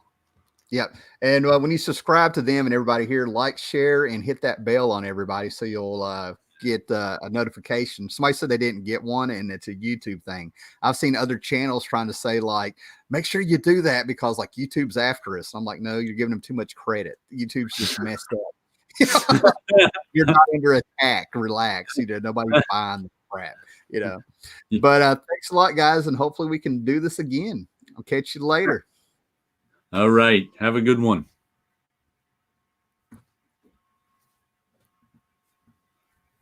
Yep. And when you subscribe to them and everybody here, like, share, and hit that bell on everybody so you'll get a notification. Somebody said they didn't get one, and it's a YouTube thing. I've seen other channels trying to say, make sure you do that because YouTube's after us. I'm like, no, you're giving them too much credit. YouTube's just messed up. You're not under attack. Relax. Nobody's buying the crap. But thanks a lot, guys, and hopefully we can do this again. I'll catch you later. All right. Have a good one.